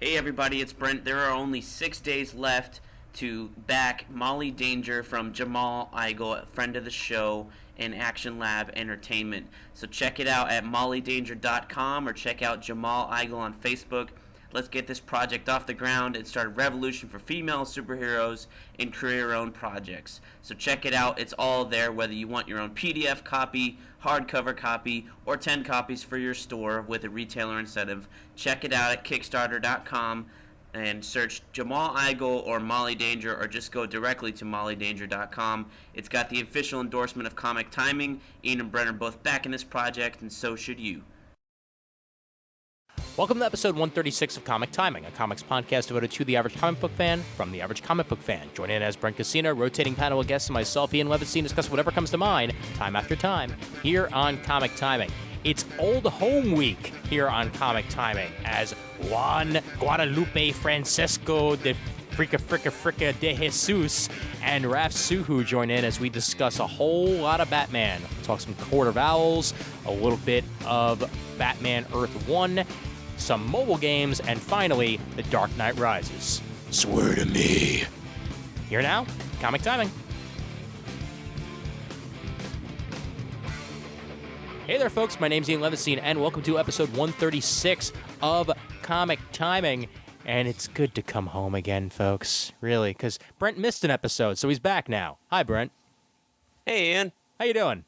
Hey everybody, it's Brent. There are only 6 days left to back Molly Danger from Jamal Igle, a friend of the show, and Action Lab Entertainment. So check it out at mollydanger.com or check out Jamal Igle on Facebook. Let's get this project off the ground and start a revolution for female superheroes and create our own projects. So check it out. It's all there, whether you want your own PDF copy, hardcover copy, or 10 copies for your store with a retailer incentive. Check it out at Kickstarter.com and search Jamal Igle or Molly Danger, or just go directly to mollydanger.com. It's got the official endorsement of Comic Timing. Ian and Brent are both back in this project, and so should you. Welcome to episode 136 of Comic Timing, a comics podcast devoted to the average comic book fan from the average comic book fan. Join in as Brent Casino, rotating panel of guests, and myself, Ian Levinstein, discuss whatever comes to mind, time after time, here on Comic Timing. It's Old Home Week here on Comic Timing, as Juan Guadalupe Francesco de Fricka de Jesus and Raf Suhu join in as we discuss a whole lot of Batman. We'll talk some Court of Owls, a little bit of Batman Earth 1, some mobile games, and finally, The Dark Knight Rises. Swear to me. Here now, Comic Timing. Hey there, folks. My name's Ian Levinstein, and welcome to episode 136 of Comic Timing. And it's good to come home again, folks. Really, because Brent missed an episode, so he's back now. Hi, Brent. Hey, Ian. How you doing?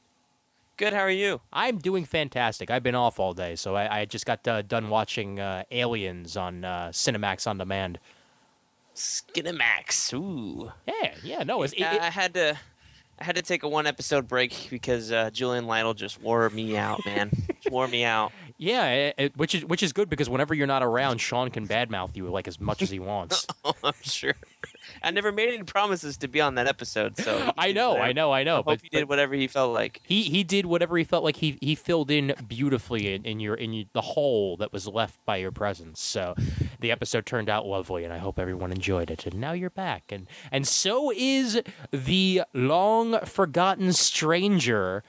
Good, how are you? I'm doing fantastic. I've been off all day, so I just got done watching Aliens on Cinemax On Demand. Skinemax, ooh. Yeah, no. I had to take a one-episode break because Julian Lytle just wore me out, man. Just wore me out. Yeah, which is good because whenever you're not around, Sean can badmouth you like as much as he wants. Oh, I'm sure. I never made any promises to be on that episode, so I know. I hope he did whatever he felt like. He did whatever he felt like. He filled in beautifully in the hole that was left by your presence. So the episode turned out lovely, and I hope everyone enjoyed it. And now you're back, and so is the long forgotten stranger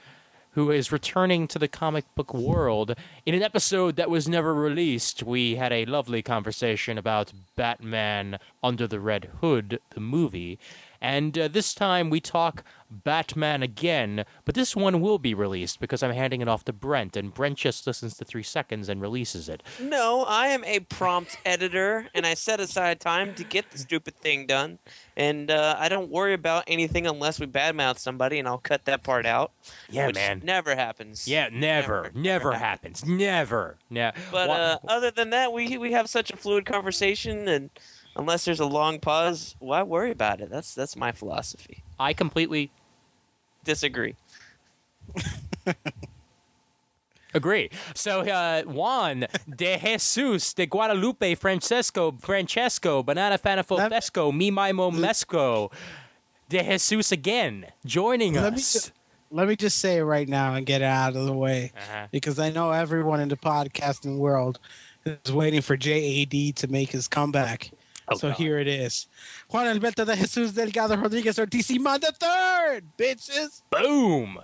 who is returning to the comic book world. In an episode that was never released, we had a lovely conversation about Batman Under the Red Hood, the movie. And this time we talk Batman again, but this one will be released because I'm handing it off to Brent, and Brent just listens to 3 seconds and releases it. No, I am a prompt editor, and I set aside time to get the stupid thing done. And I don't worry about anything unless we badmouth somebody, and I'll cut that part out. Yeah, which man. Never happens. Yeah, never happens. Never. But other than that, we have such a fluid conversation, and unless there's a long pause, why worry about it? That's my philosophy. I completely disagree. Agree. So Juan de Jesus de Guadalupe Francesco Banana Fanafofesco Mimo Mesco de Jesus again joining us. Let me just say it right now and get it out of the way, because I know everyone in the podcasting world is waiting for JAD to make his comeback. Oh, so God. Here it is. Juan Alberto de Jesus Delgado Rodriguez Ortiz Iman III, bitches. Boom.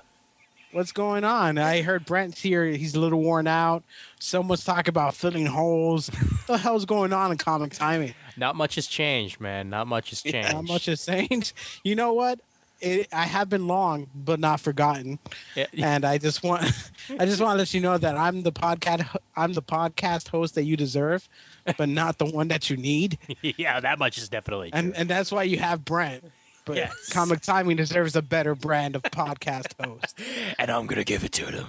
What's going on? I heard Brent's here. He's a little worn out. Someone's talking about filling holes. What the hell's going on in Comic Timing? Not much has changed, man. Not much has changed. Not much has changed. You know what? I have been long, but not forgotten. Yeah. And I just want to let you know that I'm the podcast host that you deserve, but not the one that you need. Yeah, that much is definitely true. And that's why you have Brent. But Yes. Comic Timing deserves a better brand of podcast host. And I'm going to give it to them.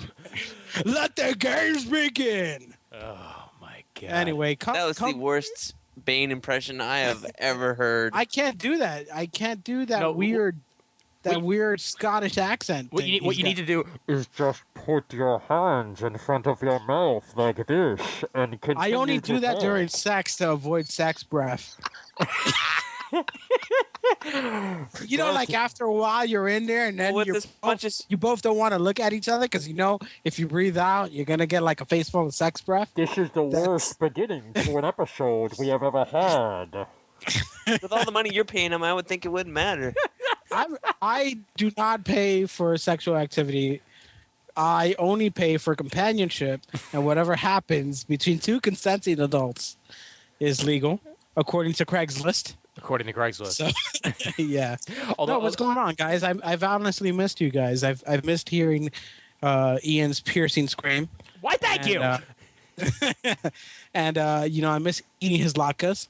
Let the games begin. Oh, my God. Anyway, That was the worst Bane impression I have ever heard. I can't do that. I can't do that weird Scottish accent. What you need to do is just put your hands in front of your mouth like this and continue. I only do that during sex to avoid sex breath. You know, like after a while you're in there and then you both don't want to look at each other because you know if you breathe out you're gonna get like a face full of sex breath. This is the worst beginning to an episode we have ever had. With all the money you're paying him, I would think it wouldn't matter. I do not pay for sexual activity. I only pay for companionship and whatever happens between two consenting adults is legal, according to Craigslist. According to Craigslist. So, yeah. Although, what's going on, guys? I've honestly missed you guys. I've missed hearing Ian's piercing scream. Why? Thank you. And I miss eating his latkes.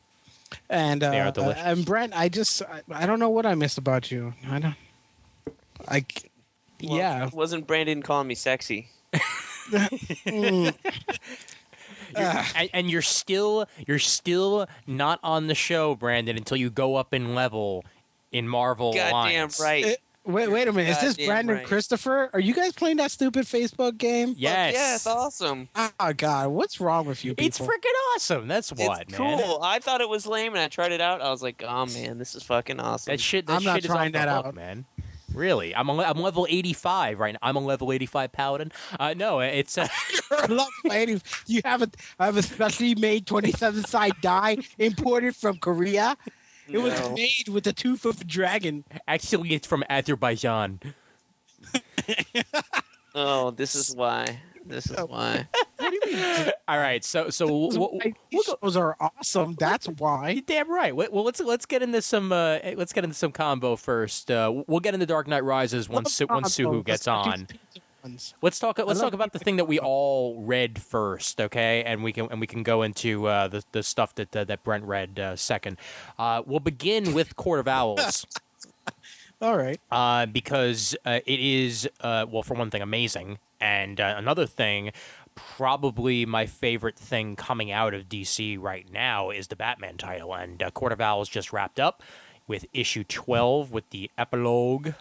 And they are delicious. And Brent, I don't know what I missed about you. Wasn't Brandon calling me sexy? And you're still not on the show, Brandon, until you go up in level in Marvel Alliance. Goddamn right. Wait a minute. Is this Brandon right. Christopher? Are you guys playing that stupid Facebook game? Yes. Yeah, it's awesome. Oh, God. What's wrong with you people? It's freaking awesome. That's what, it's man. cool. I thought it was lame, and I tried it out. I was like, oh, man, this is fucking awesome. I'm not trying that out, man. Really? I'm level 85 right now. I'm a level 85 paladin. No, it's level 80. I have a specially made 27 side die imported from Korea. It was made with the tooth of a dragon. Actually, it's from Azerbaijan. Oh, this is why. What do you mean? All right, so those are awesome. That's why. You're damn right. Well, let's get into some combo first. We'll get into Dark Knight Rises once Suhu gets on. Let's talk about the thing that we all read first, okay? And we can go into the stuff that Brent read second. We'll begin with Court of Owls. All right. Because it is for one thing, amazing, and another thing, probably my favorite thing coming out of DC right now is the Batman title, and Court of Owls just wrapped up with issue 12 with the epilogue.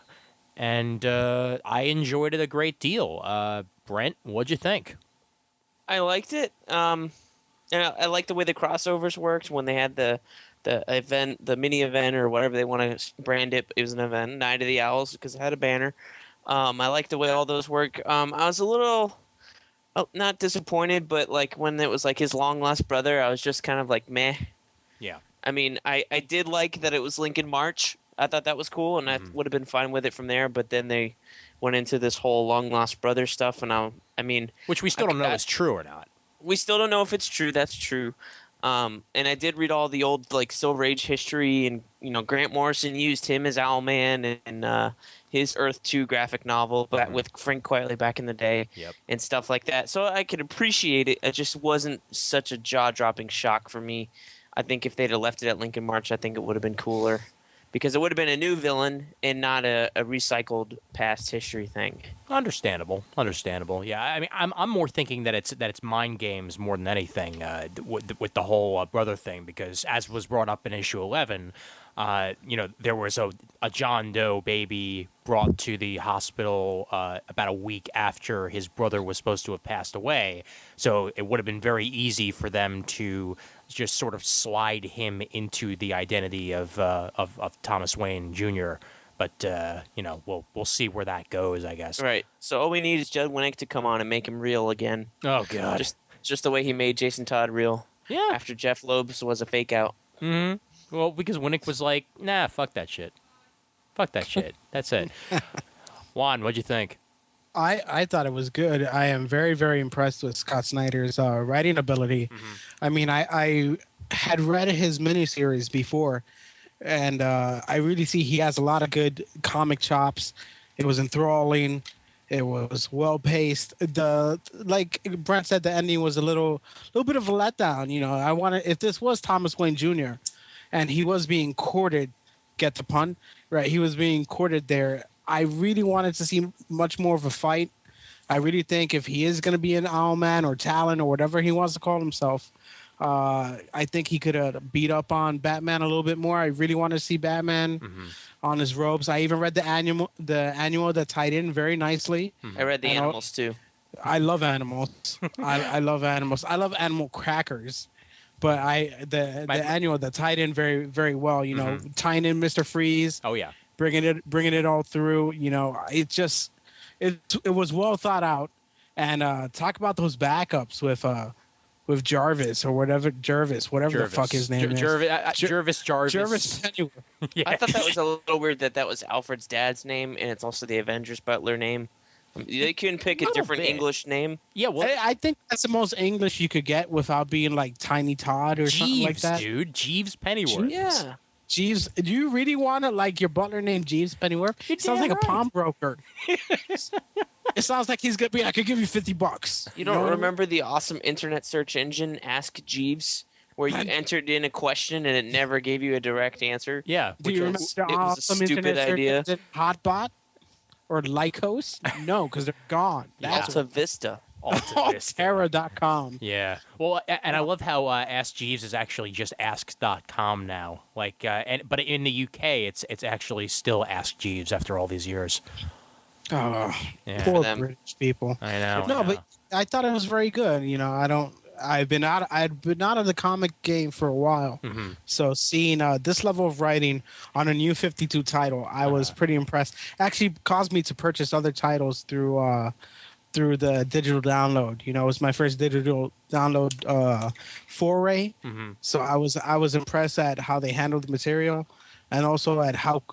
And I enjoyed it a great deal. Brent, what'd you think? I liked it. And I liked the way the crossovers worked when they had the event, the mini event, or whatever they want to brand it. It was an event, Night of the Owls, because it had a banner. I liked the way all those work. I was a little not disappointed, but like when it was like his long lost brother, I was just kind of like meh. Yeah. I mean, I did like that it was Lincoln March. I thought that was cool, and I would have been fine with it from there. But then they went into this whole long lost brother stuff, and which we still don't know is true or not. We still don't know if it's true. That's true. And I did read all the old like Silver Age history, and Grant Morrison used him as Owlman and his Earth 2 graphic novel, but with Frank Quitely back in the day, and stuff like that. So I could appreciate it. It just wasn't such a jaw-dropping shock for me. I think if they'd have left it at Lincoln March, I think it would have been cooler. Because it would have been a new villain and not a recycled past history thing. Understandable. Yeah, I mean, I'm more thinking that it's mind games more than anything with the whole brother thing. Because as was brought up in issue 11, there was a John Doe baby brought to the hospital about a week after his brother was supposed to have passed away. So it would have been very easy for them to just sort of slide him into the identity of Thomas Wayne Jr. But we'll see where that goes, I guess. Right. So all we need is Judd Winnick to come on and make him real again. Oh God. Just the way he made Jason Todd real. Yeah. After Jeff Loeb's was a fake out. Mm-hmm. Well, because Winnick was like, nah, fuck that shit. That's it. Juan, what'd you think? I thought it was good. I am very, very impressed with Scott Snyder's writing ability. Mm-hmm. I mean, I had read his miniseries before, and I really see he has a lot of good comic chops. It was enthralling. It was well paced. Like Brent said, the ending was a little bit of a letdown. If this was Thomas Wayne Jr. and he was being courted, get the pun, right? He was being courted there. I really wanted to see much more of a fight. I really think if he is going to be an Owlman or Talon or whatever he wants to call himself, I think he could beat up on Batman a little bit more. I really want to see Batman on his robes. I even read the annual that tied in very nicely. I read the animals too. I love animals. I love animals. I love animal crackers. But the annual that tied in very, very well. Tying in Mr. Freeze. Oh yeah. Bringing it all through. It was well thought out. And talk about those backups with Jarvis or whatever the fuck his name is. Jarvis. Yeah. I thought that was a little weird that was Alfred's dad's name and it's also the Avengers Butler name. They couldn't pick a Little different bit. English name. Yeah, well, I think that's the most English you could get without being like Tiny Todd or something like Jeeves, that. dude. Jeeves Pennyworth. Jeeves? Yeah. Jeeves, do you really want to like your butler named Jeeves Pennyworth? You're It sounds damn like a right. pawnbroker. It sounds like he's gonna be. I could give you $50. You know don't what I mean? remember the awesome internet search engine Ask Jeeves, where you entered in a question and it never gave you a direct answer? Yeah. Do you remember was- the it was a awesome stupid internet search idea. engine, Hotbot or Lycos? No, because they're gone. That's Alta Vista. Alta Vista. Altera.com. Yeah. Well, and I love how Ask Jeeves is actually just ask.com now. Like, but in the UK, it's actually still Ask Jeeves after all these years. Oh, Yeah. poor them. British people. I know. No, I know. but I thought it was very good. You know, I'd been out of the comic game for a while. Mm-hmm. So seeing this level of writing on a new 52 title, I was pretty impressed. Actually caused me to purchase other titles through the digital download. You know, it was my first digital download foray. Mhm. So I was impressed at how they handled the material, and also at how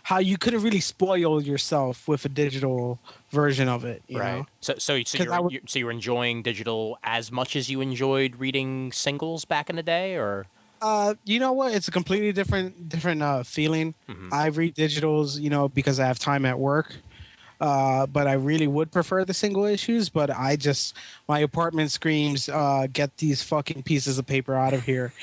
how you couldn't really spoil yourself with a digital version of it. You Right. know? So 'Cause I would- you're enjoying digital as much as you enjoyed reading singles back in the day, or? You know what? It's a completely different feeling. Mhm. I read digitals, you know, because I have time at work. But I really would prefer the single issues. But my apartment screams, get these fucking pieces of paper out of here.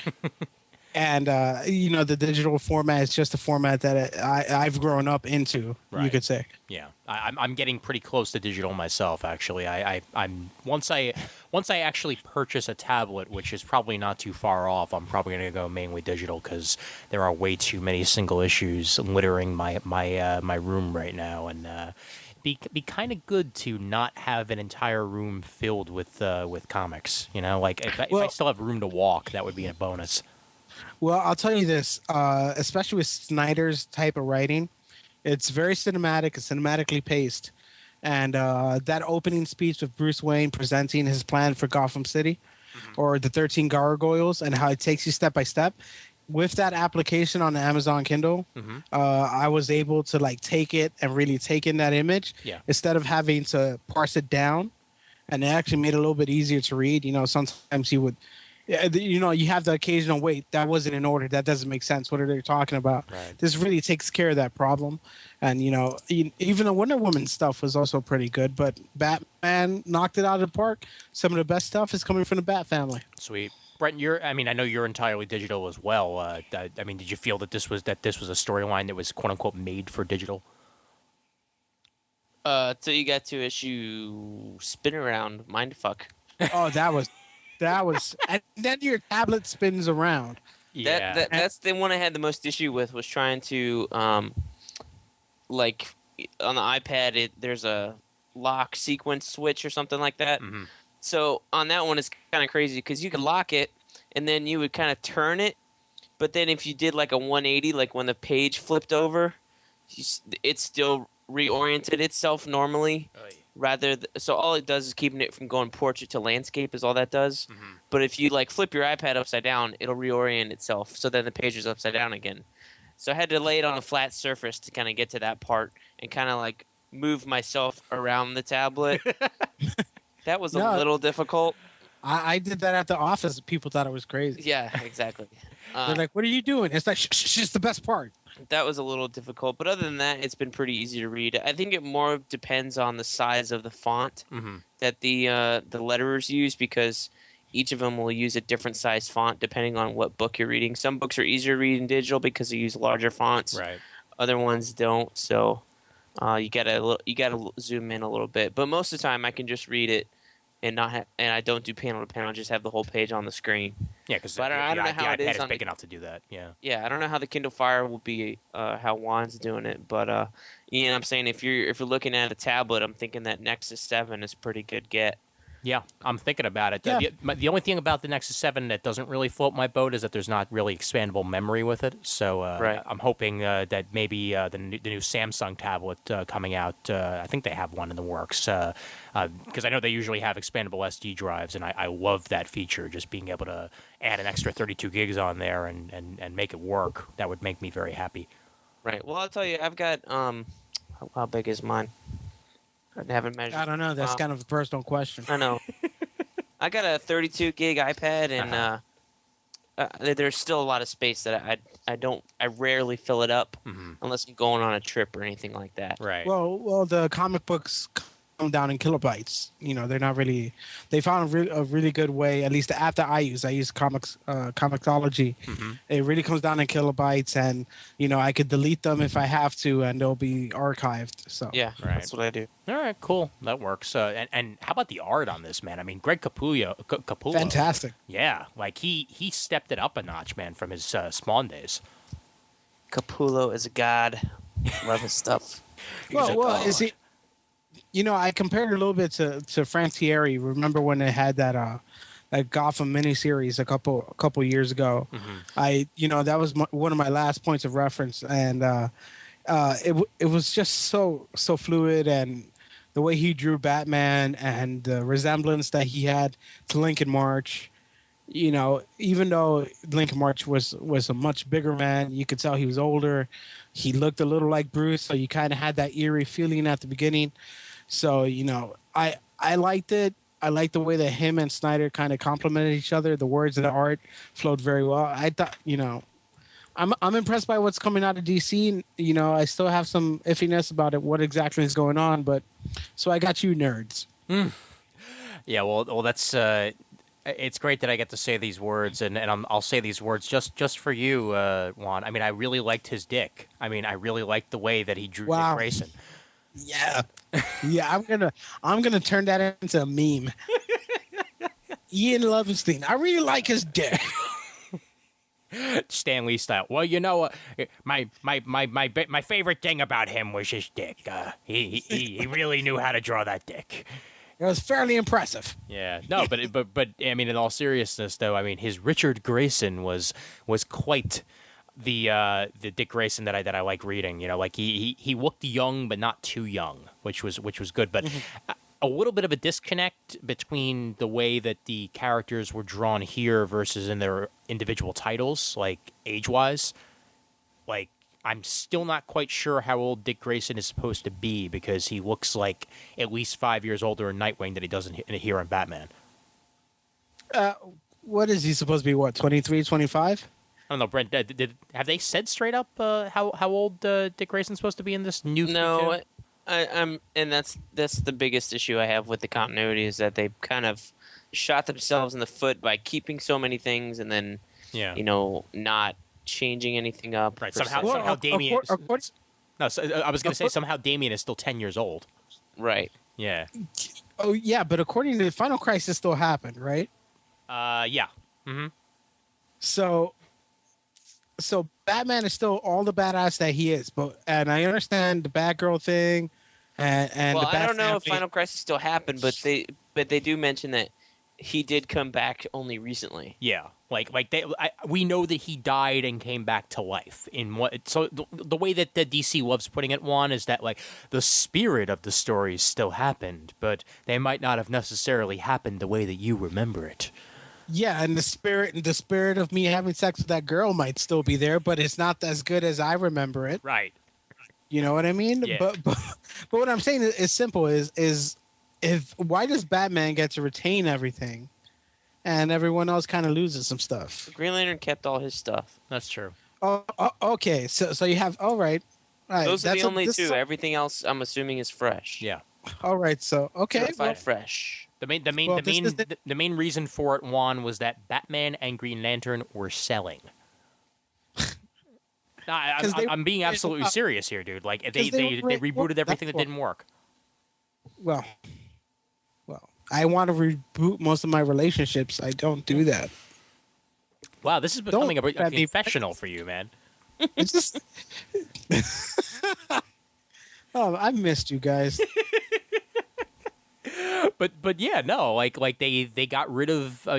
And you know, the digital format is just a format that I've grown up into. You Right. could say. Yeah, I'm getting pretty close to digital myself. Actually, I'm once I actually purchase a tablet, which is probably not too far off. I'm probably going to go mainly digital because there are way too many single issues littering my room right now, and be kind of good to not have an entire room filled with comics. You know, like if I Well- still have room to walk, that would be a bonus. Well, I'll tell you this, especially with Snyder's type of writing, it's very cinematic, it's cinematically paced. And that opening speech with Bruce Wayne presenting his plan for Gotham City or the 13 Gargoyles and how it takes you step by step. With that application on the Amazon Kindle, I was able to like take it and really take in that image Yeah. instead of having to parse it down. And it actually made it a little bit easier to read. You know, sometimes you would, you know, you have the occasional wait, that wasn't in order. That doesn't make sense. What are they talking about? Right. This really takes care of that problem. And, you know, even the Wonder Woman stuff was also pretty good, but Batman knocked it out of the park. Some of the best stuff is coming from the Bat family. Sweet. Brett, I know you're entirely digital as well. I mean, did you feel that this was a storyline that was quote unquote made for digital? Till you got to issue Spin Around Mindfuck. Oh, that was, and then your tablet spins around. That's the one I had the most issue with, was trying to like on the iPad there's a lock sequence switch or something like that. Mhm. So on that one it's kind of crazy because you could lock it and then you would kind of turn it, but then if you did like a 180, like when the page flipped over, it still reoriented itself normally. So all it does is keeping it from going portrait to landscape is all that does. Mhm. But if you like flip your iPad upside down, it'll reorient itself, so then the page is upside down again. So I had to lay it on a flat surface to kind of get to that part and kind of like move myself around the tablet. That was a No. little difficult. I did that at the office. People thought it was crazy. Yeah, exactly. They're like, "What are you doing?" It's like, shh, it's the best part. That was a little difficult, but other than that, it's been pretty easy to read. I think it more depends on the size of the font Mhm. that the letterers use, because each of them will use a different size font depending on what book you're reading. Some books are easier to read in digital because they use larger fonts. Right. Other ones don't, so you gotta zoom in a little bit. But most of the time, I can just read it and and I don't do panel to panel. I just have the whole page on the screen. Yeah, because But I don't know how it the iPad is is on big the- enough to do that. Yeah. Yeah, I don't know how the Kindle Fire will be, how Juan's doing it, but you know what I'm saying, if you're looking at a tablet, I'm thinking that Nexus 7 is a pretty good get. Yeah, I'm thinking about it. Yeah. The only thing about the Nexus 7 that doesn't really float my boat is that there's not really expandable memory with it. So Right. I'm hoping that maybe the new Samsung tablet coming out, I think they have one in the works, because I know they usually have expandable SD drives, and I love that feature, just being able to add an extra 32 gigs on there and make it work. That would make me very happy. Right. Well, I'll tell you, I've got how big is mine? I haven't measured. I don't know. That's Wow. kind of a personal question. I know. I got a 32 gig iPad, and there's still a lot of space that I rarely fill it up unless I'm going on a trip or anything like that. Right. Well, the comic books come down in kilobytes. They're not really. They found a really good way. At least the app that I use Comixology. It really comes down in kilobytes, and I could delete them if I have to, and they'll be archived. So Yeah, Right. that's what I do. All right, cool. That works. And how about the art on this, man? I mean, Greg Capullo. fantastic. Yeah, like he stepped it up a notch, man, from his Spawn days. Capullo is a god. Love his stuff. Well, is he? I compared it a little bit to Frank Thierry. Remember when they had that Gotham miniseries a couple years ago? That was one of my last points of reference, and it was just so fluid, and the way he drew Batman and the resemblance that he had to Lincoln March. Even though Lincoln March was a much bigger man, you could tell he was older. He looked a little like Bruce, so you kind of had that eerie feeling at the beginning. So, I liked it. I liked the way that him and Snyder kind of complemented each other. The words and the art flowed very well. I thought, I'm impressed by what's coming out of DC. I still have some iffiness about it, what exactly is going on, but so I got you nerds. Yeah, well, that's it's great that I get to say these words, and I'll say these words just for you, Juan. I mean, I really liked his dick. I mean, I really liked the way that he drew Wow. Dick Grayson. Yeah, yeah. I'm gonna turn that into a meme. Ian Levinstein. I really like his dick. Stan Lee style. Well, my favorite thing about him was his dick. He really knew how to draw that dick. It was fairly impressive. Yeah, no, but I mean, in all seriousness, though, I mean, his Richard Grayson was quite the Dick Grayson that I like reading. Like he looked young, but not too young, which was good. But a little bit of a disconnect between the way that the characters were drawn here versus in their individual titles, like age-wise. Like, I'm still not quite sure how old Dick Grayson is supposed to be, because he looks like at least 5 years older in Nightwing than he does here in Batman. What is he supposed to be? What, 23, 25? I don't know, Brent. Have they said straight up how old Dick Grayson's supposed to be in this new? No, I'm, and that's the biggest issue I have with the continuity, is that they kind of shot themselves in the foot by keeping so many things and then not changing anything up. Right. per Somehow se. Damien. No, I was going to say somehow Damien is still 10 years old. Right. Yeah. Oh yeah, but according to Final Crisis, still happened, right? Yeah. Mm-hmm. So Batman is still all the badass that he is, and I understand the Batgirl thing, and Well, the Bat I don't know if family. Final Crisis still happened, but they do mention that he did come back only recently. Yeah. We know that he died and came back to life. So the way that the DC loves putting it, Juan, is that like the spirit of the stories still happened, but they might not have necessarily happened the way that you remember it. Yeah, and the spirit of me having sex with that girl might still be there, but it's not as good as I remember it. Right. You know what I mean? Yeah. But what I'm saying is simple. Is why does Batman get to retain everything, and everyone else kind of loses some stuff? Green Lantern kept all his stuff. That's true. Oh, okay. So you have all right. Those are the only this two. is- Everything else, I'm assuming, is fresh. Yeah. All right. So okay. Certified fresh. The main Well, this is the main reason for it, Juan, was that Batman and Green Lantern were selling. No, I'm being absolutely serious here, dude. Like they rebooted everything that didn't work. Well, I want to reboot most of my relationships. I don't do that. Wow, this is becoming a Don't- confessional for you, man. It's just. Oh, I missed you guys. But yeah, no, like they got rid of they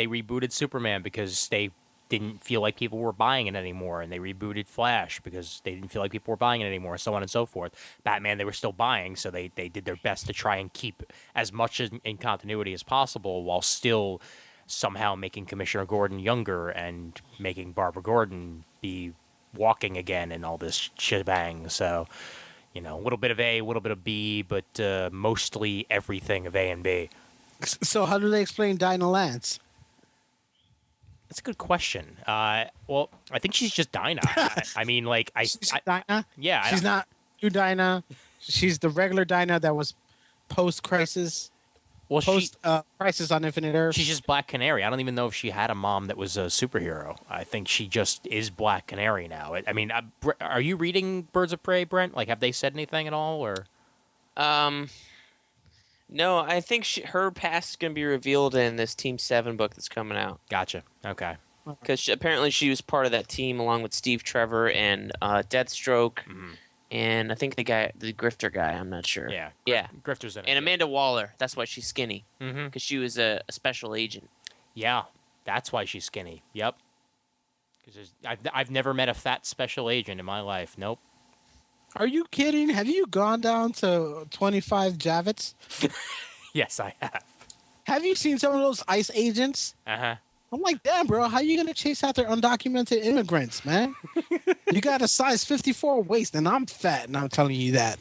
rebooted Superman because they didn't feel like people were buying it anymore, and they rebooted Flash because they didn't feel like people were buying it anymore, so on and so forth. Batman, they were still buying, so they did their best to try and keep as much in continuity as possible while still somehow making Commissioner Gordon younger and making Barbara Gordon be walking again and all this shebang. So, You know, a little bit of A, a little bit of B, but mostly everything of A and B. So how do they explain Dinah Lance? That's a good question. Well, I think she's just Dinah. I mean, like, She's Dinah? yeah, She's not new Dinah. She's the regular Dinah that was post-crisis. well, Crisis on Infinite Earth. she's just Black Canary. I don't even know if she had a mom that was a superhero. I think she just is Black Canary now. I mean, are you reading Birds of Prey, Brent? Like, have they said anything at all, or? No, I think her past is going to be revealed in this Team 7 book that's coming out. Gotcha. Okay. Because apparently she was part of that team along with Steve Trevor and Deathstroke, and I think the Grifter guy. I'm not sure. Yeah. Yeah. Grifter's in it. And Amanda Waller. That's why she's skinny. Mm-hmm. Because she was a special agent. Yeah, that's why she's skinny. Yep. Because I've never met a fat special agent in my life. Nope. Are you kidding? Have you gone down to 25 Javits? Yes, I have. Have you seen some of those ICE agents? Uh-huh. I'm like, damn, bro, how you going to chase after undocumented immigrants, man? You got a size 54 waist, and I'm fat, and I'm telling you that.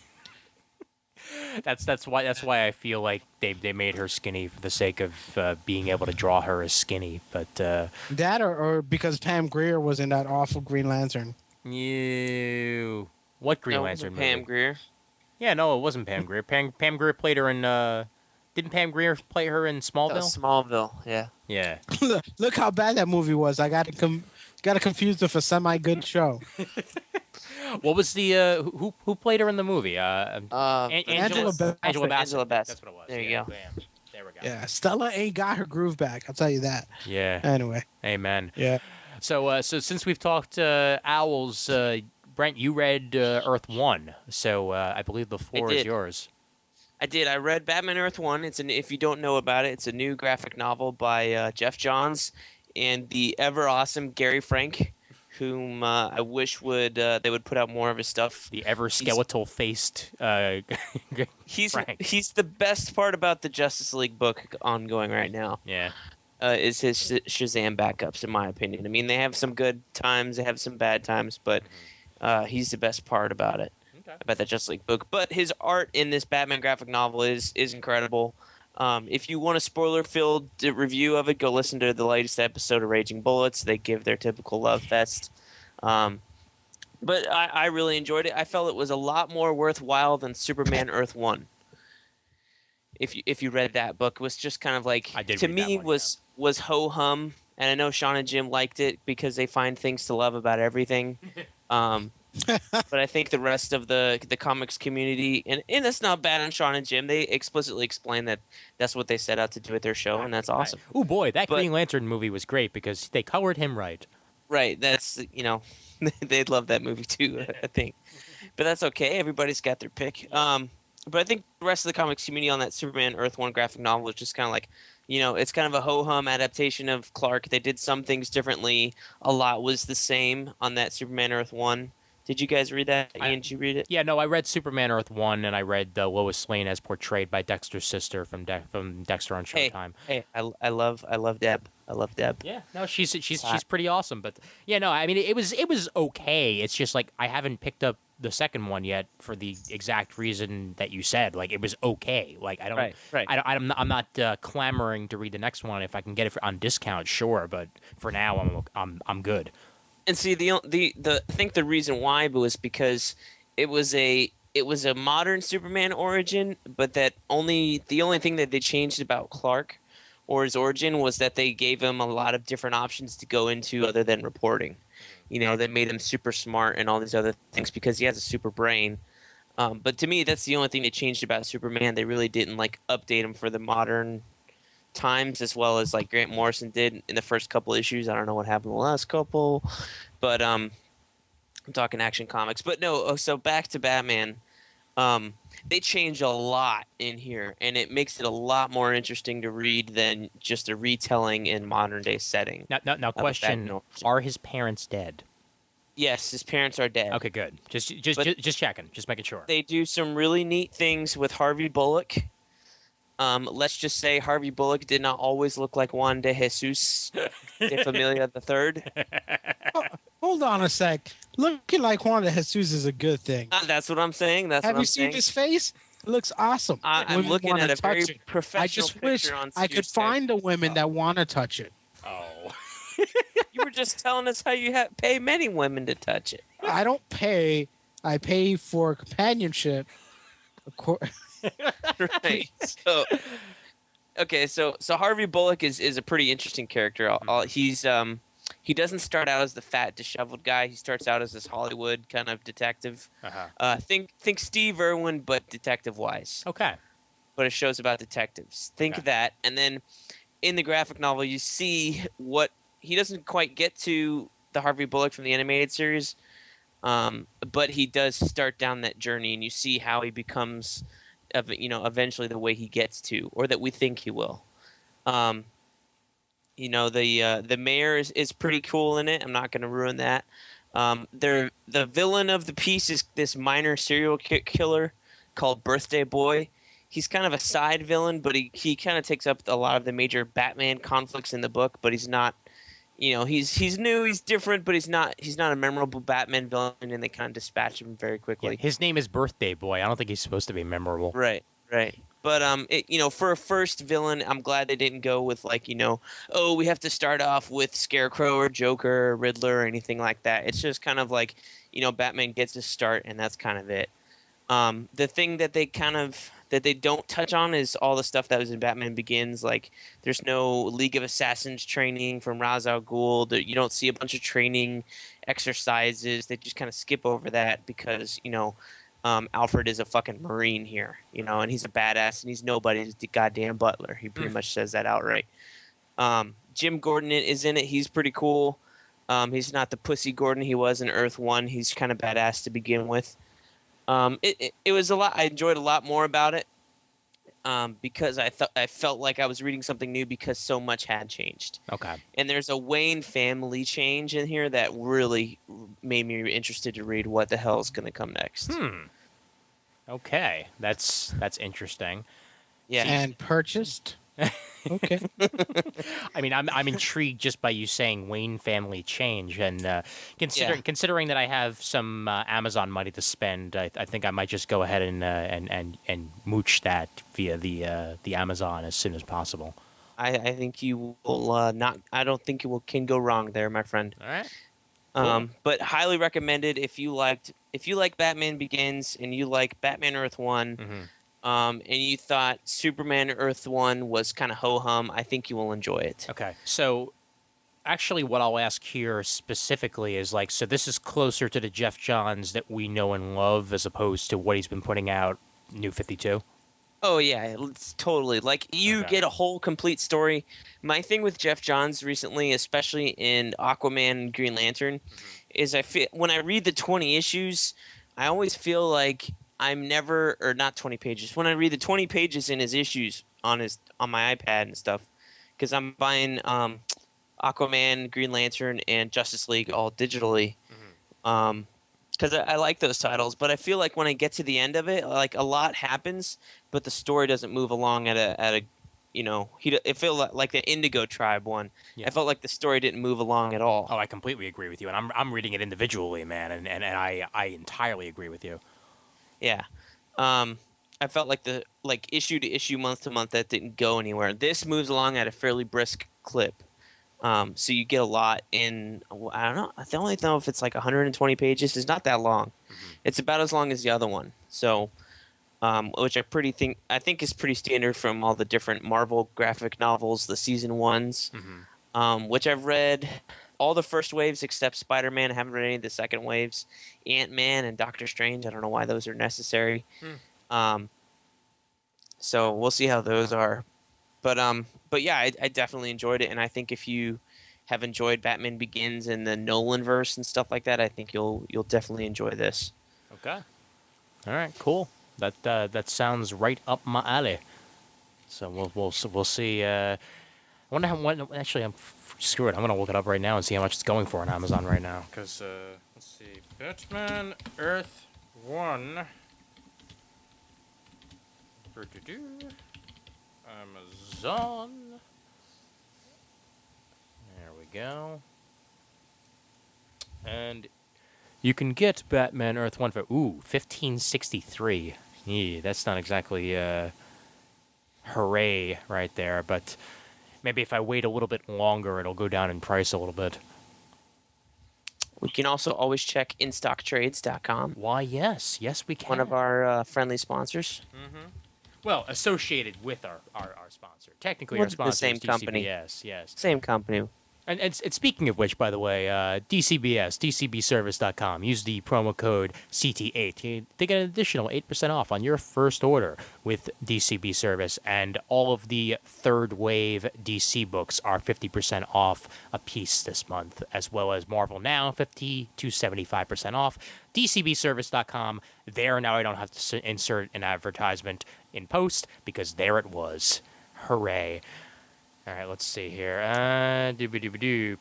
That's why I feel like they made her skinny for the sake of being able to draw her as skinny. But That or because Pam Grier was in that awful Green Lantern. What Green No, it Lantern wasn't Pam movie? Grier. Yeah, no, it wasn't Pam Grier. Pam Grier played her in. Didn't Pam Grier play her in That Smallville? was Smallville, yeah. Yeah. Look how bad that movie was. I got it confused with a semi-good show. What was the who played her in the movie? Angela Bassett. Angela Bassett. Angela Bassett. That's what it was. There you yeah, go. Bam. There we go. Yeah, Stella ain't got her groove back. I'll tell you that. Yeah. Anyway, Amen. yeah. So since we've talked owls, Brent, you read Earth 1, so I believe the floor is did. yours. I did. I read Batman Earth 1. If you don't know about it, it's a new graphic novel by Jeff Johns and the ever awesome Gary Frank, whom I wish they would put out more of his stuff. The ever skeletal faced He's Frank. the best part about the Justice League book ongoing right now. Yeah. Is his Shazam backups, in my opinion. I mean, they have some good times, they have some bad times, but he's the best part about it. About that Justice League book. But his art in this Batman graphic novel is incredible. If you want a spoiler-filled review of it, go listen to the latest episode of Raging Bullets. They give their typical love fest. But I really enjoyed it. I felt it was a lot more worthwhile than Superman Earth 1. If you read that book, it was just kind of like, I did to read me, that one, was ho-hum. And I know Sean and Jim liked it because they find things to love about everything. But I think the rest of the comics community, and that's not bad on Sean and Jim, they explicitly explain that that's what they set out to do with their show, and that's awesome. Oh boy, that But- Green Lantern movie was great because they colored him right. Right, that's, they'd love that movie too, I think. But that's okay, everybody's got their pick. But I think the rest of the comics community on that Superman Earth 1 graphic novel is just kind of like, it's kind of a ho-hum adaptation of Clark. They did some things differently. A lot was the same on that Superman Earth 1. Did you guys read that? Ian, did you read it? Yeah, no, I read Superman Earth 1, and I read Lois Lane as portrayed by Dexter's sister from Dexter on Showtime. Hey, I love Deb. I love Deb. Yeah, no, she's pretty awesome. But yeah, no, I mean it was okay. It's just like I haven't picked up the second one yet for the exact reason that you said. Like it was okay. Like I don't, Right. I'm not clamoring to read the next one if I can get it on discount. Sure, but for now I'm good. And see, I think the reason why was because it was a modern Superman origin, but the only thing that they changed about Clark or his origin was that they gave him a lot of different options to go into other than reporting. That made him super smart and all these other things because he has a super brain. But to me, that's the only thing they changed about Superman. They really didn't update him for the modern times as well as Grant Morrison did in the first couple issues. I don't know what happened in the last couple, but I'm talking Action Comics. But no, so back to Batman. They change a lot in here, and it makes it a lot more interesting to read than just a retelling in modern day setting. Now question: Batman. Are his parents dead? Yes, his parents are dead. Okay, good. Just checking, just making sure. They do some really neat things with Harvey Bullock. Let's just say Harvey Bullock did not always look like Juan de Jesus de Familia III. Hold on a sec. Looking like Juan de Jesus is a good thing. That's what I'm saying. That's Have what you I'm seen saying. his face? It looks awesome. I'm Women looking wanna at a very touch it. I professional just wish picture on I could Sears find the Tech. women that want to touch it. Oh. You were just telling us how you pay many women to touch it. I don't pay. I pay for companionship. Of course. Right. So okay, so Harvey Bullock is a pretty interesting character. He doesn't start out as the fat, disheveled guy. He starts out as this Hollywood kind of detective. Uh-huh. Think Steve Irwin, but detective wise. Okay. But it shows about detectives. Think Okay. of that, and then in the graphic novel, you see what he doesn't quite get to the Harvey Bullock from the animated series, but he does start down that journey, and you see how he becomes, eventually the way he gets to, or that we think he will. The mayor is pretty cool in it. I'm not going to ruin that. The villain of the piece is this minor serial killer called Birthday Boy. He's kind of a side villain, but he kind of takes up a lot of the major Batman conflicts in the book. But he's not, he's new, he's different, but he's not a memorable Batman villain, and they kind of dispatch him very Yeah, quickly. his name is Birthday Boy. I don't think he's supposed to be memorable. Right. But for a first villain, I'm glad they didn't go with oh, we have to start off with Scarecrow or Joker or Riddler or anything like that. It's just kind of like, Batman gets a start, and that's kind of it. The thing that they don't touch on is all the stuff that was in Batman Begins. Like, there's no League of Assassins training from Ra's al Ghul. You don't see a bunch of training exercises. They just kind of skip over that because Alfred is a fucking Marine here, and he's a badass, and he's nobody's goddamn butler. He pretty much says that outright. Jim Gordon is in it. He's pretty cool. He's not the pussy Gordon he was in Earth 1. He's kind of badass to begin with. It was a lot. I enjoyed a lot more about it because I felt like I was reading something new because so much had changed. Okay. And there's a Wayne family change in here that really made me interested to read what the hell is going to come next. Okay. That's interesting. Yeah. And purchased. Okay. I mean, I'm intrigued just by you saying Wayne family change, and considering that I have some Amazon money to spend, I think I might just go ahead and mooch that via the Amazon as soon as possible. I think you will not. I don't think you can go wrong there, my friend. All right. But highly recommended if you like Batman Begins and you like Batman Earth 1. Mm-hmm. And you thought Superman Earth 1 was kind of ho-hum, I think you will enjoy it. Okay. So, actually, what I'll ask here specifically is so this is closer to the Jeff Johns that we know and love as opposed to what he's been putting out, New 52? Oh, yeah, it's totally. You get a whole complete story. My thing with Jeff Johns recently, especially in Aquaman and Green Lantern, is when I read the 20 issues, I always feel like I'm never, or not 20 pages. When I read the 20 pages in his issues on my iPad and stuff, because I'm buying Aquaman, Green Lantern, and Justice League all digitally, because I like those titles. But I feel like when I get to the end of it, a lot happens, but the story doesn't move along at a it felt like the Indigo Tribe one. Yeah. I felt like the story didn't move along at all. Oh, I completely agree with you, and I'm reading it individually, man, and I entirely agree with you. Yeah. I felt like issue to issue, month to month, that didn't go anywhere. This moves along at a fairly brisk clip. So you get a lot in, I don't know. I don't know if it's 120 pages. It's not that long. It's about as long as the other one. So, which I think is pretty standard from all the different Marvel graphic novels, the season ones, which I've read all the first waves except Spider-Man. I haven't read any of the second waves. Ant-Man and Doctor Strange. I don't know why those are necessary. So we'll see how those are. But yeah, I definitely enjoyed it, and I think if you have enjoyed Batman Begins and the Nolanverse and stuff like that, I think you'll definitely enjoy this. Okay. All right. Cool. That sounds right up my alley. So we'll see. I wonder how. Actually, screw it. I'm gonna look it up right now and see how much it's going for on Amazon right now. Because let's see, Batman Earth 1. Amazon. There we go. And You can get Batman Earth 1 for, 1563. Yeah, that's not exactly hooray right there, but maybe if I wait a little bit longer, it'll go down in price a little bit. We can also always check InStockTrades.com, Why, yes, we can. one of our friendly sponsors. Well, associated with our sponsor. Technically, Well, our the sponsor same is company. DCBS, yes. Same company. And speaking of which, by the way, DCBS, DCBService.com, use the promo code CT8. They get an additional 8% off on your first order with DCB Service, and all of the third wave DC books are 50% off a piece this month, as well as Marvel Now, 50 to 75% off. DCBService.com, there now I don't have to insert an advertisement in post, because there it was. Hooray. All right, let's see here.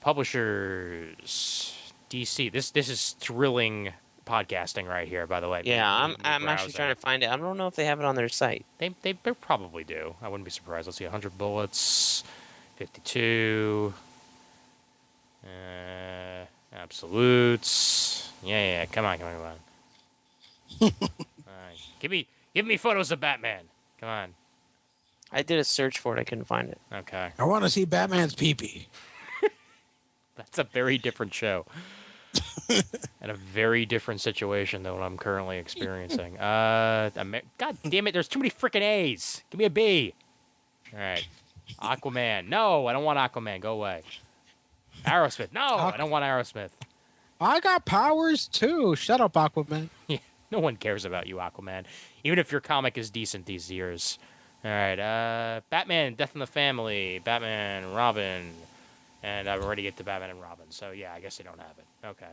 Publishers, DC. This is thrilling podcasting right here. By the way. Yeah, Me I'm actually trying to find it. I don't know if they have it on their site. They probably do. I wouldn't be surprised. Let's see. 100 bullets, 52. Absolutes. Yeah. Come on. All right. Give me photos of Batman. Come on. I did a search for it. I couldn't find it. Okay. I want to see Batman's pee-pee. That's a very different show. And a very different situation than what I'm currently experiencing. God damn it, there's too many freaking A's. Give me a B. All right. Aquaman. No, I don't want Aquaman. Go away. Aerosmith. No, I don't want Aerosmith. I got powers too. Shut up, Aquaman. Yeah, no one cares about you, Aquaman. Even if your comic is decent these years. All right, Batman, Death in the Family, Batman, Robin, and I've already get to Batman and Robin, so yeah, I guess they don't have it. Okay.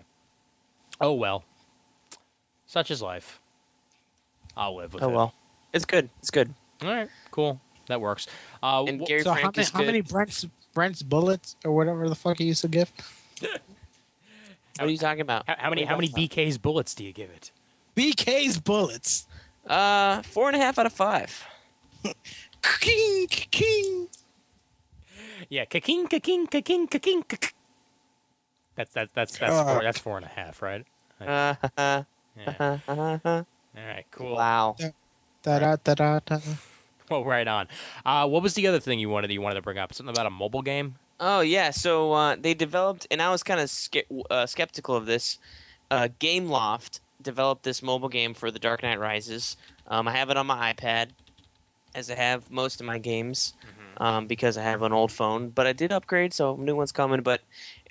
Oh, well. Such is life. I'll live with it. Oh, well. It's good. All right, cool. That works. And Gary So Frank is how good. many Brent's bullets or whatever the fuck he used to give? What are you talking about? how many BK's bullets do you give it? BK's bullets. 4.5 out of 5. King, king. Yeah, ka-king. That's 4.5, right? Yeah. All right, cool. Wow. Da-da-da-da-da. Well, right on. What was the other thing you wanted to bring up? Something about a mobile game? Oh, yeah. So they developed, and I was kind of skeptical of this. Gameloft developed this mobile game for The Dark Knight Rises. I have it on my iPad, as I have most of my games, because I have an old phone. But I did upgrade, so new one's coming. But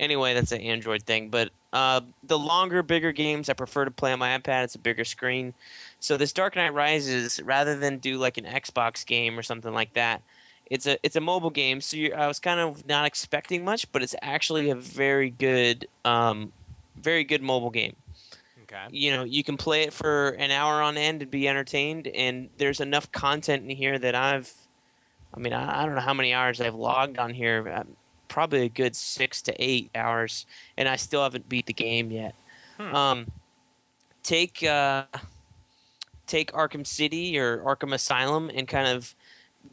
anyway, that's an Android thing. But the longer, bigger games, I prefer to play on my iPad. It's a bigger screen. So this Dark Knight Rises, rather than do like an Xbox game or something like that, it's a mobile game. So I was kind of not expecting much, but it's actually a very good mobile game. Okay. You know, you can play it for an hour on end and be entertained, and there's enough content in here that I don't know how many hours I've logged on here, probably a good 6 to 8 hours, and I still haven't beat the game yet. Take Arkham City or Arkham Asylum and kind of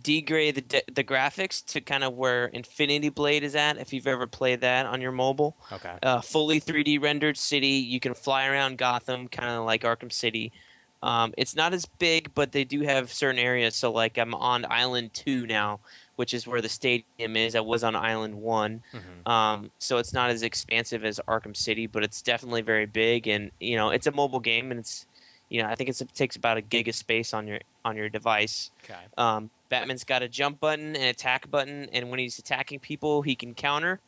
degrade the graphics to kind of where Infinity Blade is at, if you've ever played that on your mobile. Okay. Fully 3D rendered city. You can fly around Gotham, kind of like Arkham City. It's not as big, but they do have certain areas. So, like, I'm on Island 2 now, which is where the stadium is. I was on Island 1. So it's not as expansive as Arkham City, but it's definitely very big. And, you know, it's a mobile game, and it's, you know, I think it takes about a gig of space on your device. Okay. Batman's got a jump button and attack button, and when he's attacking people, he can counter.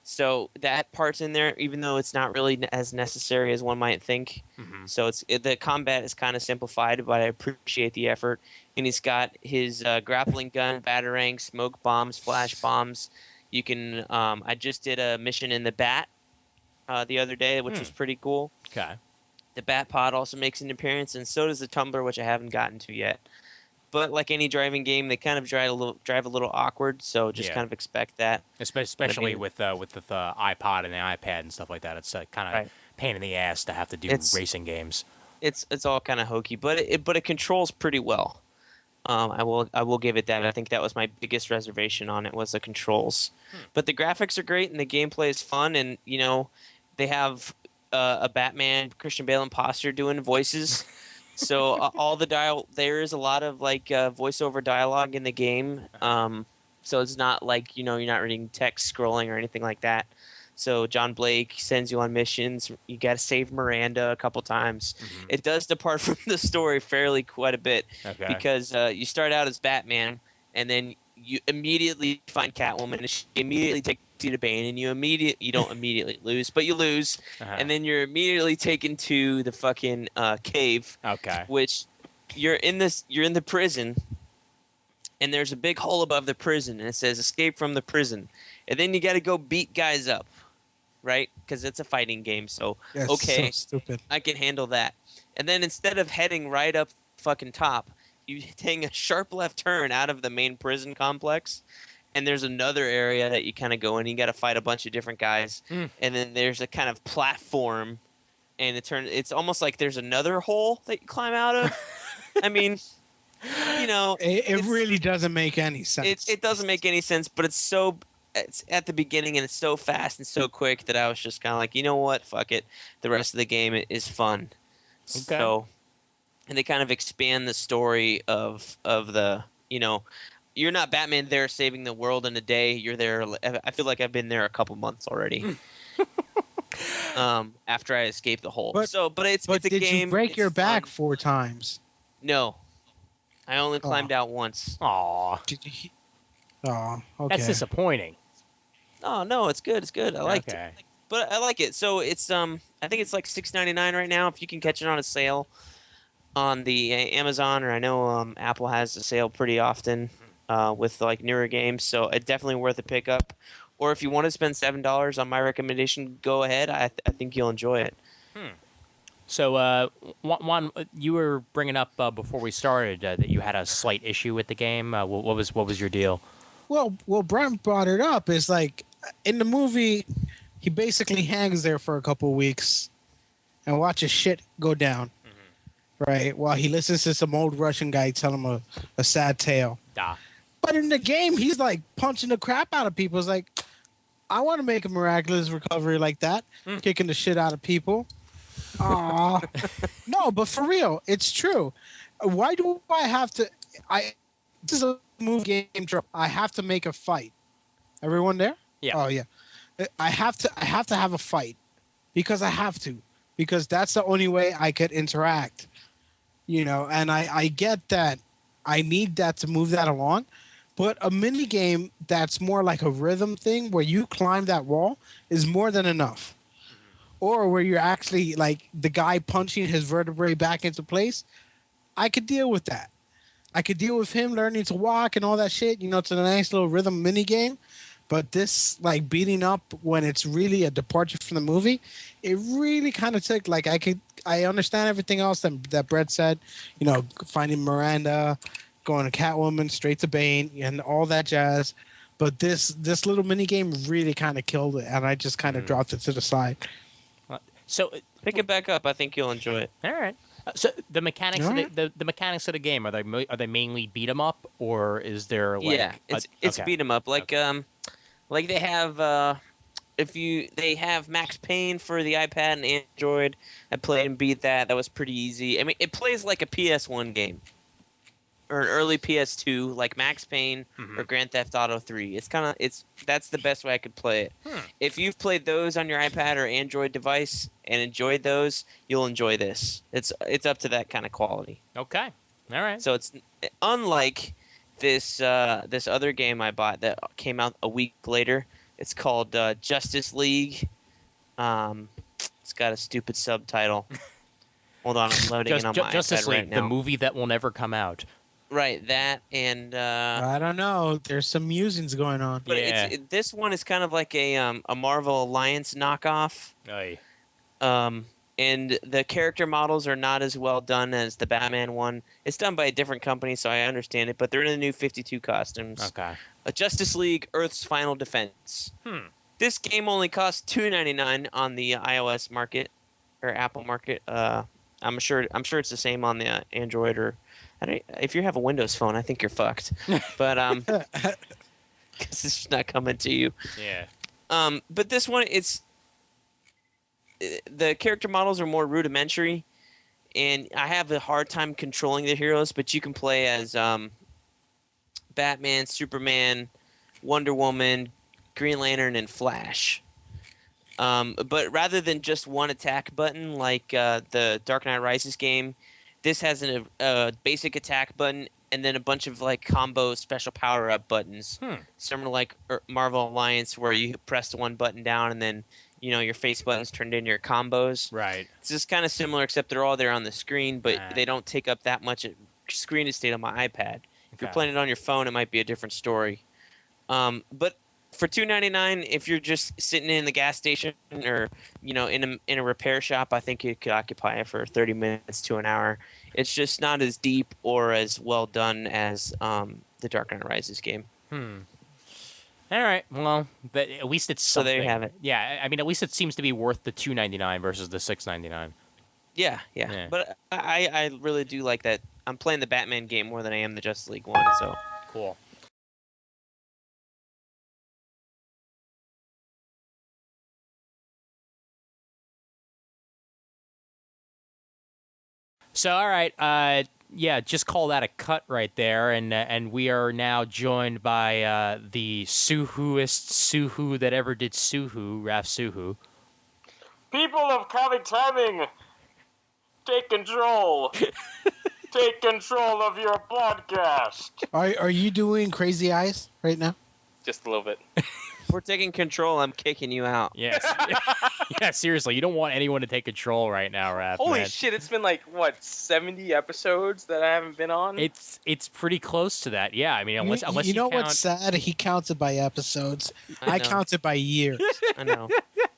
So that part's in there, even though it's not really as necessary as one might think. So the combat is kind of simplified, but I appreciate the effort. And he's got his grappling gun, batarang, smoke bombs, flash bombs. You can. I just did a mission in the Bat the other day, which was pretty cool. Okay. The Bat Pod also makes an appearance, and so does the Tumbler, which I haven't gotten to yet. But like any driving game, they kind of drive a little awkward, so just kind of expect that. Especially with the iPod and the iPad and stuff like that, it's kind of pain in the ass to have to do racing games. It's all kind of hokey, but it controls pretty well. I will give it that. I think that was my biggest reservation on it, was the controls. But the graphics are great and the gameplay is fun, and you know they have a Batman Christian Bale imposter doing voices. So all the there is a lot of like voiceover dialogue in the game. So it's not like you're not reading text scrolling or anything like that. So John Blake sends you on missions. You got to save Miranda a couple times. Mm-hmm. It does depart from the story fairly quite a bit because you start out as Batman, and then you immediately find Catwoman, and she immediately takes you to Bane, and you don't immediately lose, but you lose, and then you're immediately taken to the fucking cave. Okay. Which you're in the prison, and there's a big hole above the prison, and it says "Escape from the prison," and then you got to go beat guys up. Right? Because it's a fighting game, so okay, so stupid. I can handle that. And then instead of heading right up fucking top, you take a sharp left turn out of the main prison complex, and there's another area that you kind of go in. You got to fight a bunch of different guys, and then there's a kind of platform, and it's almost like there's another hole that you climb out of. I mean, it really doesn't make any sense. It doesn't make any sense, but it's at the beginning and it's so fast and so quick that I was just kind of like, you know what, fuck it. The rest of the game is fun. Okay. So, and they kind of expand the story of the, you're not Batman there saving the world in a day. You're there. I feel like I've been there a couple months already. After I escaped the hole. But it's a did game. Did you break your back fun. 4 times? No. I only climbed out once. Aw. Did you? Oh, okay. That's disappointing. Oh no, it's good. It's good. I liked it, but I like it. So it's I think it's like $6.99 right now. If you can catch it on a sale on the Amazon, or I know Apple has a sale pretty often with like newer games. So it's definitely worth a pickup. Or if you want to spend $7 on my recommendation, go ahead. I think you'll enjoy it. So, Juan, you were bringing up before we started that you had a slight issue with the game. What was your deal? Well, Brent brought it up. Is like in the movie, he basically hangs there for a couple of weeks and watches shit go down, right? While he listens to some old Russian guy tell him a sad tale. But in the game, he's like punching the crap out of people. It's like, I want to make a miraculous recovery like that, kicking the shit out of people. Aw. No, but for real, it's true. Why do I have to? This is a movie game trope. I have to make a fight. Everyone there? Yeah. Oh yeah. I have to have a fight because I have to, because that's the only way I could interact. And I get that I need that to move that along, but a mini game that's more like a rhythm thing where you climb that wall is more than enough. Or where you're actually like the guy punching his vertebrae back into place, I could deal with that. I could deal with him learning to walk and all that shit. It's a nice little rhythm mini game. But this like beating up when it's really a departure from the movie, it really kind of took like I understand everything else that Brett said. Finding Miranda, going to Catwoman, straight to Bane, and all that jazz. But this little mini game really kind of killed it, and I just kind of dropped it to the side. So pick it back up. I think you'll enjoy it. All right. So the mechanics, the mechanics of the game, are they mainly beat 'em up, or is there like it's beat 'em up like they have they have Max Payne for the iPad and Android. I played and beat that. That was pretty easy. I mean, it plays like a PS1 game or an early PS2, like Max Payne or Grand Theft Auto 3. That's the best way I could play it. If you've played those on your iPad or Android device and enjoyed those, you'll enjoy this. It's up to that kind of quality. Okay. All right. So it's unlike this other game I bought that came out a week later. It's called Justice League. It's got a stupid subtitle. Hold on, I'm loading it on my Justice iPad League, right now. the movie that will never come out. Right, that and I don't know. There's some musings going on. but this one is kind of like a Marvel Alliance knockoff. Aye. And the character models are not as well done as the Batman one. It's done by a different company, so I understand it. But they're in the new 52 costumes. Okay. Justice League: Earth's Final Defense. This game only costs $2.99 on the iOS market or Apple market. I'm sure it's the same on the Android or. If you have a Windows phone, I think you're fucked. But because it's just not coming to you. Yeah. But this one, the character models are more rudimentary, and I have a hard time controlling the heroes. But you can play as Batman, Superman, Wonder Woman, Green Lantern, and Flash. But rather than just one attack button like the Dark Knight Rises game, this has a basic attack button and then a bunch of like combo special power up buttons, similar like Marvel Alliance, where you press the one button down and then your face buttons turned into your combos. Right. It's just kind of similar, except they're all there on the screen, but they don't take up that much screen estate on my iPad. If you're playing it on your phone, it might be a different story. But for $2.99, if you're just sitting in the gas station or in a repair shop, I think it could occupy it for 30 minutes to an hour. It's just not as deep or as well done as the Dark Knight Rises game. All right. Well, but at least it's something. So there you have it. Yeah, I mean, at least it seems to be worth the $2.99 versus the $6.99. Yeah. But I really do like that. I'm playing the Batman game more than I am the Justice League one. So cool. So, all right, just call that a cut right there, and we are now joined by the Suhuist Suhu that ever did Suhu, Raf Suhu. People of comic timing, take control. Take control of your podcast. Are you doing Crazy Eyes right now? Just a little bit. if we're taking control, I'm kicking you out. Yes. Yeah, seriously, you don't want anyone to take control right now, Raph. Holy man. shit, it's been like, what, 70 episodes that I haven't been on? It's pretty close to that, yeah. I mean, unless you know count... what's sad? He counts it by episodes. I I know. count it by years. I know.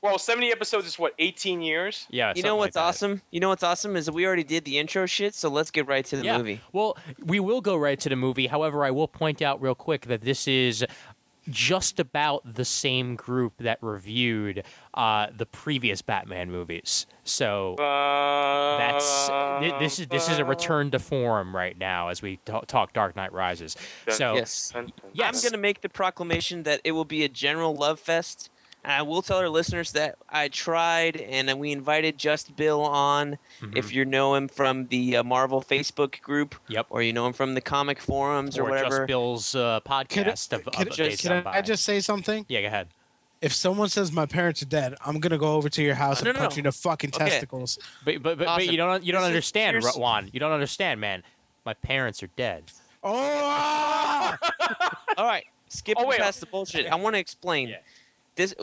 Well, 70 episodes is what, 18 years? Yeah. You know what's awesome? You know what's awesome is that we already did the intro shit, so let's get right to the movie. Well, we will go right to the movie. However, I will point out real quick that this is just about the same group that reviewed the previous Batman movies. So this is a return to form right now as we talk Dark Knight Rises. So Yes. yes. I'm going to make the proclamation that it will be a general love fest. And I will tell our listeners that I tried, and we invited Just Bill on. Mm-hmm. If you know him from the Marvel Facebook group, Yep. or you know him from the comic forums or whatever. Just Bill's podcast of Days Can Gone By. I just say something? Yeah, go ahead. If someone says my parents are dead, I'm gonna go over to your house and punch you in the fucking Okay. testicles. But Awesome. you don't This is- understand, here's- Juan. You don't understand, man. My parents are dead. Oh! All right, skip Oh, wait. past the bullshit. I want to explain. Yeah.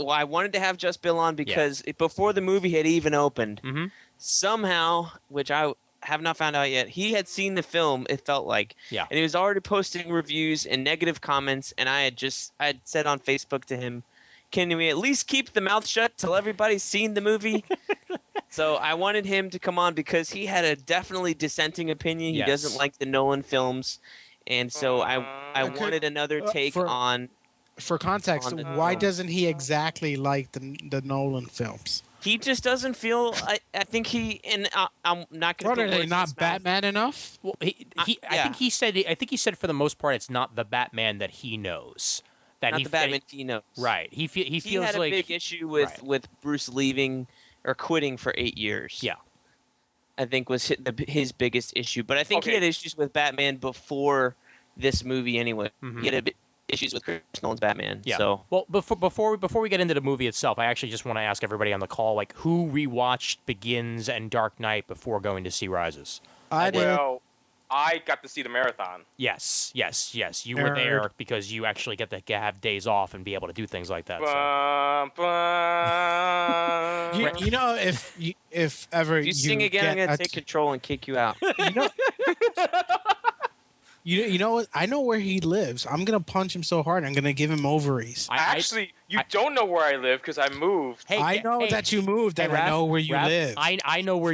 I wanted to have Just Bill on because before the movie had even opened, Mm-hmm. somehow, which I have not found out yet, he had seen the film, it felt like. Yeah. And he was already posting reviews and negative comments, and I had said on Facebook to him, can we at least keep the mouth shut till everybody's seen the movie? So I wanted him to come on because he had a definitely dissenting opinion. He Yes. doesn't like the Nolan films. And so I Okay. wanted another take on... For context, On the- why doesn't he exactly like the Nolan films? He just doesn't feel. I think he and I'm not going What to. are they not Batman enough? Well, I yeah. think he said for the most part it's not the Batman that he knows. That Not he the Batman he knows. Right. He feels He had a like big issue with right. with Bruce leaving or quitting for 8 years. Yeah. I think was his biggest issue. But I think he Okay. had issues with Batman before this movie anyway. Mhm. He had issues with Chris Nolan's Batman. Yeah. So Well, before we get into the movie itself, I actually just want to ask everybody on the call, like, who rewatched Begins and Dark Knight before going to see Rises? I did. Well, I got to see the marathon. Yes. You were there because you actually get to have days off and be able to do things like that. So. Bum, bum. You know, if ever if you sing again, I'm get going to take control and kick you out. you know, you know what? I know where he lives. I'm gonna punch him so hard. I'm gonna give him ovaries. Actually, you don't know where I live because I moved. Hey, I know that you moved, and I Raph, know where you Raph, live. I know where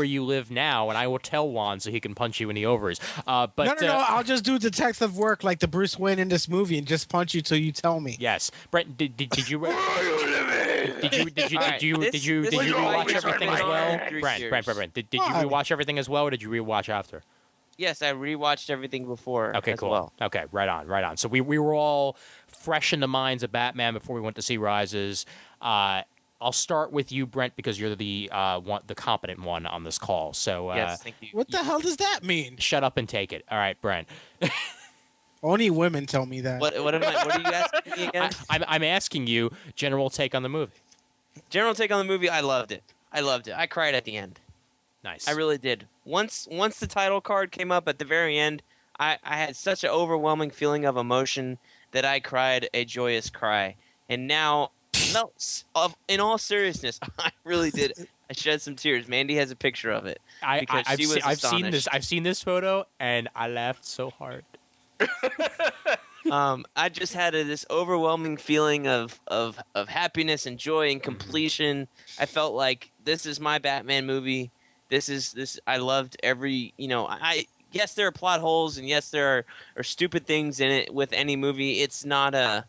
you live now, and I will tell Juan so he can punch you in the ovaries. But no. I'll just do detective work like the Bruce Wayne in this movie and just punch you till you tell me. yes, Brent, did you did you Alright, this is why rewatch we everything spent as well? 3 Brent, years. did you Why? rewatch everything as well, or did you rewatch after? Yes, I rewatched everything before. Okay, as cool. Well. Okay, right on. So we were all fresh in the minds of Batman before we went to see Rises. A I'll start with you, Brent, because you're the competent one on this call. So Yes, thank you. What the hell does that mean? shut up and take it. All right, Brent. Only women tell me that. What are you asking me again? I'm asking you general take on the movie. General take on the movie, I loved it. I cried at the end. Nice. I really did. Once the title card came up at the very end, I had such an overwhelming feeling of emotion that I cried a joyous cry. And now, no, in all seriousness, I really did. I shed some tears. Mandy has a picture of it because she was astonished. I've seen this photo, and I laughed so hard. I just had this overwhelming feeling of happiness and joy and completion. I felt like this is my Batman movie. This. I loved every. Yes, there are plot holes, and yes, there are stupid things in it with any movie. It's not a.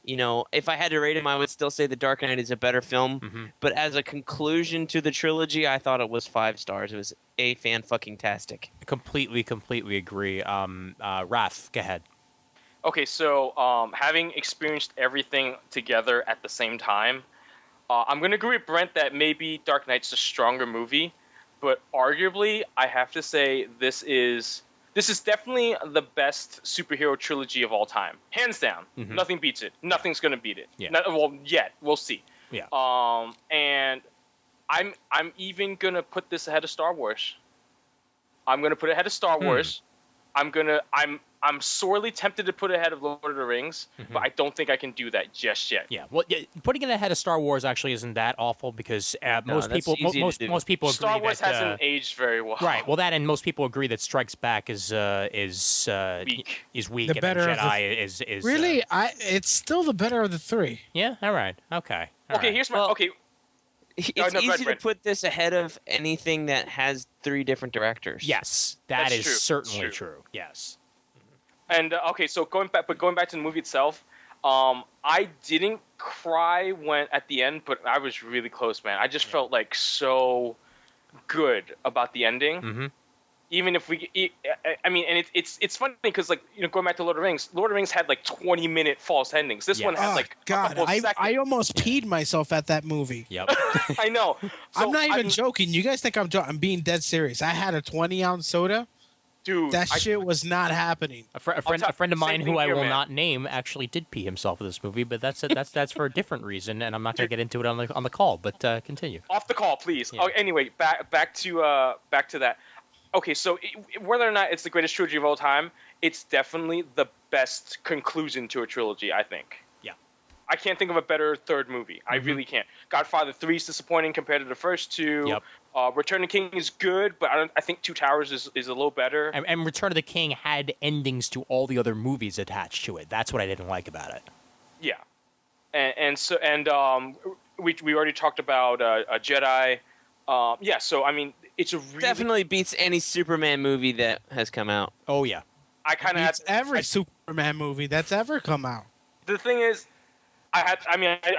If I had to rate him, I would still say The Dark Knight is a better film. Mm-hmm. But as a conclusion to the trilogy, I thought it was 5 stars. It was fan-fucking-tastic. Completely agree. Raph, go ahead. Okay, so having experienced everything together at the same time, I'm going to agree with Brent that maybe Dark Knight's a stronger movie, but arguably, I have to say this is definitely the best superhero trilogy of all time, hands down. Mm-hmm. Nothing beats it. Nothing's going to beat it. Yeah. Yet we'll see. Yeah. And I'm even going to put this ahead of Star Wars. I'm going to put it ahead of Star Wars. I'm sorely tempted to put it ahead of Lord of the Rings, but I don't think I can do that just yet. Yeah, well, putting it ahead of Star Wars actually isn't that awful because most people agree Star Wars that, hasn't aged very well. Right. Well, that and most people agree that Strikes Back is weak, The and better of Jedi is really, it's still the better of the three. Yeah. All right. Okay. All Okay, right. here's my It's no, easy to Brent. put this ahead of anything that has 3 different directors. Yes, That's is true. certainly True. true. Yes. And so going back to the movie itself, I didn't cry at the end, but I was really close, man. I just felt like so good about the ending. Mm-hmm. Even if and it's funny because going back to Lord of the Rings had like 20-minute false endings. This one had like a God, couple of seconds. I almost peed myself at that movie. Yep. I know. So, I'm not even joking. You guys think I'm joking? I'm being dead serious. I had a 20-ounce soda. dude. That shit was not happening. A friend of mine same who thing I here, will man. not name actually did pee himself in this movie, but that's for a different reason, and I'm not going to get into it on the call. But continue. Off the call, please. Yeah. Oh, anyway, back to that. Okay, so whether or not it's the greatest trilogy of all time, it's definitely the best conclusion to a trilogy, I think. Yeah. I can't think of a better third movie. I really can't. Godfather 3 is disappointing compared to the first two. Yep. Return of the King is good, but I think Two Towers is a little better. And Return of the King had endings to all the other movies attached to it. That's what I didn't like about it. Yeah. We already talked about a Jedi. Yeah, so I mean, it's a really Definitely beats any Superman movie that has come out. Oh yeah. I kind of It's every Superman movie that's ever come out. The thing is, I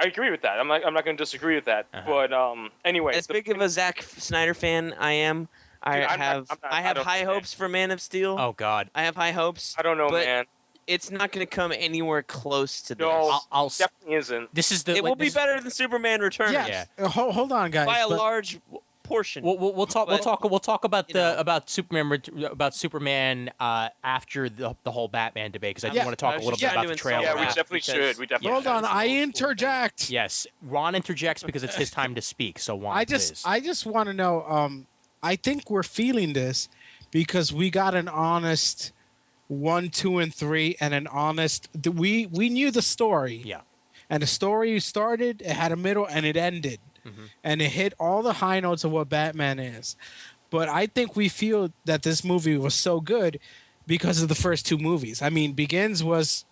agree with that. I'm not going to disagree with that. Uh-huh. But anyway, As big of a Zack Snyder fan I am, I Dude, I'm have not- I I have don't high think- hopes for Man of Steel. Oh God. I have high hopes. I don't know, but man. It's not going to come anywhere close to this. No, I'll definitely isn't. This is the. It will be better than Superman Returns Yes. Hold on, guys. by a but- large portion. We'll talk about you know. about Superman after the whole Batman debate because I do Yeah. want to talk a little bit Yeah, about the doing trailer. Yeah, we Yeah, definitely because- should. We definitely Hold should. on, I interject. Yes, Ron interjects because it's his time to speak. So Juan, I please. just want to know. I think we're feeling this because we got an honest 1, 2, and 3, and an honest. We knew the story. Yeah. And the story started, it had a middle, and it ended, and it hit all the high notes of what Batman is. But I think we feel that this movie was so good because of the first 2 movies. I mean, Begins was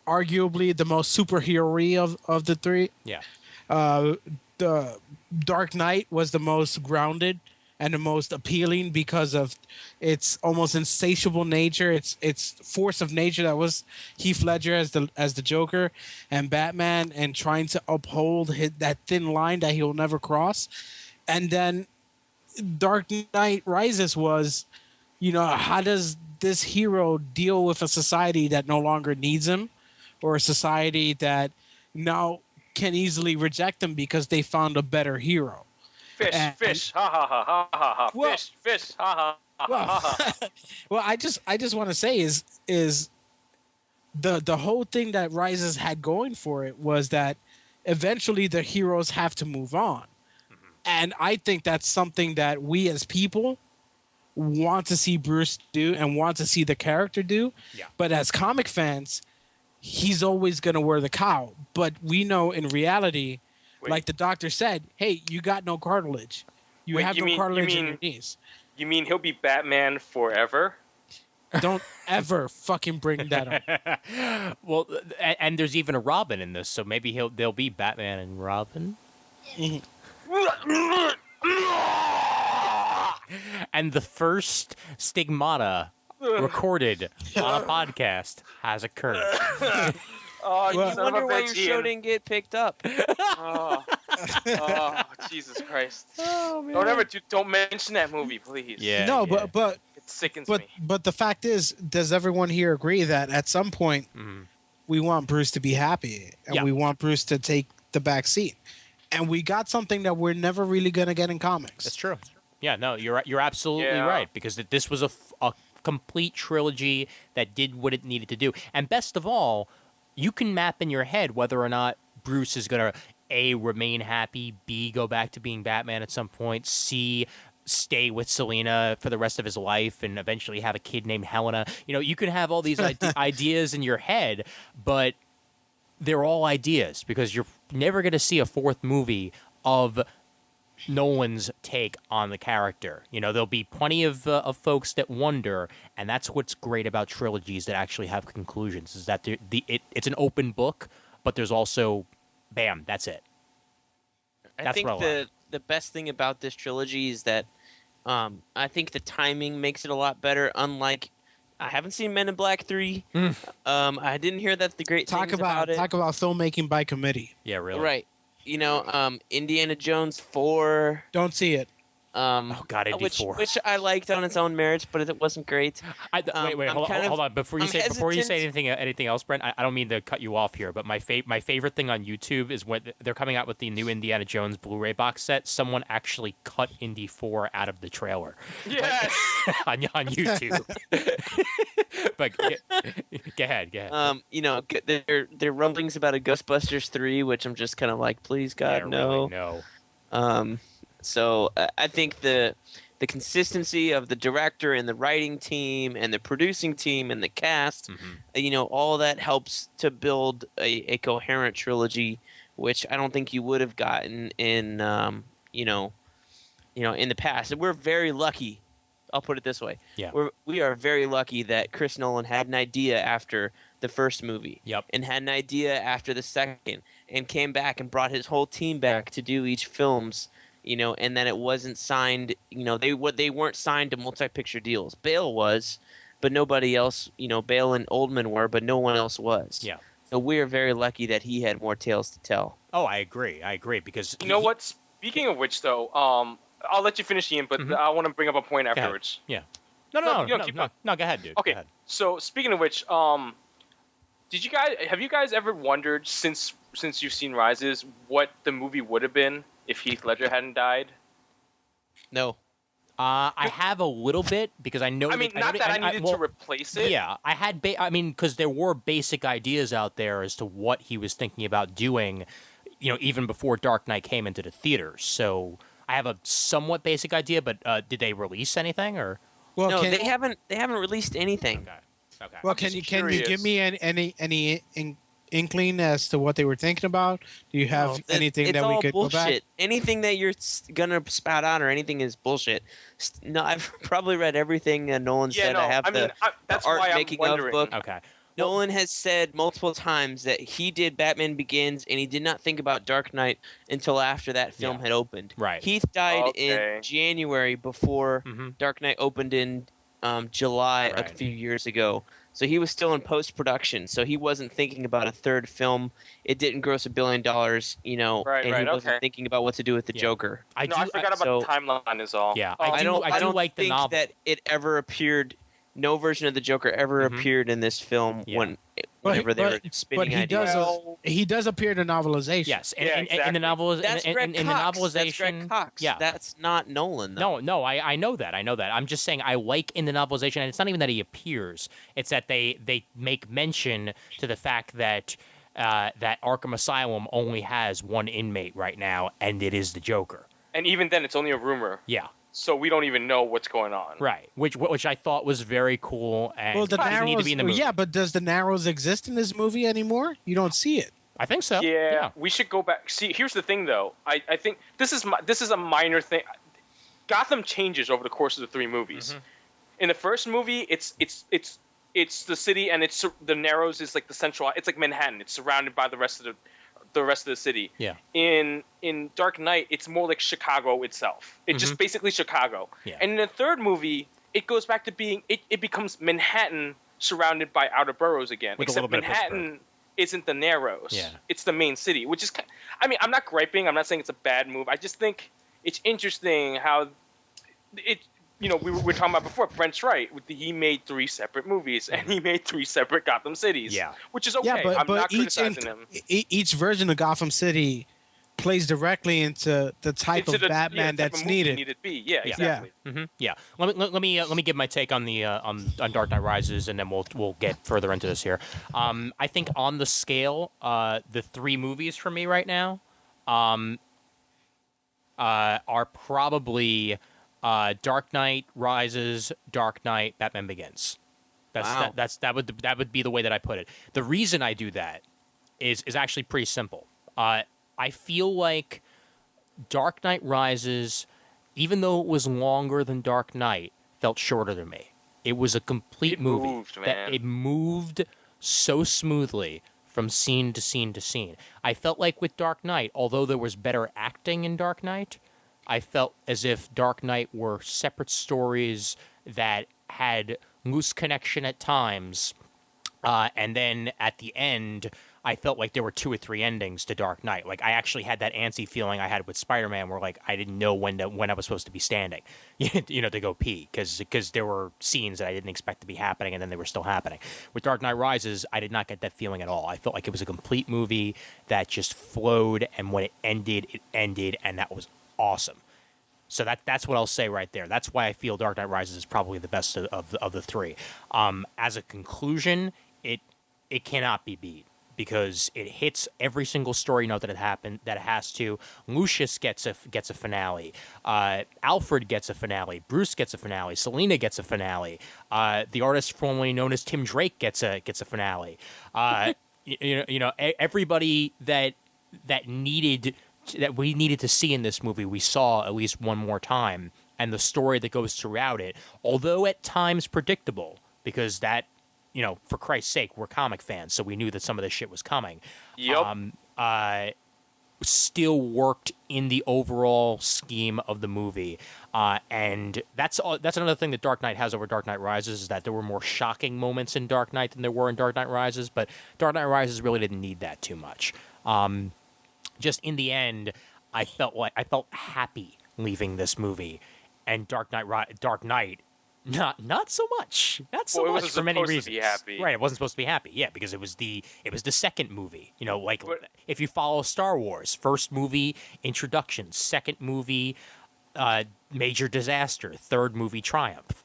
arguably the most superhero-y of the 3. Yeah. The Dark Knight was the most grounded and the most appealing because of its almost insatiable nature, its force of nature that was Heath Ledger as the Joker, and Batman, and trying to uphold that thin line that he'll never cross. And then Dark Knight Rises was, how does this hero deal with a society that no longer needs him, or a society that now can easily reject him because they found a better hero. Fish, ha ha ha ha ha ha. Well- Fish, ha ha ha ha ha. Well, I just want to say is the whole thing that Rises had going for it was that eventually the heroes have to move on. And I think that's something that we as people want to see Bruce do and want to see the character do. Yeah. But as comic fans, he's always going to wear the cowl. But we know in reality, Wait. like the doctor said, hey, you got no cartilage. You Wait, have you no mean- you cartilage in mean- your knees. You mean he'll be Batman forever? Don't ever fucking bring that up. Well, and there's even a Robin in this, so maybe they'll be Batman and Robin. And the first stigmata recorded on a podcast has occurred. Oh, you Well- I son of a wonder why bitch, your show Ian. didn't get picked up. Oh, Jesus Christ! Don't mention that movie, please. Yeah. No, but It sickens But me. but the fact is, does everyone here agree that at some point Mhm. we want Bruce to be happy and Yeah. we want Bruce to take the back seat, and we got something that we're never really gonna get in comics. That's true. Yeah, no, you're absolutely Yeah. right, because this was a complete trilogy that did what it needed to do. And best of all, you can map in your head whether or not Bruce is going to A, remain happy, B, go back to being Batman at some point, C, stay with Selena for the rest of his life and eventually have a kid named Helena. You know, you can have all these ideas in your head, but they're all ideas because you're never going to see a fourth movie of Nolan's take on the character. You know, there'll be plenty of folks that wonder, and that's what's great about trilogies that actually have conclusions, is that it's an open book, but there's also, bam, that's it. I That's think what I like. the best thing about this trilogy is that I think the timing makes it a lot better. Unlike, I haven't seen Men in Black 3. I didn't hear that the great Talk things about it. filmmaking by committee. Yeah, really. Right. You know, Indiana Jones 4. Don't see it. Oh, God, Indy which 4. which I liked on its own merits, but it wasn't great. Wait, I'm hold kind of- on. Before you I'm say hesitant. anything else, Brent, I don't mean to cut you off here, but my favorite thing on YouTube is when they're coming out with the new Indiana Jones Blu-ray box set. Someone actually cut Indy 4 out of the trailer Yes. on YouTube. But go ahead. You know, there rumblings about a Ghostbusters 3, which I'm just kind of like, please God, Yeah, no. really, no. So I think the consistency of the director and the writing team and the producing team and the cast, you know, all that helps to build a coherent trilogy, which I don't think you would have gotten in you know, in the past. And we're very lucky. I'll put it this way. Yeah. We are very lucky that Chris Nolan had an idea after the first movie. Yep. And had an idea after the second, and came back and brought his whole team back to do each films. You know, and then it wasn't signed. You know, they weren't signed to multi-picture deals. Bale was, but nobody else. You know, Bale and Oldman were, but no one else was. Yeah. So we're very lucky that he had more tales to tell. Oh, I agree because You know what? Speaking of which, though, I'll let you finish, Ian, but I want to bring up a point afterwards. No, keep no, on. no, go ahead, dude. Okay. Go ahead. So speaking of which, have you guys ever wondered since you've seen Rises what the movie would have been if Heath Ledger hadn't died? No. I have a little bit because I know. I mean, not that I needed to replace it. Yeah, I had. Because there were basic ideas out there as to what he was thinking about doing. You know, even before Dark Knight came into the theaters. So I have a somewhat basic idea. But did they release anything or? Well, No, can, they haven't released anything. Okay. well, I'm can just you give curious. me any inkling as to what they were thinking about? Do you have No, anything it's that we all could bullshit. go back? Anything that you're gonna spout out or anything is bullshit. No, I've probably read everything Nolan Yeah, said. no, I have that's art why I'm making of wondering. book. Okay. Nolan has said multiple times that he did Batman Begins and he did not think about Dark Knight until after that film Yeah. had opened. Right. Heath died Okay. in January before Mhm. Dark Knight opened in July a Right. few years ago. So he was still in post-production. So he wasn't thinking about a third film. It didn't gross $1 billion, you know, Right, and right, he wasn't okay. thinking about what to do with the Yeah. Joker. I forgot about so- the timeline is all. Yeah, Oh, I don't like the think novel. that it ever appeared. No version of the Joker ever Mhm. appeared in this film Yeah. when whenever they were but spinning he ideas. does appear in the novelization. Yes, Yeah, in the exactly. novel, That's in Greg the Cox. novelization, That's Greg Cox. yeah, That's not Nolan, though. no, I know that. I'm just saying I like in the novelization, and it's not even that he appears. It's that they make mention to the fact that that Arkham Asylum only has one inmate right now, and it is the Joker. And even then, it's only a rumor. Yeah, So we don't even know what's going on. right. Which I thought was very cool, and Well, the didn't need to Narrows. be in the movie. Yeah, but does the Narrows exist in this movie anymore? You don't see it. I think so. Yeah, we should go back. See, here's the thing, though. I think this is a minor thing. Gotham changes over the course of the 3 movies. In the first movie, it's the city, and it's the Narrows is like the central. It's like Manhattan. It's surrounded by the rest of the city. Yeah. In Dark Knight, it's more like Chicago itself. It's just basically Chicago. Yeah. And in the third movie, it goes back to being it becomes Manhattan surrounded by outer boroughs again. With a little Except bit of Manhattan isn't the Narrows. Yeah. It's the main city, which is. I mean, I'm not griping. I'm not saying it's a bad move. I just think it's interesting how it. You know, we were talking about before. Brent's right. He made 3 separate movies, and he made 3 separate Gotham cities. Yeah. Which is okay. Yeah, but I'm not each criticizing him. each version of Gotham City plays directly into the type of Batman type that's of movie needed. Needed to be. Yeah, Yeah. exactly. Yeah. Let me give my take on the on Dark Knight Rises, and then we'll get further into this here. I think on the scale, the 3 movies for me right now, are probably Dark Knight Rises, Dark Knight, Batman Begins. Wow. That would be the way that I put it. The reason I do that is actually pretty simple. I feel like Dark Knight Rises, even though it was longer than Dark Knight, felt shorter than me. It was a complete It movie. moved, man. It moved so smoothly from scene to scene to scene. I felt like with Dark Knight, although there was better acting in Dark Knight, I felt as if Dark Knight were separate stories that had loose connection at times, and then at the end, I felt like there were 2 or 3 endings to Dark Knight. Like I actually had that antsy feeling I had with Spider-Man, where like I didn't know when I was supposed to be standing, to go pee, because there were scenes that I didn't expect to be happening, and then they were still happening. With Dark Knight Rises, I did not get that feeling at all. I felt like it was a complete movie that just flowed, and when it ended, and that was awesome. So that's what I'll say right there. That's why I feel Dark Knight Rises is probably the best of the 3. As a conclusion, it cannot be beat, because it hits every single story note that it has to. Lucius gets a finale. Alfred gets a finale. Bruce gets a finale. Selina gets a finale. The artist formerly known as Tim Drake gets a finale. Everybody that we needed to see in this movie, we saw at least one more time, and the story that goes throughout it, although at times predictable, because that, for Christ's sake, we're comic fans, so we knew that some of this shit was coming. Yep. Still worked in the overall scheme of the movie, and that's another thing that Dark Knight has over Dark Knight Rises, is that there were more shocking moments in Dark Knight than there were in Dark Knight Rises, but Dark Knight Rises really didn't need that too much. Just in the end, I felt happy leaving this movie, and Dark Knight, not so much, Well, it wasn't for many supposed reasons. to be happy. Right, it wasn't supposed to be happy. Yeah, because it was the second movie. But- if you follow Star Wars, first movie introduction, second movie major disaster, third movie triumph.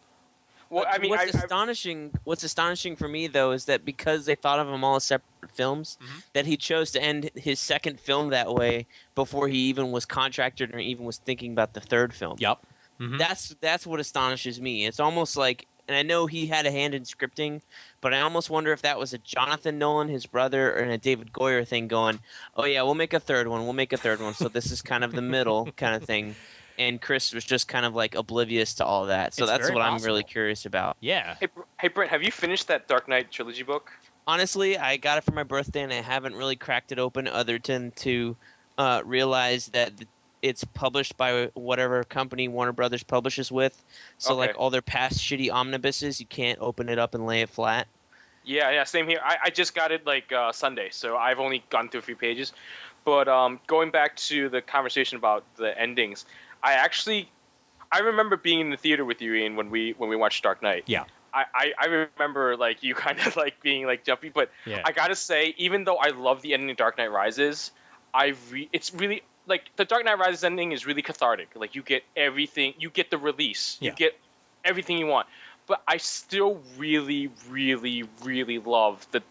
Well, I mean, what's astonishing for me though is that because they thought of them all as separate films, that he chose to end his second film that way before he even was contracted or even was thinking about the third film. Yep. That's what astonishes me. It's almost like, and I know he had a hand in scripting, but I almost wonder if that was a Jonathan Nolan, his brother, and a David Goyer thing going, oh yeah, we'll make a third one. So this is kind of the middle kind of thing. And Chris was just kind of like oblivious to all that. So It's that's very what I'm possible. really curious about. Yeah. hey, Brent, have you finished that Dark Knight trilogy book? Honestly, I got it for my birthday, and I haven't really cracked it open other than to realize that it's published by whatever company Warner Brothers publishes with. So, Okay. like, all their past shitty omnibuses, you can't open it up and lay it flat. Yeah, same here. I just got it like Sunday, so I've only gone through a few pages. But going back to the conversation about the endings, I remember being in the theater with you, Ian, when we watched Dark Knight. Yeah. I remember like you kind of like being like jumpy, but Yeah. I gotta say, even though I love the ending of Dark Knight Rises, it's really like the Dark Knight Rises ending is really cathartic. Like you get everything, you get the release, Yeah. you get everything you want. But I still really, really, really love the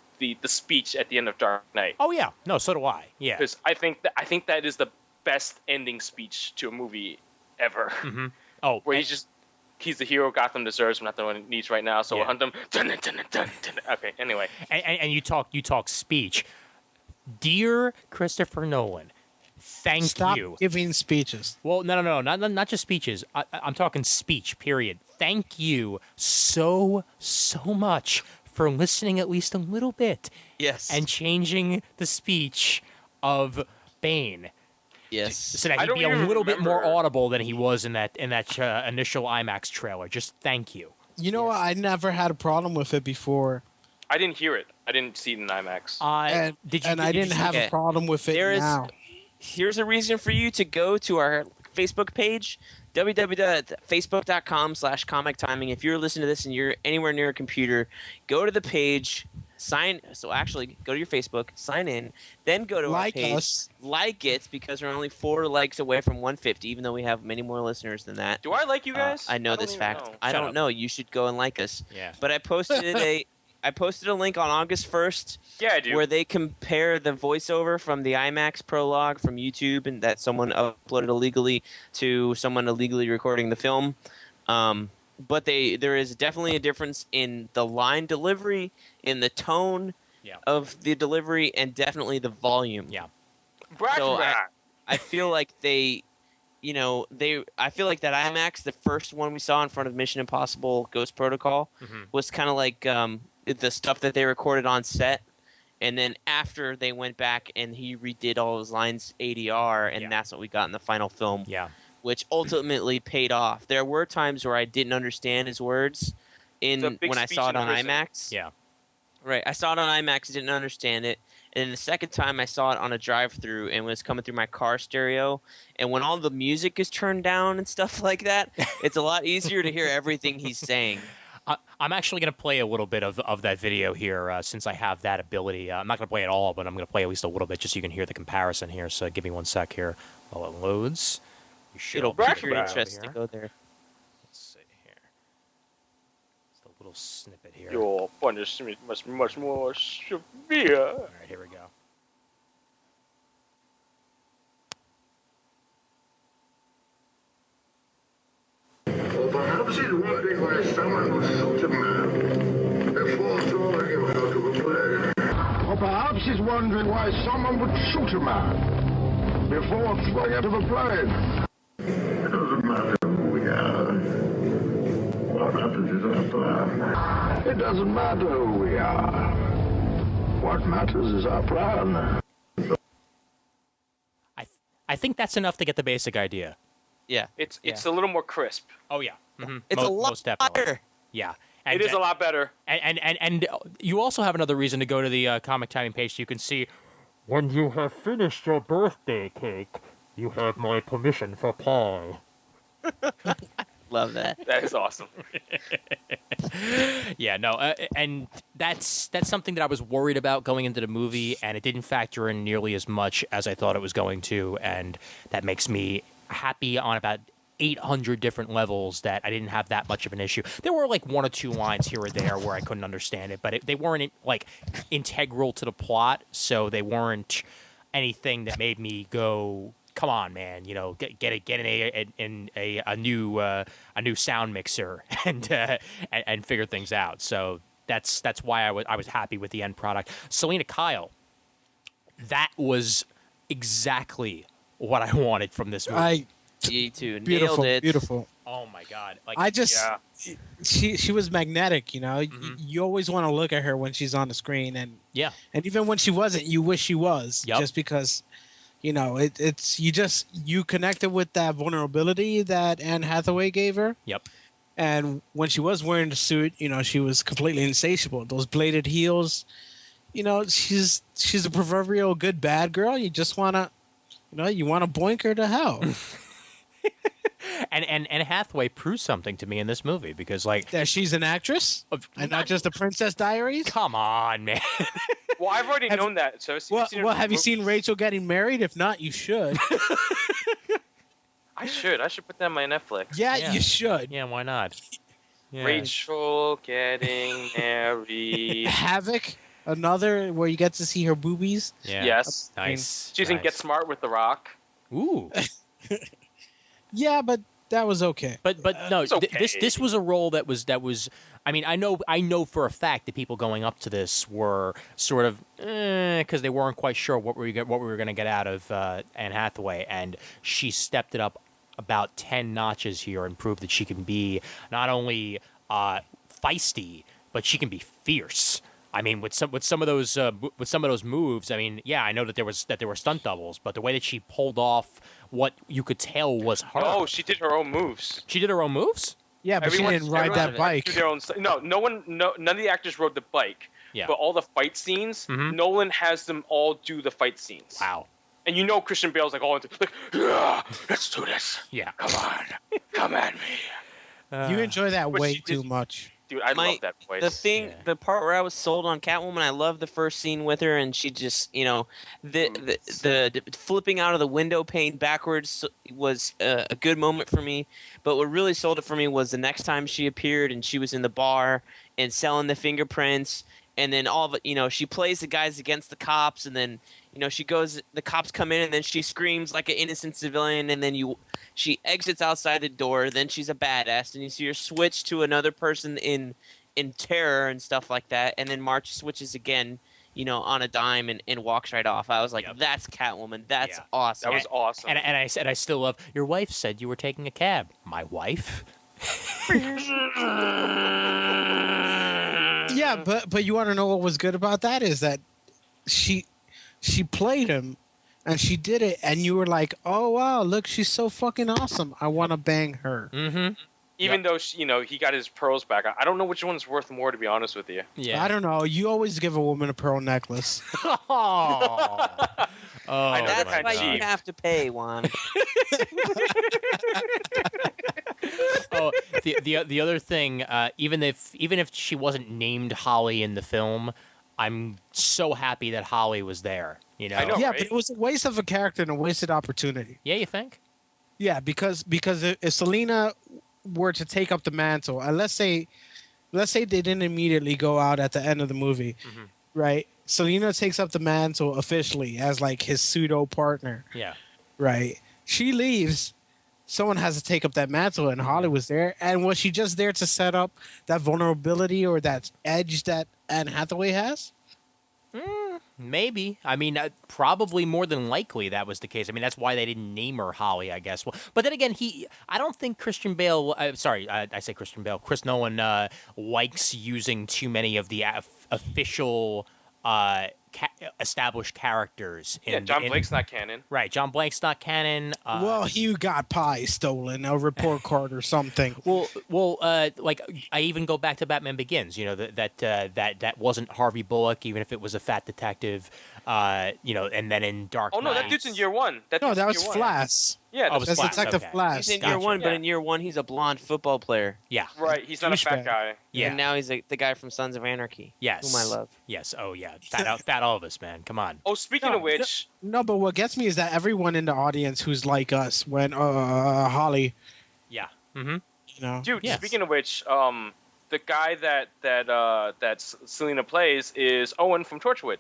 speech at the end of Dark Knight, Oh yeah, no, so do I. Yeah. because I think that is the best ending speech to a movie ever. Mm-hmm. Oh, Where and- he's the hero Gotham deserves, but not the one it needs right now. So Yeah. we'll hunt them. Dun, dun, dun, dun, dun. Okay. Anyway, and you talk speech, dear Christopher Nolan. Thank Stop you. giving speeches. Well, no, not just speeches. I'm talking speech. Period. Thank you so much for listening at least a little bit Yes. and changing the speech of Bane yes. so that I he'd don't be a even little bit more remember. audible than he was in that initial IMAX trailer. Just thank you. You know what? I never had a problem with it before, I didn't hear it. I didn't see it in IMAX. and Did you? I did you didn't see- have okay. a problem with it There is- now. Here's a reason for you to go to our Facebook page, www.facebook.com/comic timing. If you're listening to this and you're anywhere near a computer, go to the page, actually go to your Facebook, sign in, then go to our Like page, us. like it, because we're only 4 likes away from 150, even though we have many more listeners than that. Do I like you guys? I know don't this even fact. know. I Shut don't up. know. You should go and like us. Yeah. But I posted a link on August 1st Yeah, I do. where they compare the voiceover from the IMAX prologue from YouTube and that someone uploaded illegally to someone illegally recording the film. But there is definitely a difference in the line delivery, in the tone Yeah. of the delivery, and definitely the volume. Yeah. Brag so that. I feel like I feel like that IMAX, the first one we saw in front of Mission Impossible Ghost Protocol, Mhm. was kind of like the stuff that they recorded on set. And then after they went back and he redid all his lines ADR, and Yeah. that's what we got in the final film, Yeah. which ultimately paid off. There were times where I didn't understand his words The big when I speech saw in it on prison. IMAX. Yeah. Right. I saw it on IMAX, didn't understand it. And then the second time I saw it on a drive-through and was coming through my car stereo. And when all the music is turned down and stuff like that, it's a lot easier to hear everything he's saying. I'm actually going to play a little bit of that video here since I have that ability. I'm not going to play it all, but I'm going to play at least a little bit just so you can hear the comparison here. So give me 1 sec here while it loads. You should It'll all be pique your over interest to here. go there. Let's see here. Just a little snippet here. Your punishment must be much more severe. All right, here we go. Or perhaps he's wondering why someone who shot a man before throwing him out of a plane. Or perhaps he's wondering why someone would shoot a man before throwing out of a plane. It doesn't matter who we are. What matters is our plan. It doesn't matter who we are. What matters is our plan. I think that's enough to get the basic idea. Yeah. It's a little more crisp. Oh yeah, mm-hmm. It's a lot most definitely. better. Yeah, and, It is a lot better. And you also have another reason to go to the comic timing page so you can see. When you have finished your birthday cake, you have my permission for pie. Love that. That is awesome. Yeah, no, and that's something that I was worried about going into the movie, and it didn't factor in nearly as much as I thought it was going to, and that makes me happy on about 800 different levels that I didn't have that much of an issue. There were like 1 or 2 lines here or there where I couldn't understand it, but they weren't like integral to the plot, so they weren't anything that made me go, "Come on, man! You know, get a new sound mixer and figure things out." So that's why I was happy with the end product. Selena Kyle, that was exactly what I wanted from this movie. You too. Beautiful, Nailed it. beautiful. Oh my god! Like I just, Yeah. she was magnetic. You know, Mhm. you always want to look at her when she's on the screen, and yeah, even when she wasn't, you wish she was. Yep. Just because, you know, it's you connected with that vulnerability that Anne Hathaway gave her. yep, And when she was wearing the suit, you know, she was completely insatiable. Those bladed heels, you know, she's a proverbial good bad girl. You just wanna, you know, you wanna boink her to hell. And Anne Hathaway proves something to me in this movie because, like, That she's an actress and not just a Princess Diaries. come on, man. Well, I've already known that. So Well, have you seen Rachel getting married? If not, you should. I should put that on my Netflix. Yeah, Yeah. you should. Yeah, why not? Yeah. Rachel getting married. Havoc, another where you get to see her boobies. Yeah. Yes. Nice. She's in nice. Get Smart with The Rock. Ooh. Yeah, but that was okay. But no, it's okay. this was a role that was. I mean, I know for a fact that people going up to this were sort of because they weren't quite sure what we were going to get out of Anne Hathaway, and she stepped it up about 10 notches here and proved that she can be not only feisty, but she can be fierce. I mean, with some of those moves, I mean, yeah, I know that there were stunt doubles, but the way that she pulled off what you could tell was her. Oh, she did her own moves. She did her own moves? Yeah, but she didn't ride that everyone bike. do their own none of the actors rode the bike. Yeah. But all the fight scenes, Mhm. Nolan has them all do the fight scenes. Wow. And you know Christian Bale's like all into like, yeah, let's do this. Yeah. Come on, come at me, You enjoy that But way she too did- much. dude. I My- love that voice. The part where I was sold on Catwoman, I love the first scene with her, and she just, the flipping out of the window pane backwards was a good moment for me. But what really sold it for me was the next time she appeared, and she was in the bar and selling the fingerprints, and then all of it, she plays the guys against the cops, and then the cops come in, and then she screams like an innocent civilian, and then she exits outside the door. Then she's a badass, and you see her switch to another person in terror and stuff like that, and then March switches again, on a dime and walks right off. I was like, Yep. that's Catwoman. That's Yeah. awesome. that was awesome. And I said I still love your wife said you were taking a cab. My wife? Yeah, but you want to know what was good about that is that she played him and she did it, and you were like, oh wow, look, she's so fucking awesome. I want to bang her. Mm-hmm. Even though he got his pearls back, I don't know which one's worth more, to be honest with you. Yeah. I don't know. You always give a woman a pearl necklace. Oh. I know, That's my why God. you have to pay, Juan. Oh, the other thing, even if she wasn't named Holly in the film, I'm so happy that Holly was there. I know. Yeah, right? but it was a waste of a character and a wasted opportunity. Yeah, you think? Yeah, because if Selena were to take up the mantle, and let's say they didn't immediately go out at the end of the movie, Mhm. right? Selena takes up the mantle officially as like his pseudo partner, Yeah. right? She leaves. Someone has to take up that mantle, and Holly was there. And was she just there to set up that vulnerability or that edge that Anne Hathaway has? Maybe. I mean, probably more than likely that was the case. I mean, that's why they didn't name her Holly, I guess. Well, but then again, I don't think Christian Bale. I say Christian Bale. Chris Nolan likes using too many of the official established characters. John Blake's not canon. Right. John Blake's not canon. Well, he got pie stolen, a report card or something. Well, like I even go back to Batman Begins. That wasn't Harvey Bullock, even if it was a fat detective. And then in Dark Oh no, that Knight- dude's in year one. No, that was Year one. Flash. Yeah, Oh, it was That's Flash, Detective okay. Flash. He's in Gotcha. year one, but Yeah. in year one, he's a blonde football player. Yeah. right. He's not a fat Douchebag. guy. Yeah. And now he's the guy from Sons of Anarchy. Yes. Whom I love. Yes. Oh yeah. Fat Elvis, man. Come on. Oh, speaking No, of which, No, but what gets me is that everyone in the audience who's like us when Holly, Yeah. Mm-hmm. dude. Yes. Speaking of which, the guy that Selena plays is Owen from Torchwood,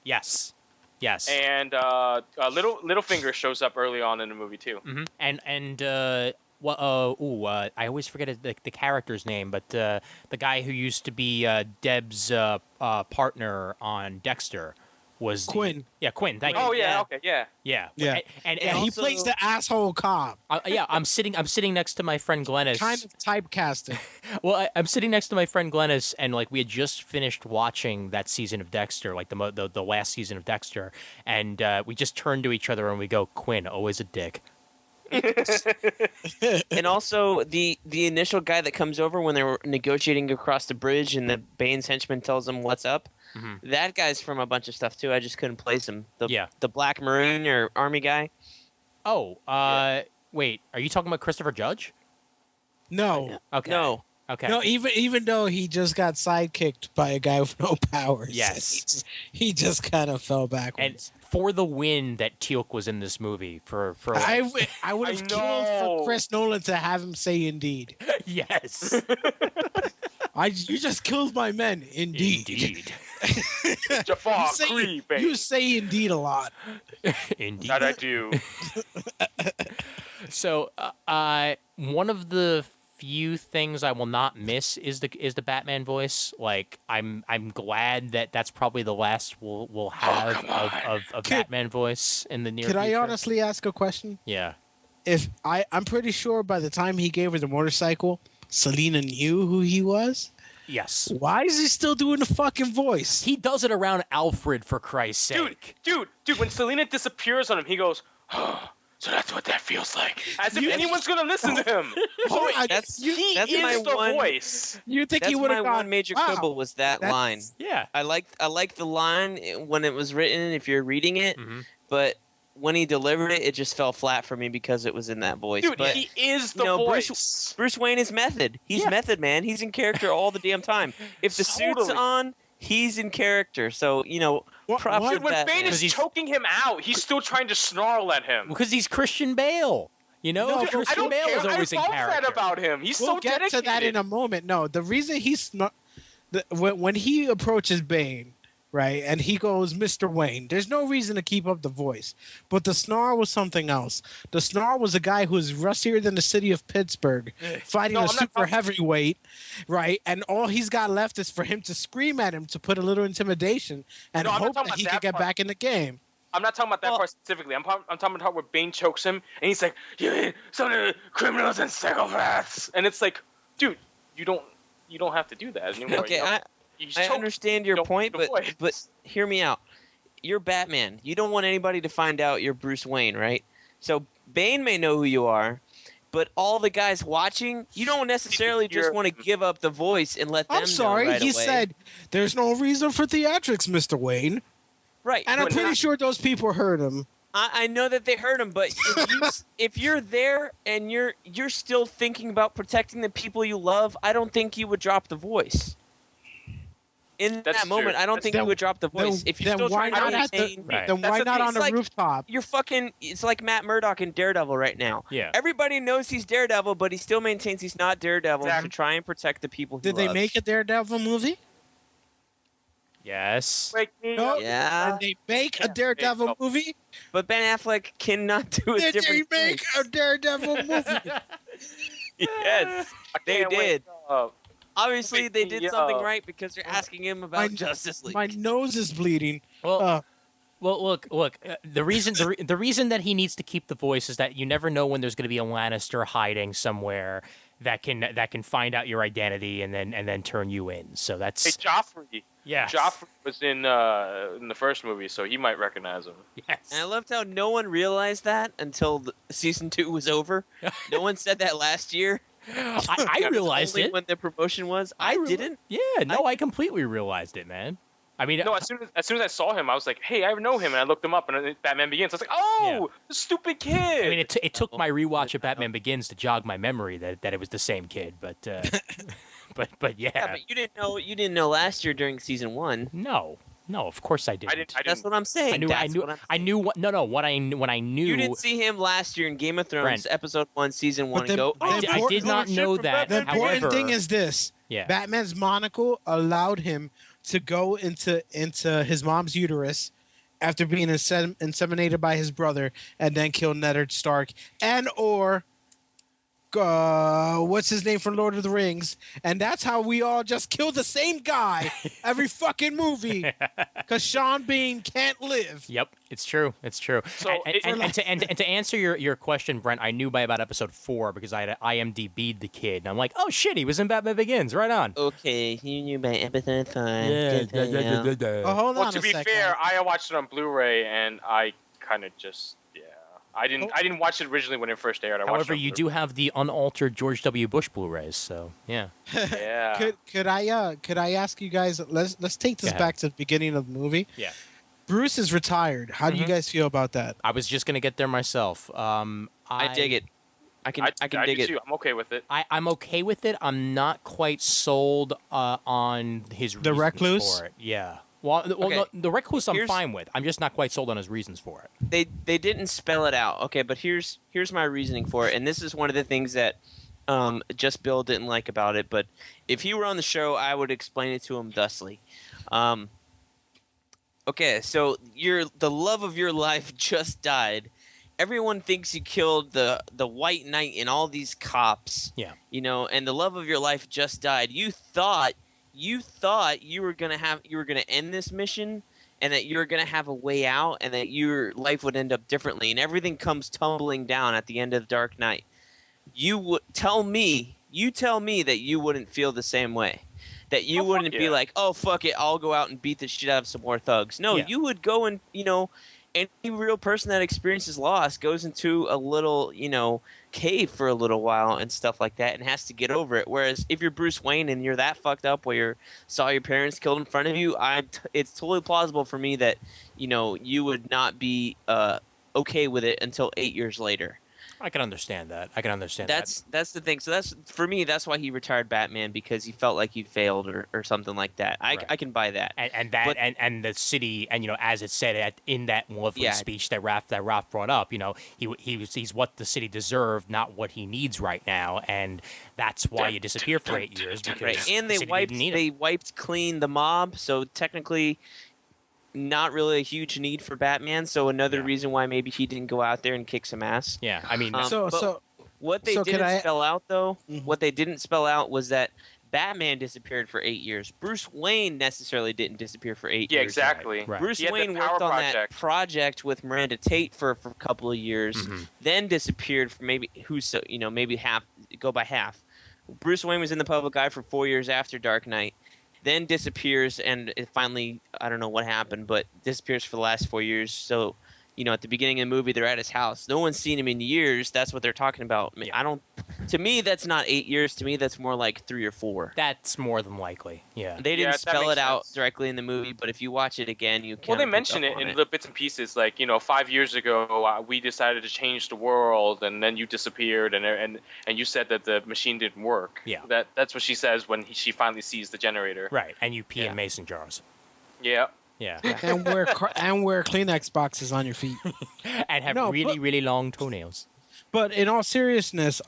Yes. Yes. and Littlefinger shows up early on in the movie too. Mm-hmm. I always forget the character's name, but the guy who used to be Deb's partner on Dexter was Quinn. Quinn. Thank Oh you. yeah, Yeah. okay, yeah. Yeah. Yeah. And Yeah, he also- plays the asshole cop, I'm sitting next to my friend Glennis. kind of typecasted. Well, I'm sitting next to my friend Glennis, and like we had just finished watching that season of Dexter, like the last season of Dexter, and we just turned to each other and we go, "Quinn, always a dick." And also the initial guy that comes over when they were negotiating across the bridge, and the Bane's henchman tells him what's up. Mhm. That guy's from a bunch of stuff too. I just couldn't place him. Yeah. The Black Marine or Army guy. Oh, Wait, are you talking about Christopher Judge? No. Okay. No. Okay. No, even though he just got sidekicked by a guy with no powers. Yes. He just kind of fell And backwards. for the win that Teal'c was in this movie for I would have I killed know. for Chris Nolan to have him say indeed. yes. You just killed my men, indeed. Indeed. Jafar You say, creeping. you say indeed a lot. Indeed. That I do. So, one of the few things I will not miss is the Batman voice. Like, I'm glad that that's probably the last we'll have of Batman voice in the near Could future. I honestly ask a question? Yeah. If I'm pretty sure by the time he gave her the motorcycle, Selena knew who he was. Yes. Why is he still doing the fucking voice? He does it around Alfred, for Christ's sake. Dude, when Selena disappears on him, he goes, oh, so that's what that feels like. As if You- anyone's gonna listen to him. Hold on, That's He that's is my the one. voice. you think That's he would my have gone? one major wow, quibble was that that's- line. Yeah. I liked the line when it was written. If you're reading it, Mhm. but when he delivered it, it just fell flat for me because it was in that voice. Dude, but he is the you know, voice. Bruce Wayne is method. He's Yeah. method, man. He's in character all the damn time. If the suit's Totally. on, he's in character. So props what- to Dude, when Batman. Bane is he's- choking him out, he's still trying to snarl at him. Because he's Christian Bale. You know, No, I Christian don't Bale care. is always I in love character. that about him. He's We'll so get dedicated. to that in a moment. No, the reason he's not when he approaches Bane, right, and he goes, "Mr. Wayne." There's no reason to keep up the voice, but the snarl was something else. The snarl was a guy who is rustier than the city of Pittsburgh, fighting No, a I'm not super talking- heavyweight, right? And all he's got left is for him to scream at him to put a little intimidation and No, I'm not hope talking that about he that could get part. back in the game. I'm not talking about that Well- part specifically. I'm talking about where Bane chokes him, and he's like, "You ain't some of the criminals and psychopaths," and it's like, dude, you don't have to do that anymore. Okay, you know? I You just I choke, understand your don't point, do the but voice. hear me out. You're Batman. You don't want anybody to find out you're Bruce Wayne, right? So Bane may know who you are, but all the guys watching, you don't necessarily just You're- want to give up the voice and let them I'm sorry, know right he away. said, "There's no reason for theatrics, Mr. Wayne," right. and I'm but pretty sure those people heard him. I know that they heard him, but if you're there and you're still thinking about protecting the people you love, I don't think you would drop the voice. In That's that moment, true. I don't That's think true. you would drop the voice. If you're then still why trying to not at the- maintain, Right. Then That's why the not thing, on it's the like- rooftop? you're fucking. It's like Matt Murdock in Daredevil right now. Yeah. Everybody knows he's Daredevil, but he still maintains he's not Daredevil Exactly. to try and protect the people he Did they loves. make a Daredevil movie? Yes. Wake me No. up. Yeah, Did they make a Yeah. Daredevil Hey, movie? but Ben Affleck cannot do a Did they different make voice. a Daredevil movie? Yes, I they can't wait. did. Obviously, Wake they me did something up. right because they're asking him about My- Justice League. My nose is bleeding. Well, Uh, well, look. The reason that he needs to keep the voice is that you never know when there's going to be a Lannister hiding somewhere that can find out your identity and then turn you in. So Hey, that's Joffrey. yeah. Joffrey was in the first movie, so he might recognize him. And I Yes. loved how no one realized that until season 2 was over. No one said that last year. I realized Only it. when the promotion was. I reali- didn't. Yeah. No, I completely realized it, man. I mean, No, as soon as I saw him, I was like, "Hey, I know him,and I looked him up, and Batman Begins. I was like, "Oh, the stupid kid." I mean, it took my rewatch of Batman Begins to jog my memory that it was the same kid, but but Yeah, yeah, but you didn't know last year during season 1. no, of course I didn't. I didn't. That's what I'm saying. I knew, That's what what I knew when I knew. You didn't see him last year in Game of Thrones, Brent. episode 1, season 1, But and go, the- oh, the I did not know that. the important However, thing is this: yeah, Batman's monocle allowed him to go into his mom's uterus after being inseminated by his brother, and then kill Ned Stark, and or what's his name from Lord of the Rings, and that's how we all just kill the same guy every fucking movie because Sean Bean can't live. Yep, it's true. It's true. So and to answer your question, Brent, I knew by about episode 4 because I had IMDb'd the kid, and I'm like, oh shit, he was in Batman Begins. Right on. okay, you knew by episode 5. Good to know. Oh, hold well, on to a be second. fair, I watched it on Blu-ray, and I kind of just I didn't watch it originally when it first aired. I watched However, it on you do have the unaltered George W. Bush Blu-rays, so yeah. Blu-ray. Yeah. Could I ask you guys? Let's take this Go ahead. back to the beginning of the movie. Yeah. Bruce is retired. How do you guys feel about that? I was just gonna get there myself. I dig it. I can dig do it. too. I'm okay with it. I'm okay with it. I'm not quite sold on his reasons recluse? for it. Yeah. Well, Okay. no, the recluse I'm Here's- fine with. I'm just not quite sold on his reasons for it. They didn't spell it out. Okay, but here's my reasoning for it, and this is one of the things that just Bill didn't like about it. But if he were on the show, I would explain it to him thusly. Okay, so the love of your life just died. Everyone thinks you killed the White Knight and all these cops. Yeah. You know, and the love of your life just died. You thought you were gonna end this mission, and that you were gonna have a way out, and that your life would end up differently, and everything comes tumbling down at the end of Dark Knight. You would tell me that you wouldn't feel the same way. That you wouldn't be like, oh, fuck it, I'll go out and beat the shit out of some more thugs. No, Yeah. you would go and, any real person that experiences loss goes into a little, cave for a little while and stuff like that and has to get over it. Whereas if you're Bruce Wayne and you're that fucked up where you saw your parents killed in front of you, it's totally plausible for me that, you would not be okay with it until 8 years later. I can understand that. That's the thing. So that's for me. That's why he retired Batman, because he felt like he failed or something like that. Right. I can buy that. And that But- and the city, and as it said in that lovely Yeah. speech that Raph brought up, he's what the city deserved, not what he needs right now, and that's why you disappear for 8 years, because Right, and the they city wiped didn't need him. clean the mob, so technically not really a huge need for Batman. So another Yeah. reason why maybe he didn't go out there and kick some ass. Yeah, I mean, Um, but So what they so can didn't I- spell out though, Mhm. what they didn't spell out was that Batman disappeared for 8 years. Bruce Wayne necessarily didn't disappear for 8 Yeah, years. exactly. Right. Bruce He had the Wayne Power worked on that Project. project with Miranda Tate for a couple of years, Mhm. then disappeared for maybe maybe half, go by half. Bruce Wayne was in the public eye for 4 years after Dark Knight, then disappears, and it finally, I don't know what happened, but disappears for the last 4 years. So, at the beginning of the movie, they're at his house. No one's seen him in years. That's what they're talking about. Yeah. To me, that's not 8 years. To me, that's more like 3 or 4. that's more than likely. Yeah. They didn't Yeah, that spell makes it out sense. directly in the movie, but if you watch it again, you can. Well, they mention it in little bits and pieces, like 5 years ago we decided to change the world, and then you disappeared, and you said that the machine didn't work. Yeah. That's what she says when she finally sees the generator. Right, and you pee Yeah. in mason jars. Yeah. Yeah. and wear Kleenex boxes on your feet. And have No, really, but- really long toenails. But in all seriousness,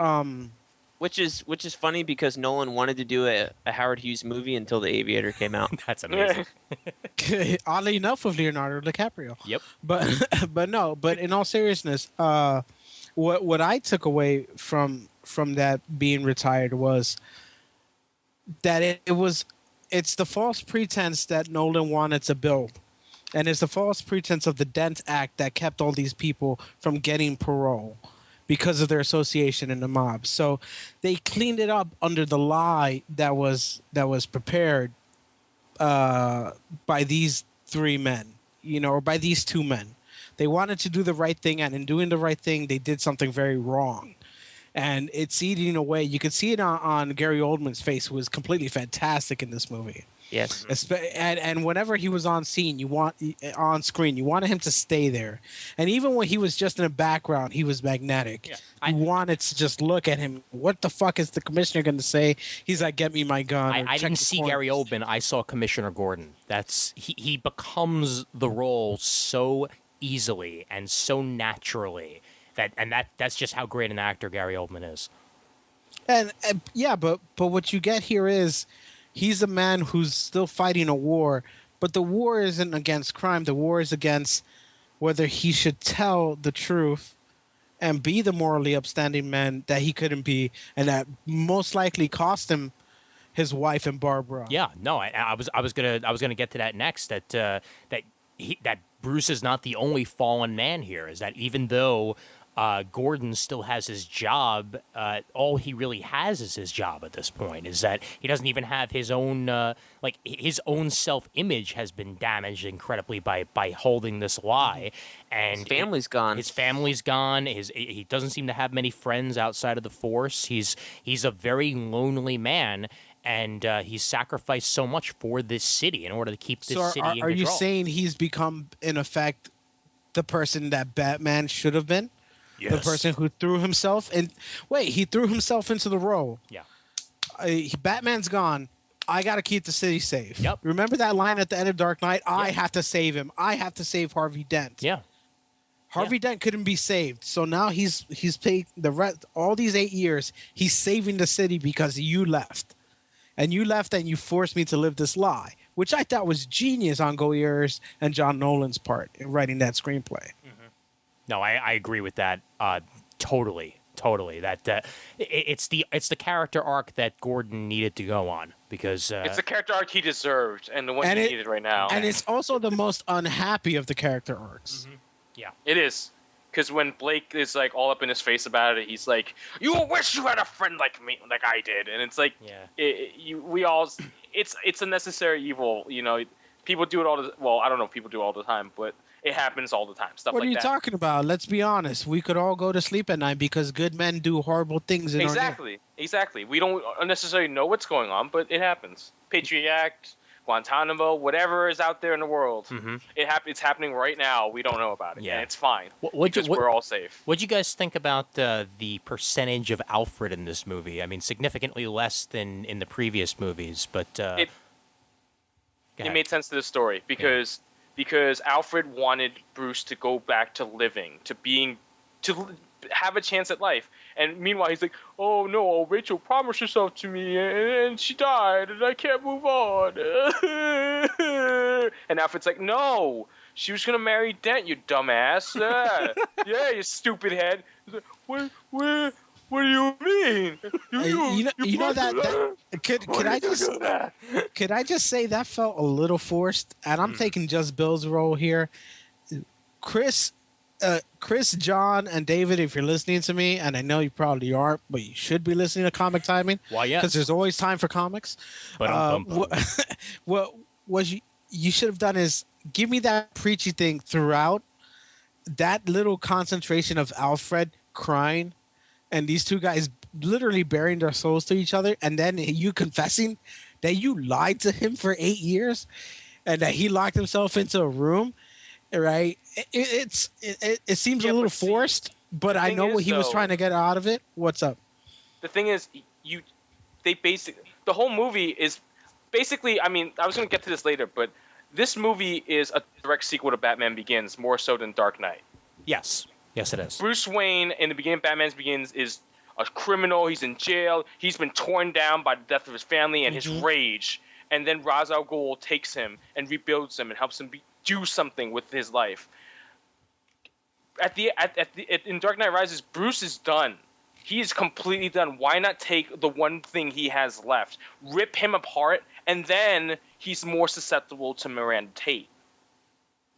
Which is funny because Nolan wanted to do a Howard Hughes movie until The Aviator came out. That's amazing. oddly enough, with Leonardo DiCaprio. Yep. But in all seriousness, what I took away from that being retired was that it's the false pretense that Nolan wanted to build, and it's the false pretense of the Dent Act that kept all these people from getting parole because of their association in the mob. So they cleaned it up under the lie that was prepared by these three men, or by these two men. They wanted to do the right thing, and in doing the right thing, they did something very wrong. And it's eating away. You can see it on Gary Oldman's face, who was completely fantastic in this movie. Yes. And whenever he was on screen, you wanted him to stay there. And even when he was just in the background, he was magnetic. Yeah. You wanted to just look at him. What the fuck is the commissioner going to say? He's like, "Get me my gun." or I check didn't the see corners. Gary Oldman. I saw Commissioner Gordon. He becomes the role so easily and so naturally that's just how great an actor Gary Oldman is. And yeah, but what you get here is he's a man who's still fighting a war, but the war isn't against crime. The war is against whether he should tell the truth and be the morally upstanding man that he couldn't be, and that most likely cost him his wife and Barbara. Yeah, no, I was gonna get to that next. That Bruce is not the only fallen man here. Is that even though Gordon still has his job, all he really has is his job at this point. Is that he doesn't even have his own his own self-image has been damaged incredibly by holding this lie, and His family's gone. His family's gone. He doesn't seem to have many friends outside of the force. He's a very lonely man. And he's sacrificed so much for this city in order to keep this city in control. Are you saying he's become, in effect, the person that Batman should have been? The Yes. person who threw himself in. Wait, he threw himself into the role. Yeah. Batman's gone. I got to keep the city safe. Yep. Remember that line at the end of Dark Knight? I have to save him. I have to save Harvey Dent. Yeah. Harvey Dent couldn't be saved. So now he's paid the rest all these 8 years. He's saving the city because you left. And you left and you forced me to live this lie, which I thought was genius on Goyer's and John Nolan's part in writing that screenplay. No, I agree with that. Totally. That it's the character arc that Gordon needed to go on because It's the character arc he deserved and the one And he it- needed right now. And it's also the most unhappy of the character arcs. It is. Because when Blake is like all up in his face about it, he's like, "You wish you had a friend like me, like I did," and it's like, it's a necessary evil. You know, people do it all the. Well, I don't know if people do it all the time, but it happens all the time. Stuff What like are you that. talking about? Let's be honest. We could all go to sleep at night because good men do horrible things in our Exactly. We don't necessarily know what's going on, but it happens. Patriot Act, Guantanamo, whatever is out there in the world, it's happening right now. We don't know about it, Yeah. and it's fine What'd because you- we're all safe. What'd you guys think about the percentage of Alfred in this movie? I mean, significantly less than in the previous movies, but go It ahead. made sense to the story because Alfred wanted Bruce to go back to living, to have a chance at life. And meanwhile, he's like, "Oh no, Rachel promised herself to me, and she died, and I can't move on." And Alfred's like, "No, she was gonna marry Dent, you dumbass. Yeah, you stupid head." He's like, What do you mean? You know that could I just say that felt a little forced, and I'm taking just Bill's role here. Chris, John, and David, if you're listening to me, and I know you probably aren't, but you should be listening to Comic Timing. Why, yes. Because there's always time for comics. What you should have done is give me that preachy thing throughout. That little concentration of Alfred crying and these two guys literally bearing their souls to each other, and then you confessing that you lied to him for 8 years and that he locked himself into a room, right? It seems a little forced, but I know what he was trying to get out of it. What's up? The thing is, the whole movie is basically, I mean, I was going to get to this later, but this movie is a direct sequel to Batman Begins, more so than Dark Knight. Yes, it is. Bruce Wayne in the beginning of Batman Begins is a criminal. He's in jail. He's been torn down by the death of his family and his rage. And then Ra's al Ghul takes him and rebuilds him and helps him do something with his life. In Dark Knight Rises, Bruce is done. He is completely done. Why not take the one thing he has left, rip him apart, and then he's more susceptible to Miranda Tate?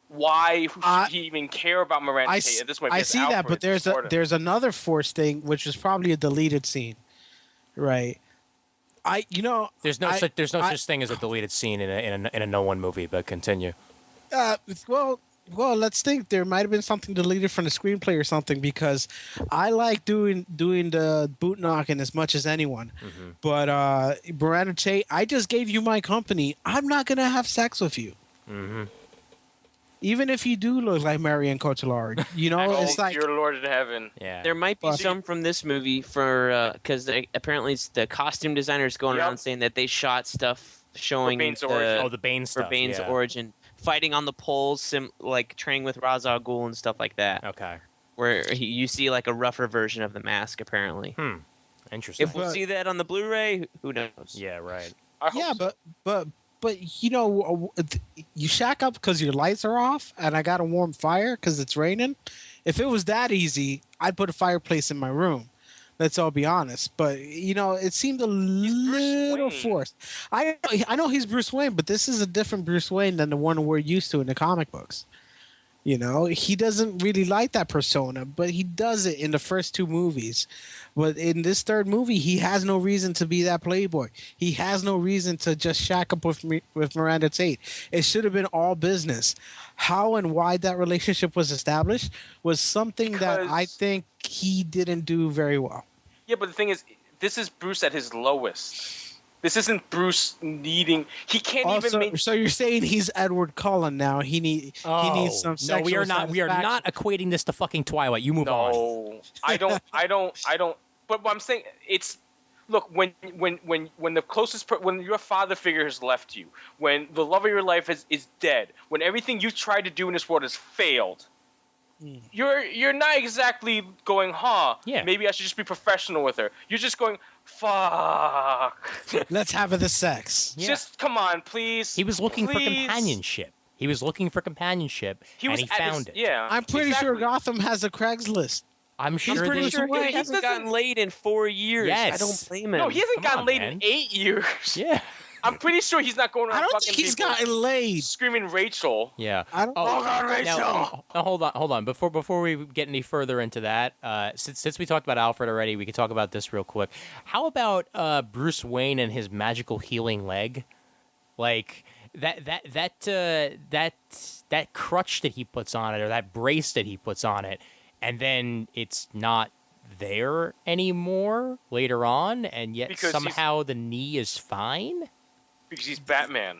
Why should he even care about Miranda Tate at this point? I Because see that, Alfred but is important. there's another Force thing, which is probably a deleted scene, right? There's no such thing as a deleted scene in a no one movie. But continue. Well, let's think. There might have been something deleted from the screenplay or something, because I like doing the boot knocking as much as anyone. But Miranda Tate, I just gave you my company. I'm not gonna have sex with you. Even if you do look like Marion Cotillard, it's like Dear Lord in heaven. Yeah. There might be some from this movie because apparently it's the costume designers going around saying that they shot stuff showing Bane's origin. the Bane stuff. for Bane's yeah. origin, fighting on the poles, like training with Ra's al Ghul and stuff like that. Okay. Where you see like a rougher version of the mask, apparently. Interesting. If we'll see that on the Blu-ray, who knows? Yeah. Right. but you shack up because your lights are off, and I got a warm fire because it's raining. If it was that easy, I'd put a fireplace in my room. Let's all be honest. But it seemed a little forced. I know he's Bruce Wayne, but this is a different Bruce Wayne than the one we're used to in the comic books. He doesn't really like that persona, but he does it in the first two movies. But in this third movie, he has no reason to be that playboy. He has no reason to just shack up with Miranda Tate. It should have been all business. How and why that relationship was established was something that I think he didn't do very well. Yeah, but the thing is, this is Bruce at his lowest. This isn't Bruce needing. He can't Also, even. so you're saying he's Edward Cullen now? He needs some No, sexual we are not. We are not equating this to fucking Twilight. You move on. No, I don't. But what I'm saying, it's look when the closest when your father figure has left you, when the love of your life is dead, when everything you've tried to do in this world has failed. You're not exactly going, Yeah. maybe I should just be professional with her. You're just going, fuck. Let's have the sex. Yeah. Just come on, please. He was looking for Please. companionship. He was looking for companionship, He was and he at found his, it. Yeah, I'm pretty sure exactly. Gotham has a Craigslist. I'm sure pretty they. sure He he hasn't doesn't- gotten laid in 4 years. I Yes. don't blame him. No, he hasn't Come gotten on, laid man. in 8 years. Yeah. I'm pretty sure he's not going around I don't fucking think he's people gotten laid. screaming Rachel. Yeah. I don't. Oh, God, Rachel! Now, hold on. Before we get any further into that, since we talked about Alfred already, we could talk about this real quick. How about Bruce Wayne and his magical healing leg? Like that crutch that he puts on it, or that brace that he puts on it, and then it's not there anymore later on, and yet Because somehow the knee is fine. Because he's Batman.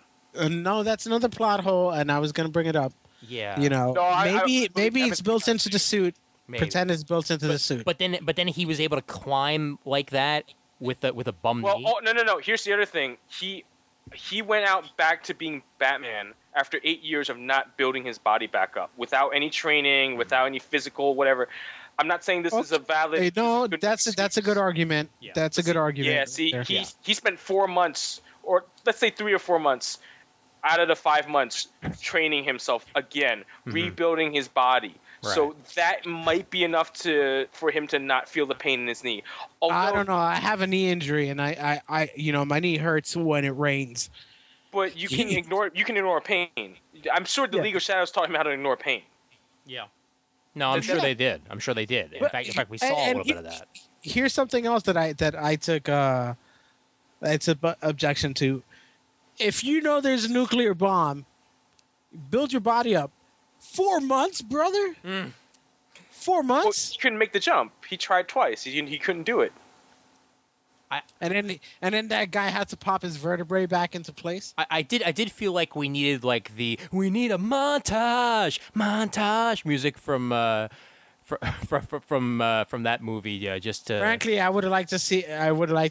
No, that's another plot hole, and I was going to bring it up. Yeah. You know, No, I maybe it's haven't- built into the suit. Maybe. Pretend it's built into the suit. But then he was able to climb like that with a bum Well, knee. no. Here's the other thing. He went out back to being Batman after 8 years of not building his body back up, without any training, without any physical whatever. I'm not saying this is a valid. Hey, no, good that's a excuse. good argument. Yeah. That's a good argument. Yeah, see, there. he spent 4 months, or let's say 3 or 4 months, out of the 5 months, training himself again, rebuilding his body. So Right. that might be enough for him to not feel the pain in his knee. Although, I don't know. I have a knee injury, and I my knee hurts when it rains. But you can ignore pain. I'm sure the Yeah. League of Shadows taught him how to ignore pain. Yeah. No, I'm sure they did. I'm sure they did. In fact, we saw a little bit of that. Here's something else that I took objection to. If you know there's a nuclear bomb, build your body up. 4 months, brother. 4 Well, months, he couldn't make the jump. He tried twice. He couldn't do it. and then that guy had to pop his vertebrae back into place. I did feel like we needed a montage music from that movie, just to. Frankly, I would like to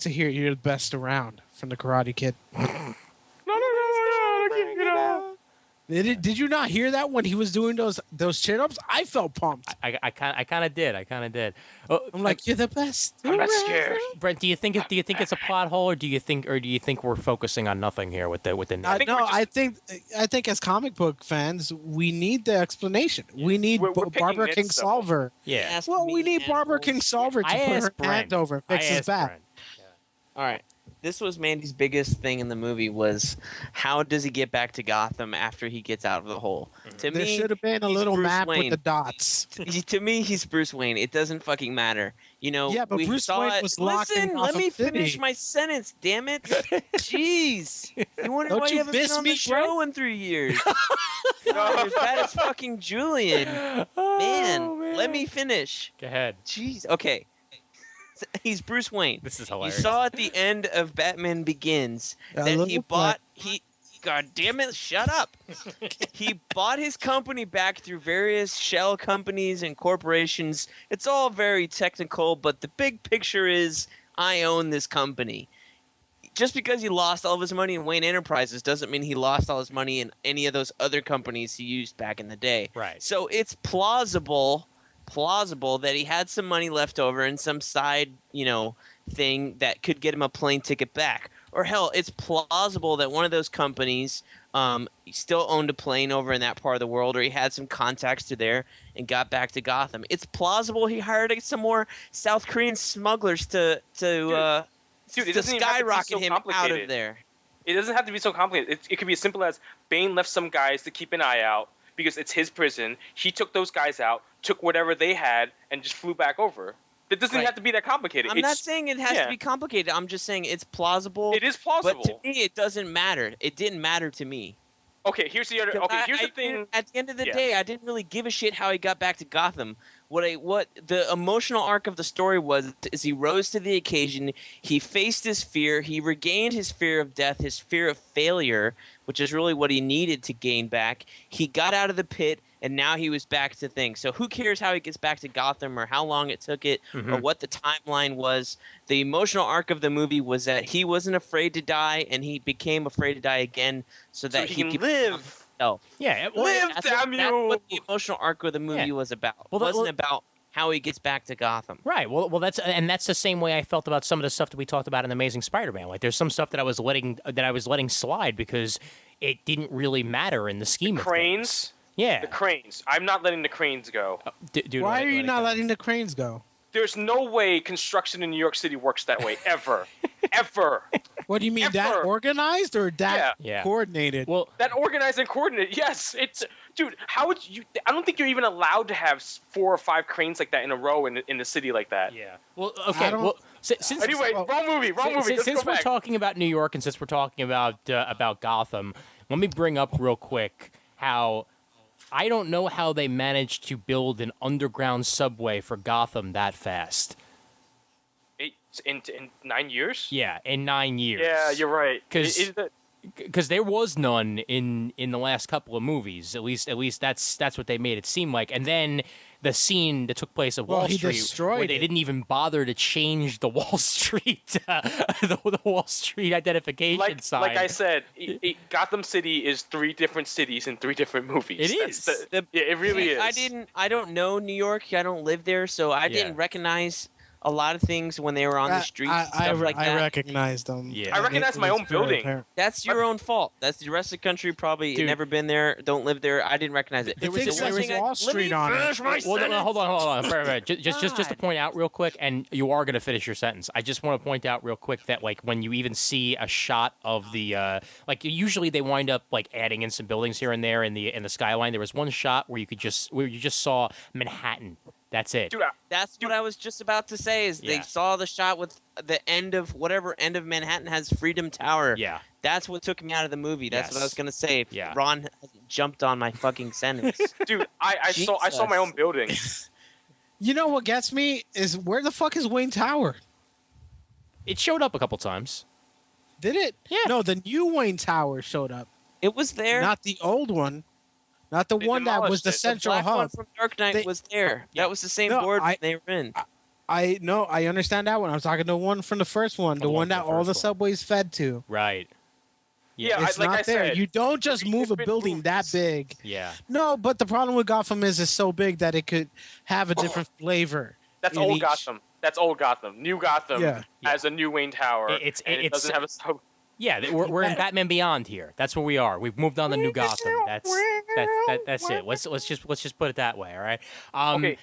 hear "You're the Best Around" from the Karate Kid. Did you not hear that when he was doing those chin-ups? I felt pumped. I kind of did. Oh, I'm like, you're the best. I'm not scared. Brent, do you think it's a plot hole, or do you think we're focusing on nothing here with the think No, we're just- I think as comic book fans, we need the explanation. We need We're picking Barbara nits, King though. Solver. yeah. Ask Well, me, we need Barbara asshole. King Solver to I put her asked Brent. hand over, fix I his asked back. Brent. All right. This was Mandy's biggest thing in the movie was how does he get back to Gotham after he gets out of the hole? To There me, should have been a he's little Bruce map Wayne. with the dots. To me, he's Bruce Wayne. It doesn't fucking matter. You know, Yeah, but we Bruce saw Wayne it. was locked in Listen, let Gotham me finish City. my sentence, damn it. Jeez. You wonder Don't why you you haven't been miss on me, the show in 3 years. God, you're bad as fucking Julian. Man, let me finish. Go ahead. Jeez. Okay. He's Bruce Wayne. This is You hilarious. saw at the end of Batman Begins A that he little bought God damn it, shut up. He bought his company back through various shell companies and corporations. It's all very technical, but the big picture is I own this company. Just because he lost all of his money in Wayne Enterprises doesn't mean he lost all his money in any of those other companies he used back in the day. Right. So it's plausible that he had some money left over in some side, thing that could get him a plane ticket back. Or hell, it's plausible that one of those companies still owned a plane over in that part of the world, or he had some contacts to there and got back to Gotham. It's plausible he hired some more South Korean smugglers to Dude, it doesn't even have to be skyrocket so him out complicated. of there. It doesn't have to be so complicated. It could be as simple as Bane left some guys to keep an eye out because it's his prison. He took those guys out, took whatever they had, and just flew back over. It doesn't Right. have to be that complicated. I'm not saying it has to be complicated. I'm just saying it's plausible. It is plausible. But to me, it doesn't matter. It didn't matter to me. Okay, here's the other. Okay, here's the thing. At the end of the Yeah. day, I didn't really give a shit how he got back to Gotham. What the emotional arc of the story was is he rose to the occasion. He faced his fear. He regained his fear of death, his fear of failure, which is really what he needed to gain back. He got out of the pit, and now he was back to things. So who cares how he gets back to Gotham or how long it took it or what the timeline was? The emotional arc of the movie was that he wasn't afraid to die, and he became afraid to die again so that So he he could live. himself. Yeah, Live, That's damn That's you! what the emotional arc of the movie Yeah. was about. Well, It wasn't about how he gets back to Gotham. Right. Well, that's the same way I felt about some of the stuff that we talked about in Amazing Spider-Man. Like, there's some stuff that I was letting slide because it didn't really matter in the scheme of Cranes. things. Yeah. The cranes. I'm not letting the cranes go. Dude, Why let are it you not go. letting the cranes go? There's no way construction in New York City works that way ever, ever. What do you mean, that Ever. organized or that Yeah. coordinated? Well, That organized and coordinated. Yes, it's dude. How would you? I don't think you're even allowed to have 4 or 5 cranes like that in a row in the city like that. yeah. Well, okay. don't- Well, since Anyway, wrong movie. Let's since go we're back. talking about New York and since we're talking about Gotham, let me bring up real quick how I don't know how they managed to build an underground subway for Gotham that fast. In 9 years. Yeah, in 9 years. Yeah, you're right. 'Cause- Is that- Because there was none in the last couple of movies. At least that's what they made it seem like. And then the scene that took place at Well, Wall he Street, destroyed where they it. didn't even bother to change the Wall Street the Wall Street identification sign. like I said, Gotham City is 3 different cities in 3 different movies. It That's is. yeah, it really is. I don't know New York. I don't live there, so I didn't recognize a lot of things when they were on the streets and stuff like that. I recognized them. Yeah. I and recognize it my was own very building. apparent. That's your own fault. That's the rest of the country probably Dude. never been there, don't live there. I didn't recognize it. The thing The says one thing I- Wall let Street me on it. finish my Well, no, sentence. hold on. Right. Just to God. point out real quick, and you are going to finish your sentence. I just want to point out real quick that like when you even see a shot of the like usually they wind up like adding in some buildings here and there in the skyline. There was one shot where you just saw Manhattan. That's it. Dude, That's what I was just about to say. Is Yeah. they saw the shot with the end of whatever end of Manhattan has Freedom Tower. Yeah. That's what took me out of the movie. That's what I Yes. was gonna say. If Yeah. Ron hasn't jumped on my fucking sentence. dude, I saw my own building. You know what gets me is where the fuck is Wayne Tower? It showed up a couple times. Did it? Yeah. No, the new Wayne Tower showed up, It was there. not the old one, not the They one that was demolished the it. The central Black one hub. from Dark Knight They- was there. That was the same No, board I- they were in. I know, I understand that one. I'm talking the one from the first one, the The one one from that the all first the one. subways fed to. Right. Yeah, It's like not I there. said, You don't just move a different building that movies. big. Yeah. No, but the problem with Gotham is it's so big that it could have a different flavor. That's in old each- Gotham. That's old Gotham. New Gotham Yeah. has a new Wayne Tower. It's- and it it's- doesn't have a sub. Yeah, we're in Batman Beyond here. That's where we are. We've moved on to New Gotham. That's it. Let's just put it that way. All right. Okay.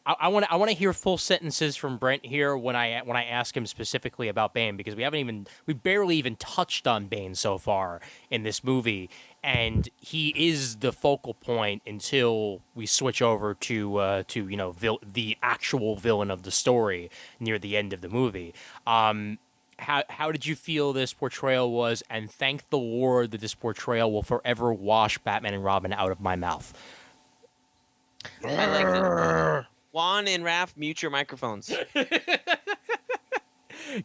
I want to hear full sentences from Brent here when I ask him specifically about Bane because we barely even touched on Bane so far in this movie, and he is the focal point until we switch over to the actual villain of the story near the end of the movie. How did you feel this portrayal was? And thank the Lord that this portrayal will forever wash Batman and Robin out of my mouth. I liked it. Juan and Raph, mute your microphones.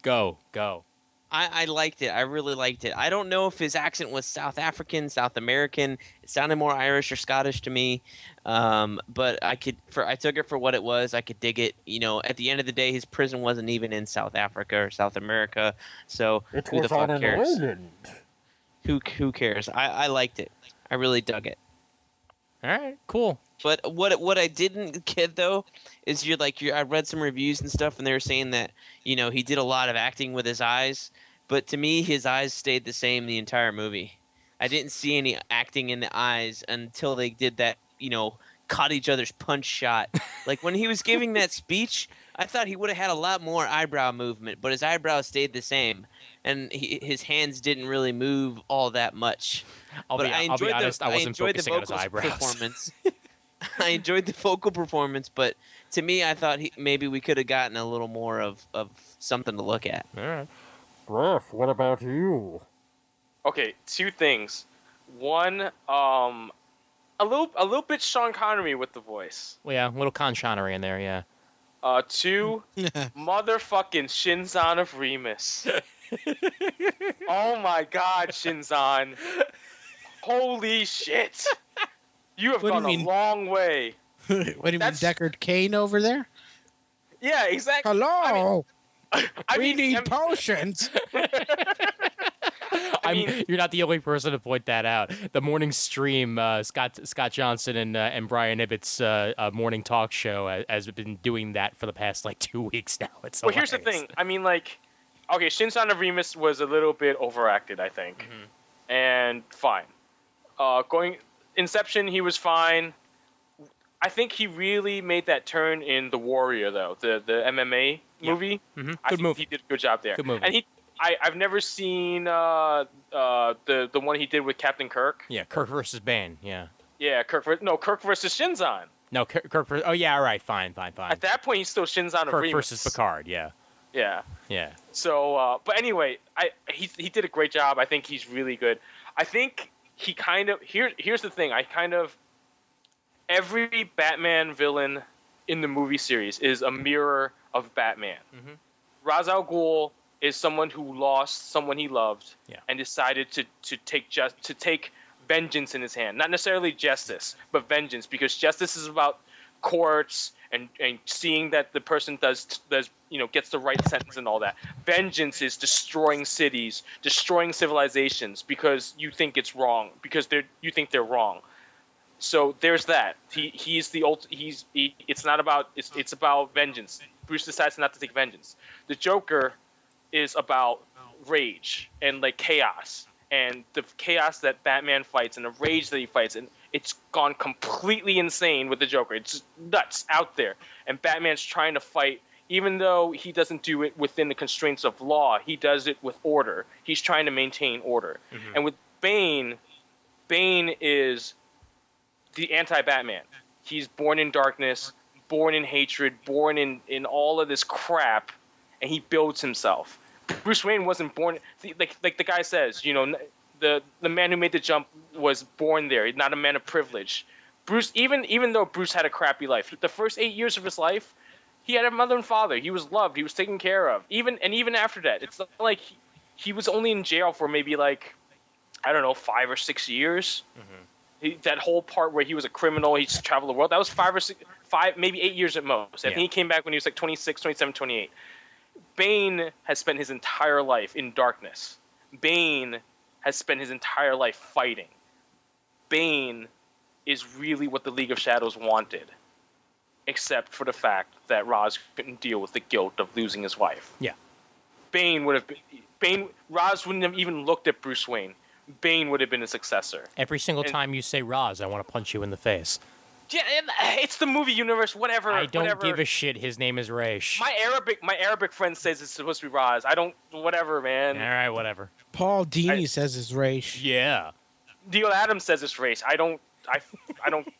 Go. I liked it. I really liked it. I don't know if his accent was South African, South American. It sounded more Irish or Scottish to me. But I took it for what it was. I could dig it. You know, at the end of the day, his prison wasn't even in South Africa or South America. So It who the was on fuck an cares? island. Who cares? I liked it. I really dug it. All right, cool. But what I didn't get though is I read some reviews and stuff, and they were saying that he did a lot of acting with his eyes, but to me his eyes stayed the same the entire movie. I didn't see any acting in the eyes until they did that caught each other's punch shot. Like when he was giving that speech, I thought he would have had a lot more eyebrow movement, but his eyebrows stayed the same, and his hands didn't really move all that much. I'll be honest, I wasn't focusing on his vocal eyebrows. performance. I enjoyed the vocal performance, but to me, I thought maybe we could have gotten a little more of something to look at. All right. Raph, what about you? Okay, 2 things. One, a little bit Sean Connery with the voice. Well, yeah, a little Conchonery in there, yeah. Two, motherfucking Shinzon of Remus. Oh my God, Shinzon! Holy shit! You have What do you gone a mean? long way. What do you mean, That's- Deckard Kane over there? Yeah, exactly. Hello, I we mean, need potions. You're not the only person to point that out. The morning stream, Scott Johnson and Brian Ibbott's morning talk show has been doing that for the past like 2 weeks now. It's Well, here's the hilarious. thing. I mean, like, okay, Shinzon of Remus was a little bit overacted, I think, and fine. Inception, he was fine. I think he really made that turn in The Warrior, though, the MMA movie. Mm-hmm. I Good think movie. he did a good job there. Good movie. And I've never seen the one he did with Captain Kirk. Yeah, Kirk versus Bane. Yeah. Yeah, Kirk versus Shinzon. No, Kirk versus. Oh yeah, all right, fine. At that point, he's still Shinzon of Kirk Remus. versus Picard. Yeah. Yeah. Yeah. So, but anyway, he did a great job. I think he's really good. I think he kind of here's the thing. Every Batman villain in the movie series is a mirror of Batman. Mhm. Ra's al Ghul is someone who lost someone he loved and decided to take vengeance in his hand. Not necessarily justice, but vengeance, because justice is about courts and seeing that the person does gets the right sentence and all that. Vengeance is destroying cities, destroying civilizations because you think it's wrong, because you think they're wrong. So there's that. It's about vengeance. Bruce decides not to take vengeance. The Joker is about rage and like chaos, and the chaos that Batman fights and the rage that he fights, and it's gone completely insane with the Joker. It's nuts out there, and Batman's trying to fight. Even though he doesn't do it within the constraints of law, he does it with order. He's trying to maintain order. Mm-hmm. And with Bane is the anti-Batman. He's born in darkness, born in hatred, born in all of this crap, and he builds himself. Bruce Wayne wasn't born like the guy says. The man who made the jump was born there. He's not a man of privilege. Bruce, even though Bruce had a crappy life, the first 8 years of his life, he had a mother and father. He was loved. He was taken care of. Even after that, it's not like he was only in jail for maybe 5 or 6 years. Mm-hmm. That whole part where he was a criminal, he just traveled the world, that was 5 maybe 8 years at most. I think he came back when he was like 26, 27, 28. Bane has spent his entire life in darkness. Bane has spent his entire life fighting. Bane is really what the League of Shadows wanted, except for the fact that Ra's couldn't deal with the guilt of losing his wife. Yeah. Ra's wouldn't have even looked at Bruce Wayne. Bane would have been a successor. Every single time you say Roz, I want to punch you in the face. Yeah, it's the movie universe. Whatever. I don't give a shit. His name is Raish. My Arabic friend says it's supposed to be Raz. I don't. Whatever, man. All right, whatever. Paul Dini says it's Raish. Yeah. Neil Adams says it's race. I don't.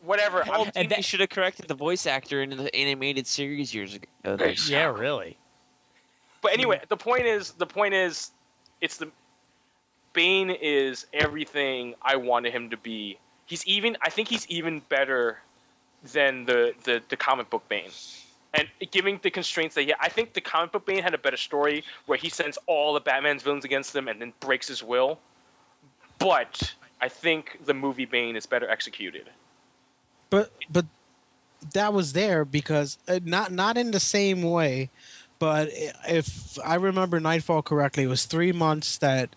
Whatever. And they should have corrected the voice actor in the animated series years ago. Yeah, really. But anyway, the point is, it's the Bane is everything I wanted him to be. I think he's even better than the comic book Bane. And giving the constraints that I think the comic book Bane had a better story where he sends all the Batman's villains against him and then breaks his will. But I think the movie Bane is better executed. But that was there because not in the same way, but if I remember Nightfall correctly, it was 3 months that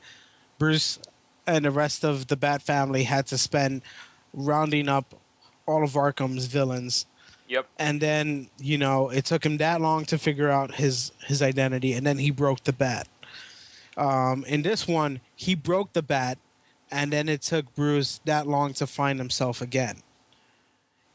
Bruce and the rest of the Bat family had to spend rounding up all of Arkham's villains. Yep. And then, it took him that long to figure out his identity, and then he broke the Bat. In this one, he broke the Bat, and then it took Bruce that long to find himself again.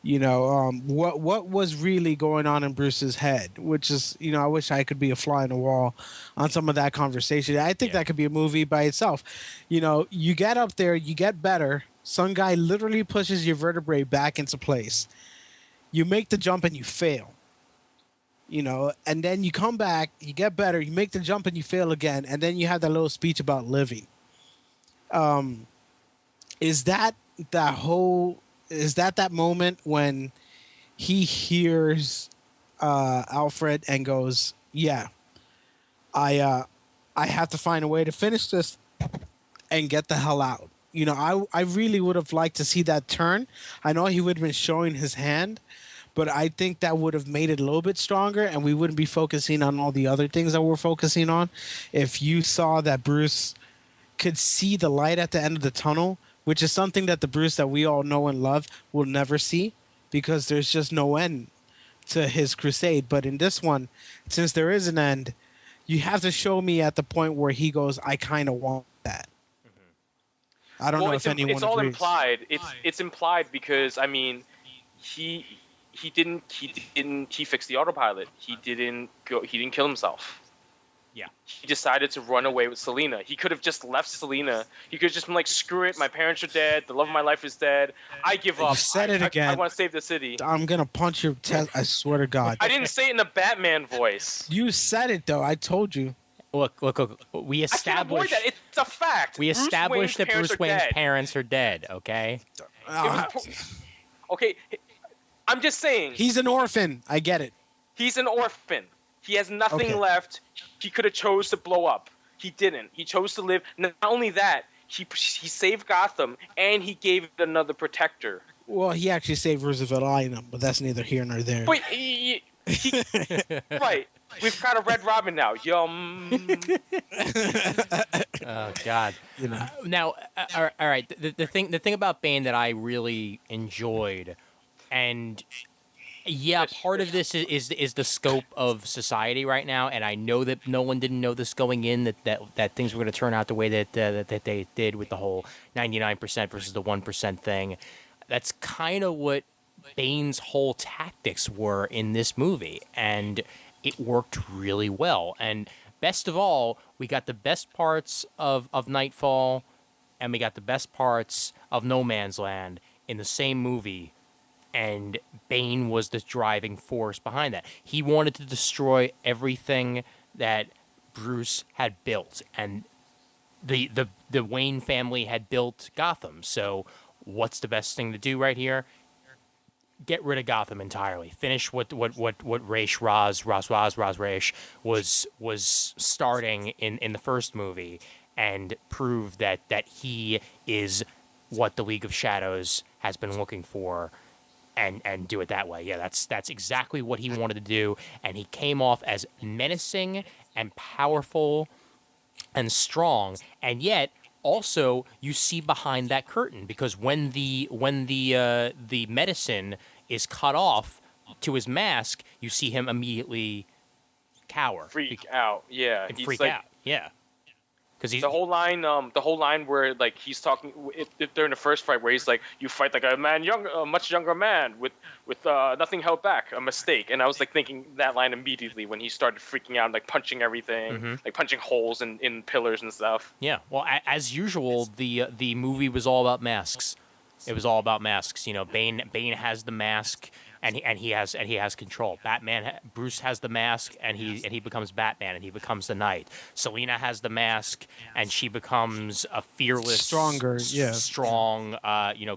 What was really going on in Bruce's head, which is, I wish I could be a fly on the wall on some of that conversation. I think that could be a movie by itself. You get up there, you get better. Some guy literally pushes your vertebrae back into place. You make the jump and you fail. And then you come back, you get better, you make the jump and you fail again, and then you have that little speech about living. is that moment when he hears Alfred and goes, "Yeah, I have to find a way to finish this and get the hell out." You know, I really would have liked to see that turn. I know he would have been showing his hand, but I think that would have made it a little bit stronger, and we wouldn't be focusing on all the other things that we're focusing on. If you saw that Bruce could see the light at the end of the tunnel, which is something that the Bruce that we all know and love will never see, because there's just no end to his crusade. But in this one, since there is an end, you have to show me at the point where he goes, "I kind of want that." I don't know if anyone it's all agrees. implied. It's implied because I mean, he fixed the autopilot. He didn't kill himself. Yeah. He decided to run away with Selena. He could have just left Selena. He could have just been like, "Screw it, my parents are dead. The love of my life is dead. I give up. You said it again. I want to save the city." I'm gonna punch your chest. I swear to God. I didn't say it in a Batman voice. You said it though. I told you. Look. We I can't avoid established. that. It's a fact. We Bruce established that Wayne's Bruce Wayne's parents parents are dead. Okay. Uh, Okay, I'm just saying. he's an orphan. I get it. He's an orphan. He has nothing Okay. left. He could have chose to blow up. He didn't. He chose to live. Not only that, he saved Gotham and he gave it another protector. Well, he actually saved Roosevelt Island, but that's neither here nor there. But right, we've got a Red Robin now. Yum. Oh God. You know. Now, all right. The thing about Bane that I really enjoyed, and yeah, part of this is the scope of society right now, and I know that no one didn't know this going in that things were going to turn out the way that they did with the whole 99% versus the 1% thing. That's kind of what Bane's whole tactics were in this movie, and it worked really well. And best of all, we got the best parts of Nightfall, and we got the best parts of No Man's Land in the same movie, and Bane was the driving force behind that. He wanted to destroy everything that Bruce had built, and the Wayne family had built Gotham. So what's the best thing to do right here? Get rid of Gotham entirely. Finish what Ra's was starting in the first movie, and prove that he is what the League of Shadows has been looking for, and do it that way. Yeah, that's exactly what he wanted to do, and he came off as menacing and powerful and strong, and yet also you see behind that curtain, because when the medicine is cut off to his mask, you see him immediately cower, Freak out. Yeah. and He's freak like, out. Yeah, because he's The whole line where like he's talking during the first fight, where he's like, "You fight like a much younger man with nothing held back, a mistake." And I was like thinking that line immediately when he started freaking out, like punching everything, like punching holes in pillars and stuff. yeah. Well, as usual, the movie was all about masks. It was all about masks. You know, Bane has the mask, and he has control. Bruce has the mask, and he becomes Batman, and he becomes the Knight. Selena has the mask, and she becomes a fearless, Stronger, yeah. strong,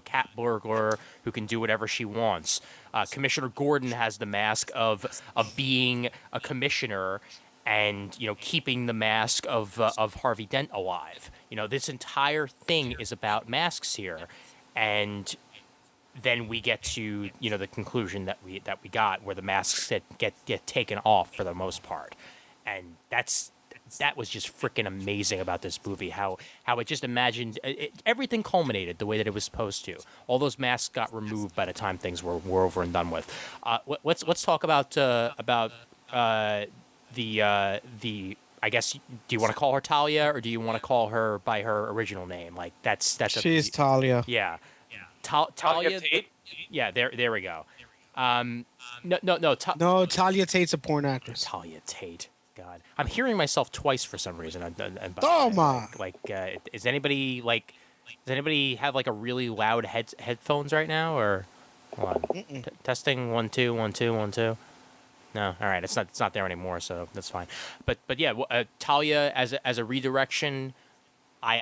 cat burglar who can do whatever she wants. Commissioner Gordon has the mask of being a commissioner, and keeping the mask of Harvey Dent alive. This entire thing is about masks here, and then we get to the conclusion that we got, where the masks get taken off for the most part, and that was just freaking amazing about this movie. How it just imagined everything culminated the way that it was supposed to. All those masks got removed by the time things were over and done with. Let's talk about the. I guess, do you want to call her Talia, or do you want to call her by her original name? Like that's She's Talia. yeah. Talia Talia Tate? Yeah, there we go. No. No, Talia Tate's a porn actress. Talia Tate. God, I'm hearing myself twice for some reason. Toma! Does anybody have like a really loud headphones right now, or hold on. Testing 1 2 1 2 1 2. No, all right, it's not there anymore, so that's fine. But yeah, Talia as a redirection, I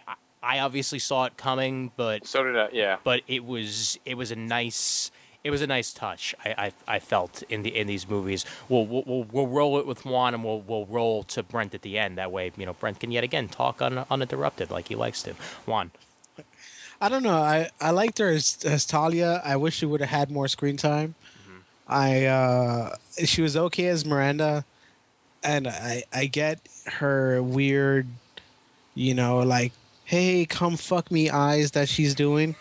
I obviously saw it coming, but So did I. Yeah. but it was a nice touch. I felt in these movies. We'll roll it with Juan, and we'll roll to Brent at the end. That way, Brent can yet again talk uninterrupted like he likes to. Juan. I don't know. I liked her as Talia. I wish she would have had more screen time. She was okay as Miranda, and I get her weird, like, hey, come fuck me eyes that she's doing,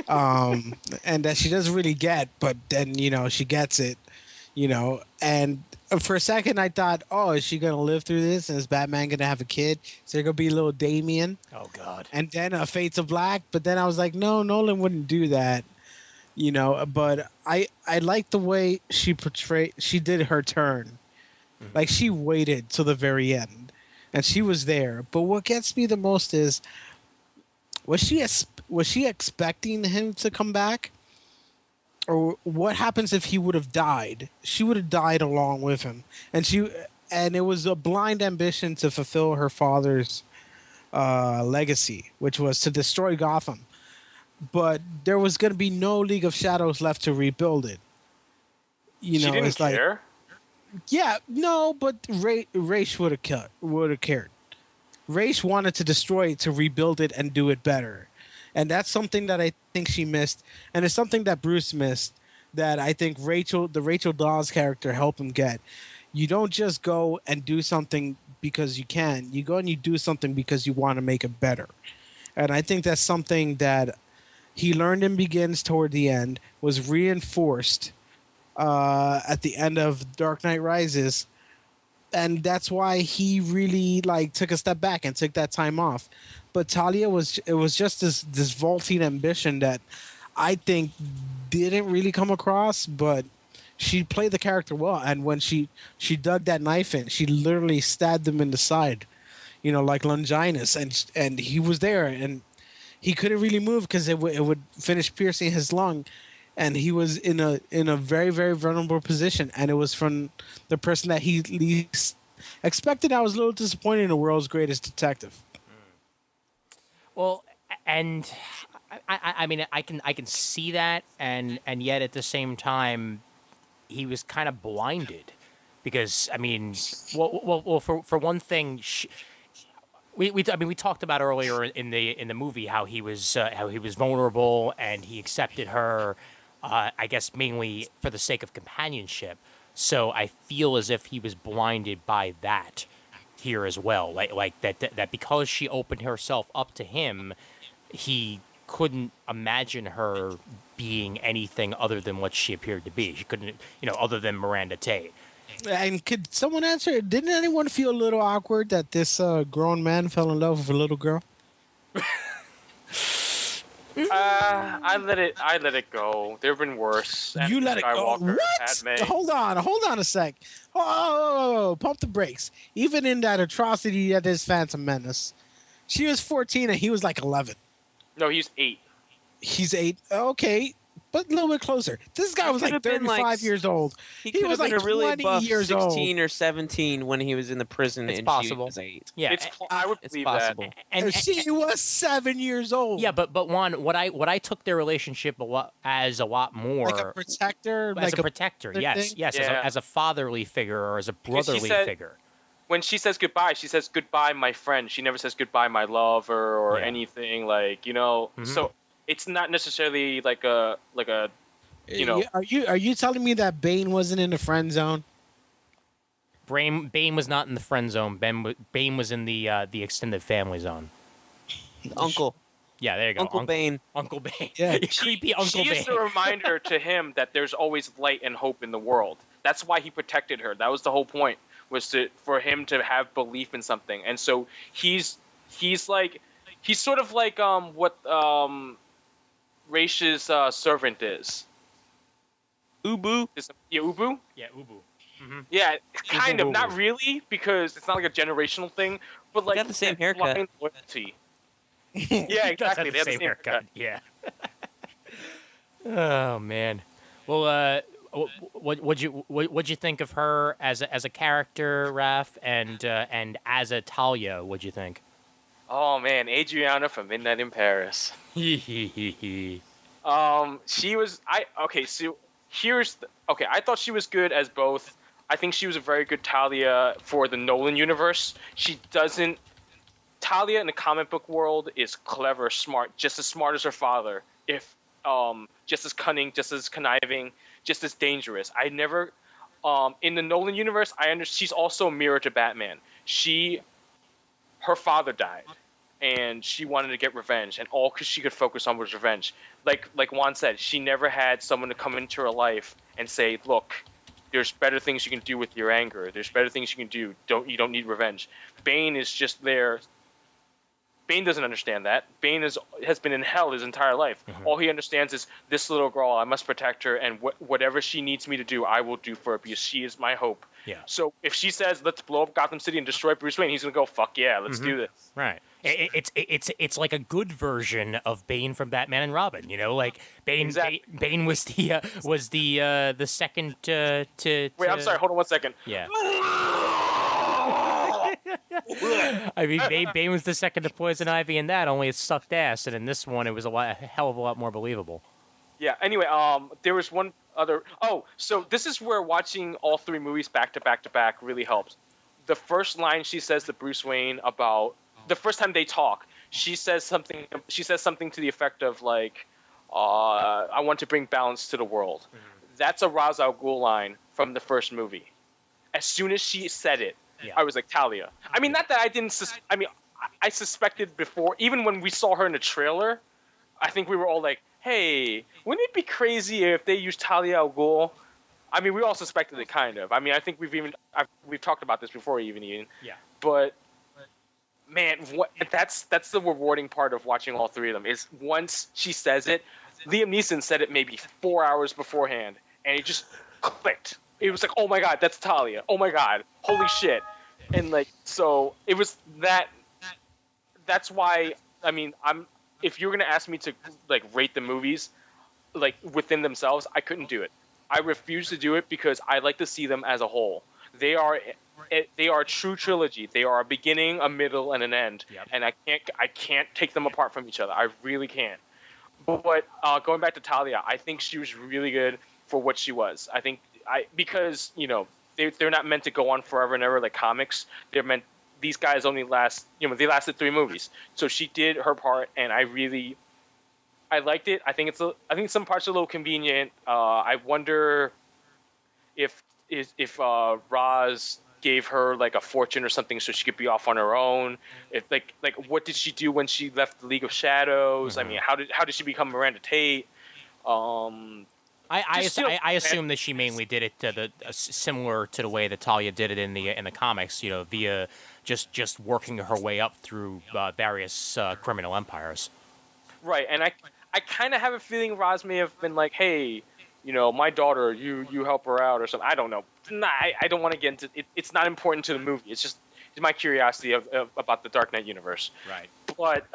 and that she doesn't really get, but then she gets it, and for a second I thought, oh, is she gonna live through this, and is Batman gonna have a kid? Is there gonna be little Damien? Oh God. And then a Fates of Black, but then I was like, no, Nolan wouldn't do that, but I like the way she did her turn. Like, she waited till the very end and she was there. But what gets me the most is, was she expecting him to come back? Or what happens if he would have died? She would have died along with him. And it was a blind ambition to fulfill her father's legacy, which was to destroy Gotham. But there was going to be no League of Shadows left to rebuild it. She didn't it's like, care. yeah, no, but Raish would have cared. Raish wanted to destroy it to rebuild it and do it better. And that's something that I think she missed. And it's something that Bruce missed, that I think the Rachel Dawes character helped him get. You don't just go and do something because you can. You go and you do something because you want to make it better. And I think that's something that he learned in Begins toward the end, was reinforced at the end of Dark Knight Rises, and that's why he really took a step back and took that time off. But Talia was just this vaulting ambition that I think didn't really come across, but she played the character well. And when she dug that knife in, she literally stabbed him in the side, like Longinus, and he was there, and he couldn't really move because it would finish piercing his lung. And he was in a very, very vulnerable position, and it was from the person that he least expected. I was a little disappointed in the world's greatest detective. Well, and I mean, I can see that, and yet at the same time, he was kind of blinded, because I mean, for one thing, we talked about earlier in the movie how he was vulnerable, and he accepted her. I guess mainly for the sake of companionship. So I feel as if he was blinded by that here as well. Like that because she opened herself up to him, he couldn't imagine her being anything other than what she appeared to be. She couldn't, other than Miranda Tate. And could someone answer? Didn't anyone feel a little awkward that this grown man fell in love with a little girl? I let it go. There've been worse. You let it go. Skywalker, What? Padme. Hold on a sec. Oh, pump the brakes. Even in that atrocity that is Phantom Menace, she was 14 and he was like 11. No, he's 8. He's 8. Okay, but a little bit closer. This guy was like could've been, 35 years old. He was been like a really 20 buff years 16 or 17 when he was in the prison, It's and possible. she was 8. Yeah, I would It's believe possible. that. old. She was 7 years old. yeah, but Juan, what I took their relationship as a lot more like a protector, as like a protector. thing? Yes, Yeah. as a fatherly figure or as a brotherly said- figure. When she says goodbye, she says goodbye, my friend. She never says goodbye, my lover, or Yeah. anything So it's not necessarily like a. Are you telling me that Bane wasn't in the friend zone? Bane was not in the friend zone. Bane was in the extended family zone. Uncle. Yeah, there you go. Uncle Bane. Uncle Bane. Yeah. Creepy Uncle She Bane. is a reminder to him that there's always light and hope in the world. That's why he protected her. That was the whole point, was for him to have belief in something. And so he's sort of like what Raish's servant is. Ubu. Yeah, Ubu? Yeah, Ubu. Yeah, kind of. Ubu. Not really, because it's not like a generational thing, but like got the same that haircut. blind loyalty. Yeah, He does exactly. have They have the same haircut. Yeah. Oh man. Well, what'd you think of her as a character, Raph, and as a Talia? What'd you think? Oh man, Adriana from Midnight in Paris. She was okay. So okay. I thought she was good as both. I think she was a very good Talia for the Nolan universe. She doesn't. Talia in the comic book world is clever, just as smart as her father. If just as cunning, just as conniving, just as dangerous. I never. In the Nolan universe, I understand she's also a mirror to Batman. Her father died, and she wanted to get revenge, and all she could focus on was revenge. Like Juan said, she never had someone to come into her life and say, "Look, there's better things you can do with your anger. There's better things you can do. You don't need revenge." Bane is just there. Bane doesn't understand that. Bane has been in hell his entire life. Mm-hmm. All he understands is this little girl. I must protect her, and whatever she needs me to do, I will do for her because she is my hope. Yeah. So if she says, "Let's blow up Gotham City and destroy Bruce Wayne," he's gonna go, "Fuck yeah, let's do this." Right. It's like a good version of Bane from Batman and Robin. You know, like Bane. Exactly. Bane was the second to. Wait, I'm sorry. Hold on 1 second. Yeah. I mean, Bane was the second to Poison Ivy in that, only it sucked ass, and in this one, it was a hell of a lot more believable. Yeah. Anyway, there was one other. Oh, so this is where watching all three movies back to back to back really helps. The first line she says to Bruce Wayne about the first time they talk, she says something. She says something to the effect of like, "I want to bring balance to the world." Mm-hmm. That's a Ra's al Ghul line from the first movie. As soon as she said it, yeah. I was like, Talia. I mean, not that I didn't. I suspected before. Even when we saw her in the trailer, I think we were all like, "Hey, wouldn't it be crazy if they used Talia al Ghul?" I mean, we all suspected it, kind of. I mean, I think we've talked about this before, even. Yeah. But man, that's the rewarding part of watching all three of them. Is once she says it, Liam Neeson said it maybe 4 hours beforehand, and it just clicked. It was like, oh my god, that's Talia. Oh my god, holy shit. And like, so it was that. That's why, I mean, if you're gonna ask me to like rate the movies, like within themselves, I couldn't do it. I refuse to do it because I like to see them as a whole. They are a true trilogy. They are a beginning, a middle, and an end. Yep. And I can't take them apart from each other. I really can't. But going back to Talia, I think she was really good for what she was. I think because they're not meant to go on forever and ever like comics. These guys only they lasted 3 movies. So she did her part, and I liked it. I think some parts are a little convenient. I wonder if Roz gave her like a fortune or something so she could be off on her own. If like what did she do when she left the League of Shadows? Mm-hmm. I mean, how did she become Miranda Tate? I assume that she mainly did it similar to the way that Talia did it in the comics. Via just working her way up through various criminal empires. Right, and I kind of have a feeling Roz may have been like, hey, my daughter, you help her out or something. I don't know. Nah, I don't want to get into it. It's not important to the movie. It's my curiosity about the Dark Knight universe. Right. But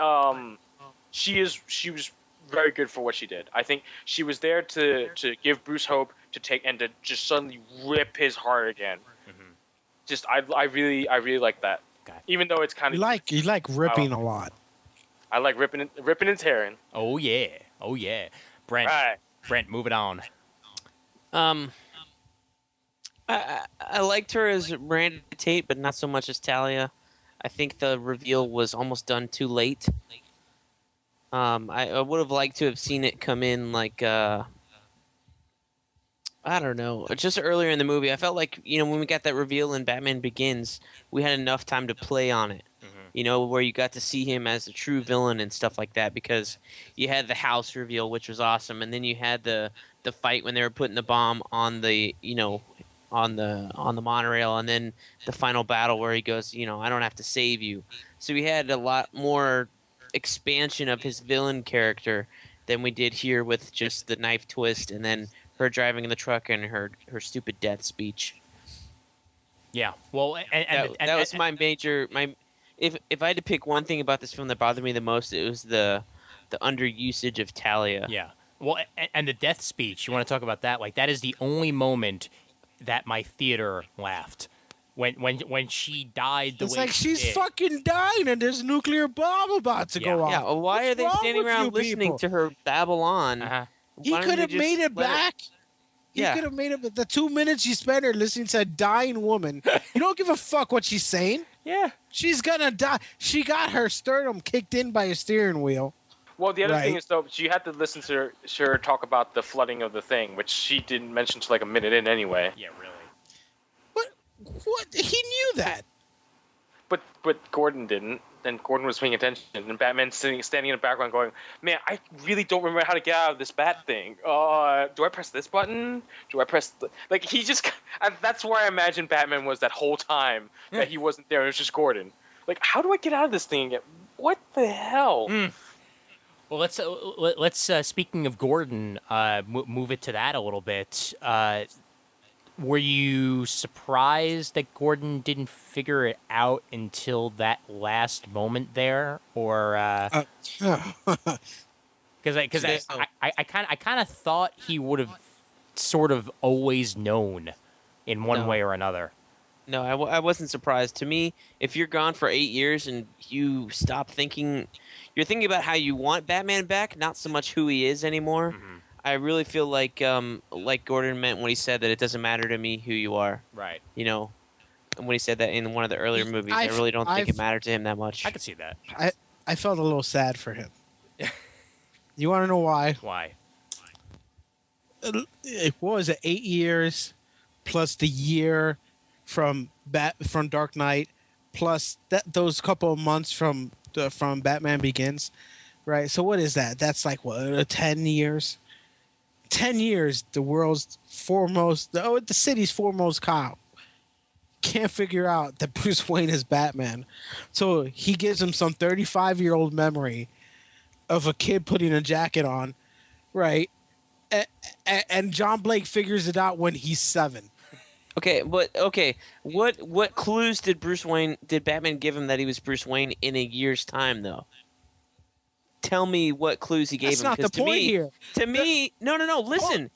she was very good for what she did. I think she was there to give Bruce hope to just suddenly rip his heart again. Mm-hmm. Just I really like that. Okay. Even though it's kind of you like ripping a lot. I like ripping and tearing. Oh yeah. Brent. Right. Brent, move it on. I liked her as Miranda Tate, but not so much as Talia. I think the reveal was almost done too late. I would have liked to have seen it come in like I don't know, just earlier in the movie. I felt like when we got that reveal in Batman Begins, we had enough time to play on it. Mm-hmm. Where you got to see him as a true villain and stuff like that, because you had the house reveal, which was awesome, and then you had the fight when they were putting the bomb on the on the monorail, and then the final battle where he goes, I don't have to save you. So we had a lot more expansion of his villain character than we did here with just the knife twist and then her driving in the truck and her stupid death speech. Yeah, well, that was my major. If I had to pick one thing about this film that bothered me the most, it was the underusage of Talia. Yeah, well, and the death speech. You want to talk about that? Like, that is the only moment that my theater laughed. when she died the It's way like she she's did. fucking dying and there's a nuclear bomb about to go off. Yeah, well, why What's are they wrong standing with around you listening people? to her babble on? Uh-huh. He Why don't could they have just made it let back. He Yeah. could have made it. The 2 minutes you spent her listening to a dying woman, you don't give a fuck what she's saying. Yeah. She's gonna die. She got her sternum kicked in by a steering wheel. Well, the other thing Right. is, though, you had to listen to her talk about the flooding of the thing, which she didn't mention till like a minute in anyway. Yeah, really. What? He knew that. But Gordon didn't. And Gordon was paying attention. And Batman standing in the background going, man, I really don't remember how to get out of this bat thing. Do I press this button? Do I press... Like, he just... That's where I imagine Batman was that whole time that he wasn't there. It was just Gordon. Like, how do I get out of this thing again? What the hell? Well, let's speaking of Gordon, move it to that a little bit. Were you surprised that Gordon didn't figure it out until that last moment there, or because I kind of thought he would have sort of always known in one way or another. No, I wasn't surprised. To me, if you're gone for 8 years and you stop thinking, you're thinking about how you want Batman back, not so much who he is anymore. Mm-hmm. I really feel like Gordon meant when he said that it doesn't matter to me who you are. Right. You know, when he said that in one of the earlier movies, I really don't think it mattered to him that much. I could see that. I felt a little sad for him. You want to know why? Why? What was it? 8 years plus the year from Dark Knight, plus those couple of months from Batman Begins, right? So what is that? That's like what, 10 years? 10 years, the world's foremost, the city's foremost cop can't figure out that Bruce Wayne is Batman. So he gives him some 35-year-old memory of a kid putting a jacket on, right? And John Blake figures it out when he's 7. What clues did Batman give him that he was Bruce Wayne in a year's time, though? Tell me what clues he gave That's him. not the point here. To me, no. Listen,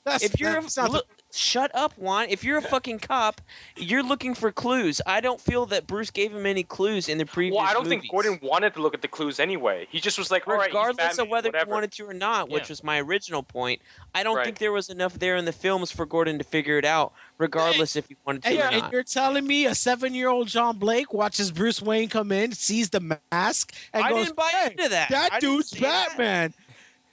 shut up, Juan. If you're a fucking cop, you're looking for clues. I don't feel that Bruce gave him any clues in the previous. Well, I don't movies. think Gordon wanted to look at the clues anyway. He just was like, all right, he's regardless Batman, of whether whatever. he wanted to or not, which Yeah. was my original point. I don't Right. think there was enough there in the films for Gordon to figure it out, regardless if he wanted to or And not. you're telling me a 7-year-old John Blake watches Bruce Wayne come in, sees the mask, and I goes, didn't buy "Hey, into that. I That didn't dude's say that." Batman.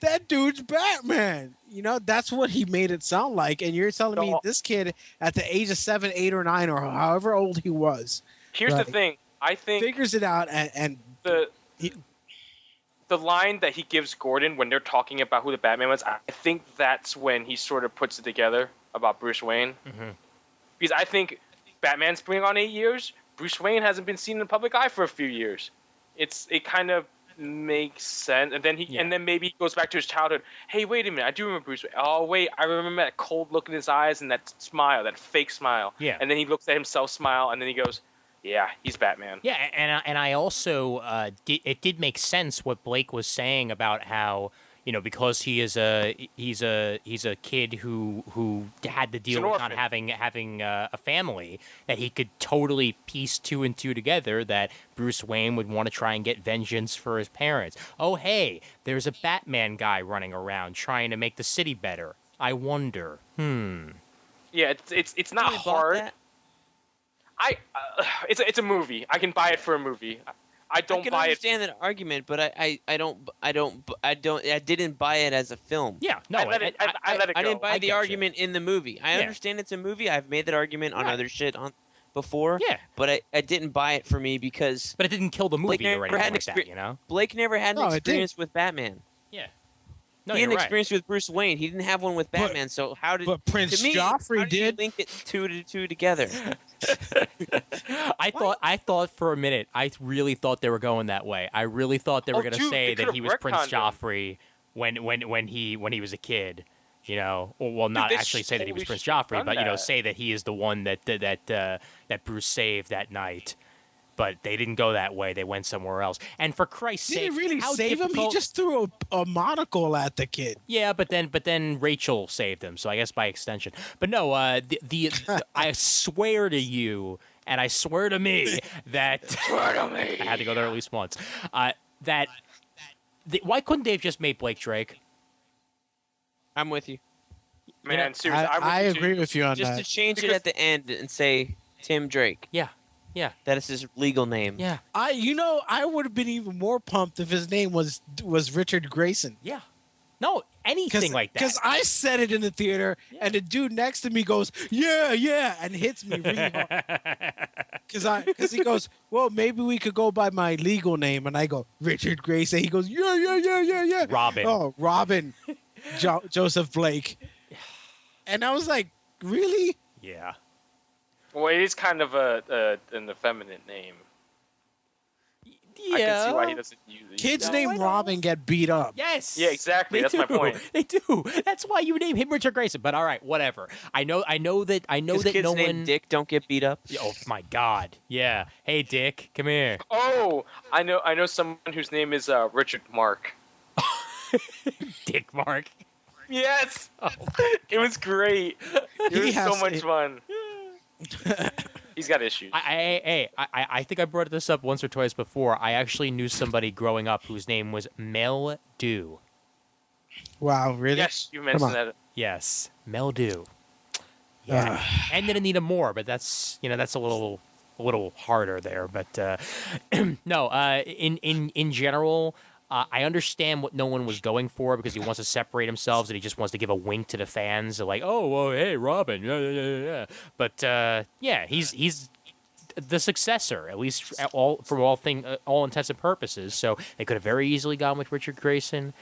That dude's Batman. You know, that's what he made it sound like. And you're telling me No. this kid at the age of 7, 8, or 9, or however old he was, Here's Right. the thing. I think figures it out and the he- line that he gives Gordon when they're talking about who the Batman was, I think that's when he sort of puts it together about Bruce Wayne. Mm-hmm. Because I think Batman's been on 8 years. Bruce Wayne hasn't been seen in the public eye for a few years. It kind of makes sense, and then maybe he goes back to his childhood. Hey, wait a minute, I do remember Bruce Wayne. Oh wait, I remember that cold look in his eyes and that smile, that fake smile. Yeah. And then he looks at himself smile, and then he goes, yeah, he's Batman. Yeah, and I also it did make sense what Blake was saying about how, you know, because he's a kid who had to deal an with not orphan. having a family, that he could totally piece 2 and 2 together, that Bruce Wayne would want to try and get vengeance for his parents. Oh hey, there's a Batman guy running around trying to make the city better. I wonder. Yeah, it's not Really bought hard. that? It's a movie. I can buy it for a movie. I don't I can buy it. understand that argument, but I didn't buy it as a film. Yeah, no, I let it go. I didn't buy I the get you. argument in the movie. I Yeah. understand it's a movie. I've made that argument on Right. other shit before. Yeah. But I didn't buy it for me because but it didn't kill the movie Blake or never anything had like an that, you know? Blake never had an No, it experience with Batman. Yeah. No, He had you're an right. experience with Bruce Wayne. He didn't have one with Batman. So how did? but Prince to me, Joffrey how do you did. link it two together. I thought for a minute, I really thought they were going that way. I really thought they were Oh, going to dude, say they that could've he was Prince retconned him. Joffrey when he was a kid, you know. Well, not they actually say that he was totally Prince should've Joffrey, done but you know, that. say that he is the one that Bruce saved that night. But they didn't go that way. They went somewhere else. And for Christ's Did sake, he really how save him? He difficult- just threw a monocle at the kid. Yeah, but then Rachel saved him, so I guess by extension. But no, I swear to you, and I swear to me that I had to go there at least once. Why couldn't they have just made Blake Drake? I'm with you. Man, seriously, I agree with you on Just that. to change it at the end and say Tim Drake. Yeah. That is his legal name. Yeah. I would have been even more pumped if his name was Richard Grayson. Yeah. No, anything like that. Because I said it in the theater, and the dude next to me goes, yeah, and hits me really hard. Because he goes, well, maybe we could go by my legal name. And I go, Richard Grayson. He goes, yeah. Robin. Oh, Robin. Joseph Blake. And I was like, really? Yeah. Well, it is kind of an effeminate name. Yeah. I can see why he doesn't use it. Kids I named know. Robin get beat up. Yes. Yeah, exactly. They That's my do. point. They do. That's why you name him Richard Grayson. But all right, whatever. I know that His kids no named one. Dick don't get beat up. Oh my God. Yeah. Hey, Dick, come here. Oh, I know someone whose name is Richard Mark. Dick Mark. Yes, Oh, it was great. It He was so has- much fun. He's got issues. I think I brought this up once or twice before. I actually knew somebody growing up whose name was Mel Dew. Wow, really? Yes, you mentioned that. Yes, Mel Dew. Yeah, and then Anita Moore, but that's a little harder there. But no, in general, I understand what no one was going for because he wants to separate himself and he just wants to give a wink to the fans, like, oh, well, hey, Robin, yeah. But yeah, he's the successor, at least for all intents and purposes. So they could have very easily gone with Richard Grayson,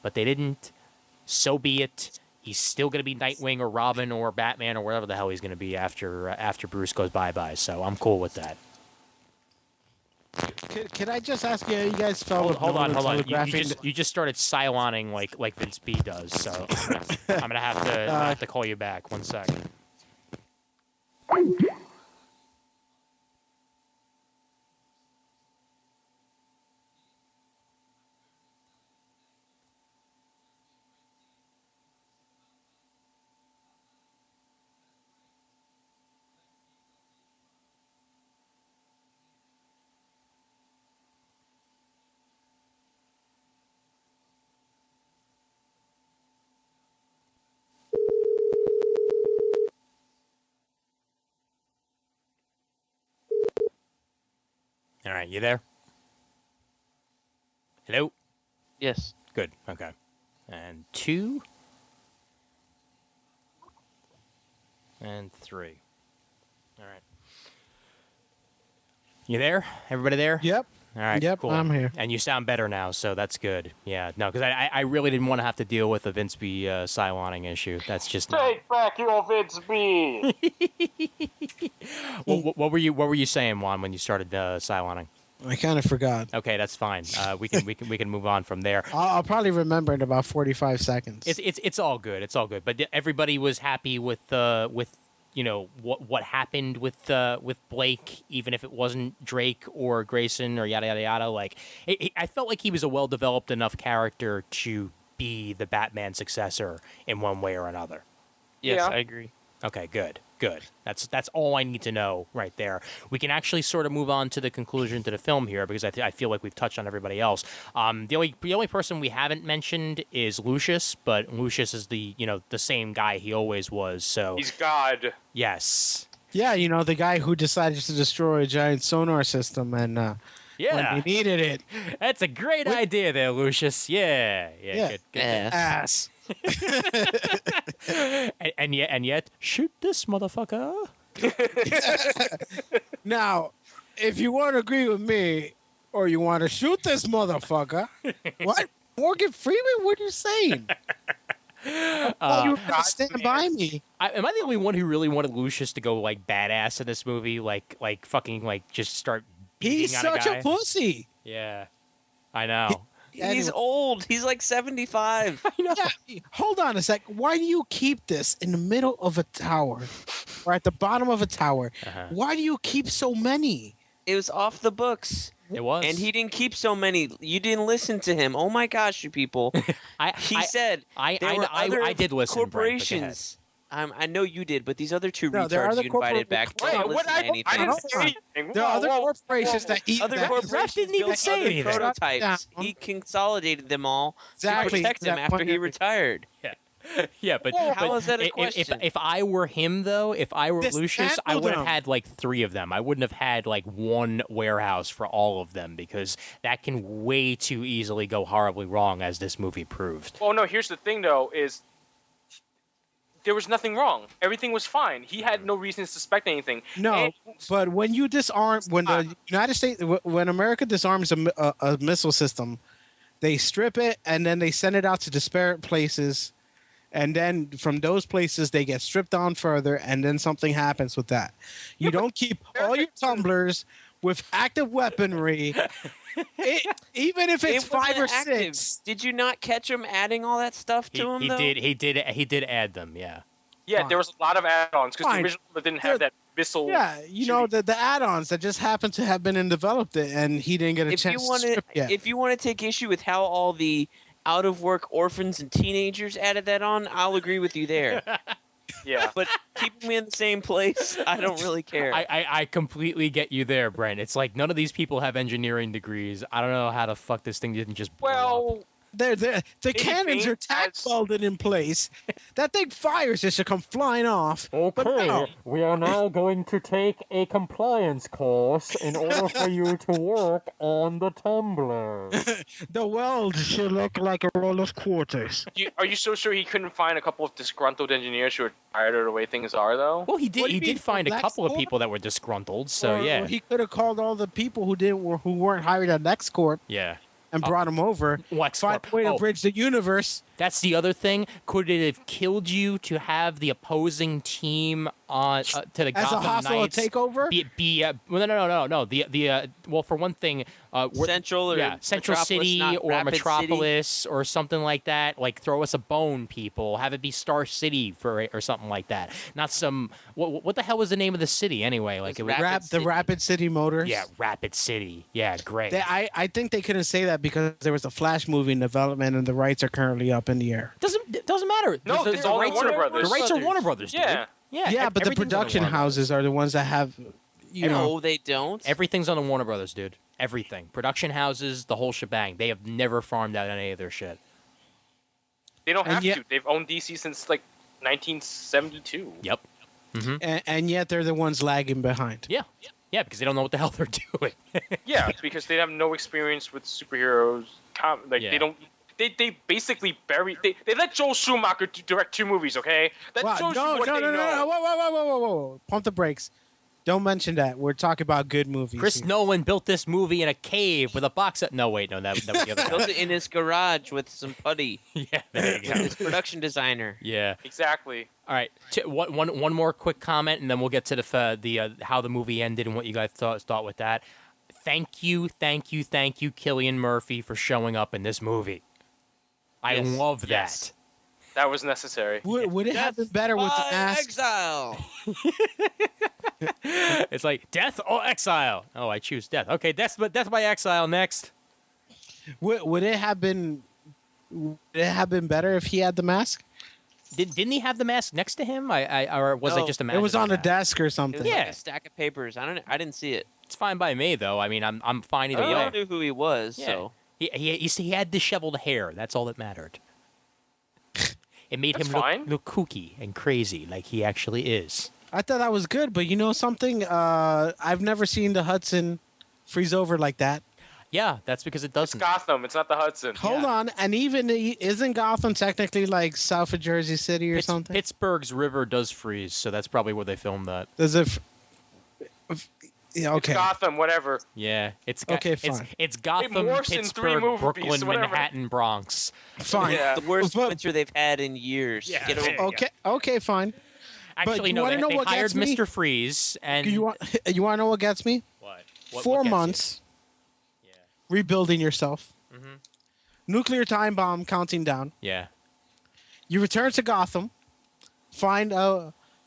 but they didn't. So be it. He's still going to be Nightwing or Robin or Batman or whatever the hell he's going to be after Bruce goes bye-bye. So I'm cool with that. Can I just ask you how you guys felt? Hold on. telegraphing- You just started Siloning like Vince B does. So I'm gonna have to call you back. 1 sec. All right, you there? Hello? Yes. Good. Okay. And 2. And 3. All right. You there? Everybody there? Yep. All right. Yep, Cool. I'm here. And you sound better now, so that's good. Yeah. No, because I really didn't want to have to deal with the Vince B. Siloning issue. That's just. Take back your Vince B. What were you saying, Juan, when you started Siloning? I kind of forgot. Okay, that's fine. We can move on from there. I'll probably remember in about 45 seconds. It's all good. It's all good. But everybody was happy with what happened with Blake, even if it wasn't Drake or Grayson or yada yada yada. Like I felt like he was a well developed enough character to be the Batman successor in one way or another. Yes, Yeah. I agree. Okay, good. That's all I need to know right there. We can actually sort of move on to the conclusion to the film here because I feel like we've touched on everybody else. The only person we haven't mentioned is Lucius, but Lucius is the same guy he always was. So He's God. yes, Yeah, the guy who decided to destroy a giant sonar system and when yeah, he needed it. that's a great idea there, Lucius. Yeah, Yeah. good. Yeah. Ass. And yet, shoot this motherfucker. Now, if you want to agree with me or you want to shoot this motherfucker, what? Morgan Freeman, what are you saying? You not stand by me. Am I the only one who really wanted Lucius to go like badass in this movie? Like fucking like just start beating He's on such a guy? a pussy. Yeah, I know. He's Anyway. old. He's like 75. I know. Yeah, hold on a sec. Why do you keep this in the middle of a tower or at the bottom of a tower? Uh-huh. Why do you keep so many? It was off the books. It was. And he didn't keep so many. You didn't listen to him. Oh my gosh, you people. He said there were other I did listen. Brent, but go ahead. corporations I know you did, but these other two No, there are retards the you invited corporate- back Wait, don't what? listen to anything. I didn't Hold say on. anything. There are Whoa, other whoa, corporations whoa. that eat Other that. corporations didn't even built say other anything. prototypes. Down. He consolidated them all Exactly. to protect them That after point he of- retired. Yeah, but How is that a if question? if I were him though, if I were Lucius, I Dismantle would have them. had like 3 of them. I wouldn't have had like one warehouse for all of them because that can way too easily go horribly wrong, as this movie proved. Well, no. Here's the thing, though: is there was nothing wrong. Everything was fine. He had no reason to suspect anything. No, And- but when you disarm, when the United States, when America disarms a missile system, they strip it and then they send it out to disparate places, and then from those places they get stripped down further, and then something happens with that. You don't keep all your tumblers with active weaponry, even if it's It 5 or wasn't active. 6. Did you not catch him adding all that stuff to him? He though? did add them. Yeah. Yeah, Fine. there was a lot of add-ons because the Fine. original one didn't have that missile. Yeah, you know the add-ons that just happened to have been in developed it, and he didn't get a If you chance to want strip yet. if you want to take issue with how all the out of work orphans and teenagers added that on, I'll agree with you there. Yeah. But keeping me in the same place, I don't really care. I completely get you there, Brent. It's like none of these people have engineering degrees. I don't know how the fuck this thing didn't just blow up. Well, The cannons are Bane tack has- welded in place. That thing fires just to come flying off. But Okay, no. we are now going to take a compliance course in order for you to work on the tumbler. The weld should look like a roll of quarters. are you so sure he couldn't find a couple of disgruntled engineers who are tired of the way things are, though? Well, he did. What do He you mean, did find a Black couple of Swan? people that were disgruntled. So Or yeah, he could have called all the people who weren't hired at LexCorp yeah. and brought them over. LexCorp. Find a way to Oh. bridge the universe. That's the other thing. Could it have killed you to have the opposing team on to the As a Gotham hostile Knights takeover? well, no. The well, for one thing, Central or Central Metropolis, City not or Rapid Metropolis or something like that. Like throw us a bone, people. Have it be Star City or something like that. Not some what the hell was the name of the city anyway? Like It's it was Rapid The City. Rapid City Motors. yeah, Rapid City. Yeah, great. I think they couldn't say that because there was a Flash movie in development and the rights are currently up in the air. Doesn't matter. No, The- it's the all rights Warner are- Brothers. The rights are Warner Brothers. Dude. Yeah. Yeah, but the everything's on production Warner houses are the ones that have, you No, know. they don't. Everything's on the Warner Brothers, dude. Everything. Production houses, the whole shebang. They have never farmed out any of their shit. They don't And have yet- to. They've owned DC since like 1972. Yep. And yet they're the ones lagging behind. Yeah. Yeah, because they don't know what the hell they're doing. Yeah, because they have no experience with superheroes. Yeah. They don't. They basically bury. They let Joel Schumacher direct 2 movies. Okay, that Wow, shows no, you what no, they no, no, know. no, whoa. Pump the brakes. Don't mention that. We're talking about good movies. Chris here. Nolan built this movie in a cave with a box set. No, wait, no, that was the other Built one. it in his garage with some putty. Yeah, there you go. His production designer. Yeah. Exactly. All right. One more quick comment, and then we'll get to the how the movie ended and what you guys thought with that. Thank you, Cillian Murphy, for showing up in this movie. I Yes. love that. Yes. That was necessary. Would it have been better with the By mask? Exile. It's like death or exile. Oh, I choose death. Okay, death by exile next. Would it have been? Would it have been better if he had the mask? Didn't he have the mask next to him? Or was I No, just It imagining was on the that? desk or It something. was like Yeah. a stack of papers. I didn't see it. It's fine by me though. I mean, I'm fine either We way. all knew who he was, Yeah. so He had disheveled hair. That's all that mattered. It made That's him fine. look kooky and crazy like he actually is. I thought that was good, but you know something? I've never seen the Hudson freeze over like that. Yeah, that's because it It's doesn't. Gotham. It's not the Hudson. Hold on, and even isn't Gotham technically like south of Jersey City or something? Pittsburgh's river does freeze, so that's probably where they filmed that. Does it? Yeah, okay. It's Gotham. Whatever. Yeah, Okay, it's fine. it's Gotham, morphs in 3 Pittsburgh, movies, Brooklyn, whatever. Manhattan, Bronx. Fine. Yeah. the worst But- winter they've had in years. Yeah, Get over there it. you Okay. Okay. Fine. Actually, you no, wanna they, know they what hired gets me? Mr. Freeze, and You want? You want to know what gets me? what? 4 gets you? months Yeah. rebuilding yourself. Mhm. Nuclear time bomb counting down. Yeah. You return to Gotham,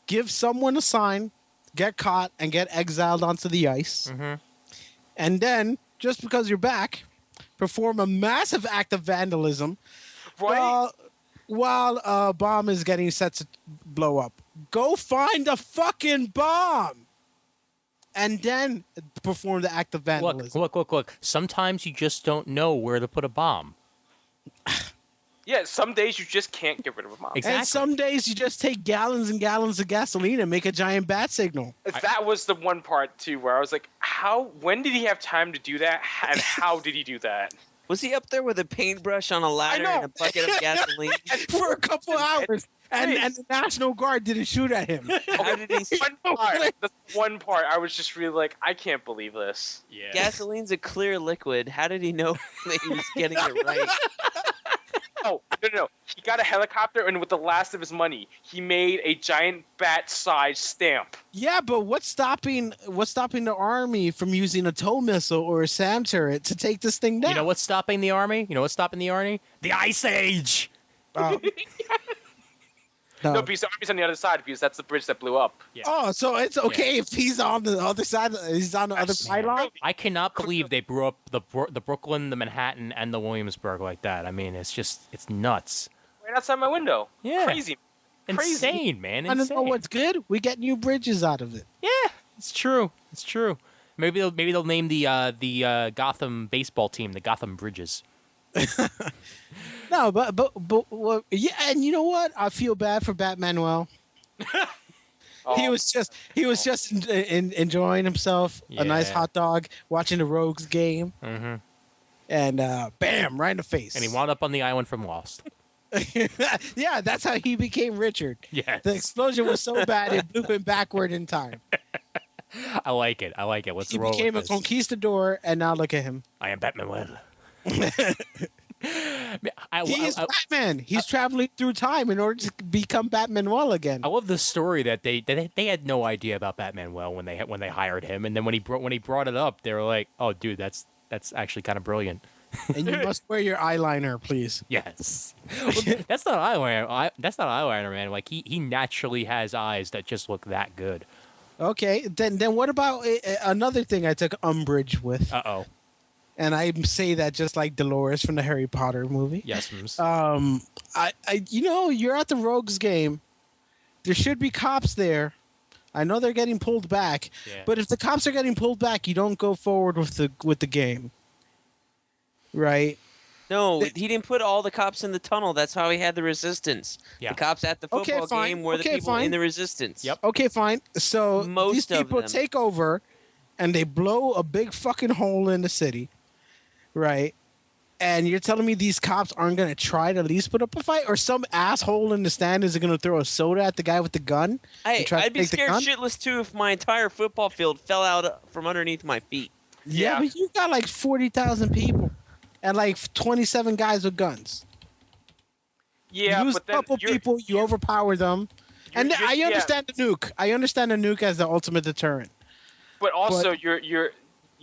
give someone a sign, get caught, and get exiled onto the ice. Mhm. And then, just because you're back, perform a massive act of vandalism. Right. while a bomb is getting set to blow up. Go find the fucking bomb, and then perform the act of vandalism. Look. Sometimes you just don't know where to put a bomb. Yeah, some days you just can't get rid of a bomb. Exactly. And some days you just take gallons and gallons of gasoline and make a giant bat signal. That was the one part too where I was like, when did he have time to do that, and how did he do that? Was he up there with a paintbrush on a ladder know. and a bucket of gasoline? For a couple hours, and the National Guard didn't shoot at him. How did he? That's one part I was just really like, I can't believe this. Yeah. Gasoline's a clear liquid. How did he know that he was getting it right? No. He got a helicopter, and with the last of his money, he made a giant bat-sized stamp. Yeah, but what's stopping the army from using a tow missile or a SAM turret to take this thing down? You know what's stopping the army? The Ice Age. No, because the army's on the other side, because that's the bridge that blew up. Yeah. Oh, so it's okay if he's on the other side. He's on the other pylon. I cannot believe they blew up the Brooklyn, the Manhattan, and the Williamsburg like that. I mean, it's nuts. Right outside my window. Yeah. Crazy. Insane, man. I Insane. don't know what's good. We get new bridges out of it. Yeah, it's true. Maybe they'll name the Gotham baseball team the Gotham Bridges. No, but well, yeah, and you know what? I feel bad for Batmanuel. He was just enjoying himself, a nice Yeah. hot dog, watching the Rogues game, Mm-hmm. and bam, right in the face. And he wound up on the island from Lost. Yeah, that's how he became Richard. Yes. The explosion was so bad it blew him backward in time. I like it. Let's He roll became a with this. conquistador, and now look at him. I am Batman. He is Batman. He's traveling through time in order to become Batmanuel again. I love the story that they had no idea about Batman when they hired him, and then when he brought it up, they were like, "Oh, dude, that's actually kind of brilliant." And you must wear your eyeliner, please. Yes, well, that's not eyeliner. That's not eyeliner, man. Like he naturally has eyes that just look that good. Okay, then what about another thing I took umbrage with? Uh-oh. And I say that just like Dolores from the Harry Potter movie. Yes, Ms. You're at the Rogues game. There should be cops there. I know they're getting pulled back, Yeah. but if the cops are getting pulled back, you don't go forward with the game, right? No, he didn't put all the cops in the tunnel. That's how he had the resistance. Yeah. The cops at the Okay, football fine. game were the Okay, people fine. in the resistance. Yep. Okay, fine. So Most these of people them. take over, and they blow a big fucking hole in the city, right? And you're telling me these cops aren't going to try to at least put up a fight? Or some asshole in the stand is going to throw a soda at the guy with the gun? and try to I'd be take the scared gun? shitless too if my entire football field fell out from underneath my feet. Yeah, Yeah. but you got like 40,000 people and like 27 guys with guns. Yeah, You lose but a then couple you're- people, you overpower them. And you're- I yeah. understand the nuke. I understand the nuke as the ultimate deterrent. But also,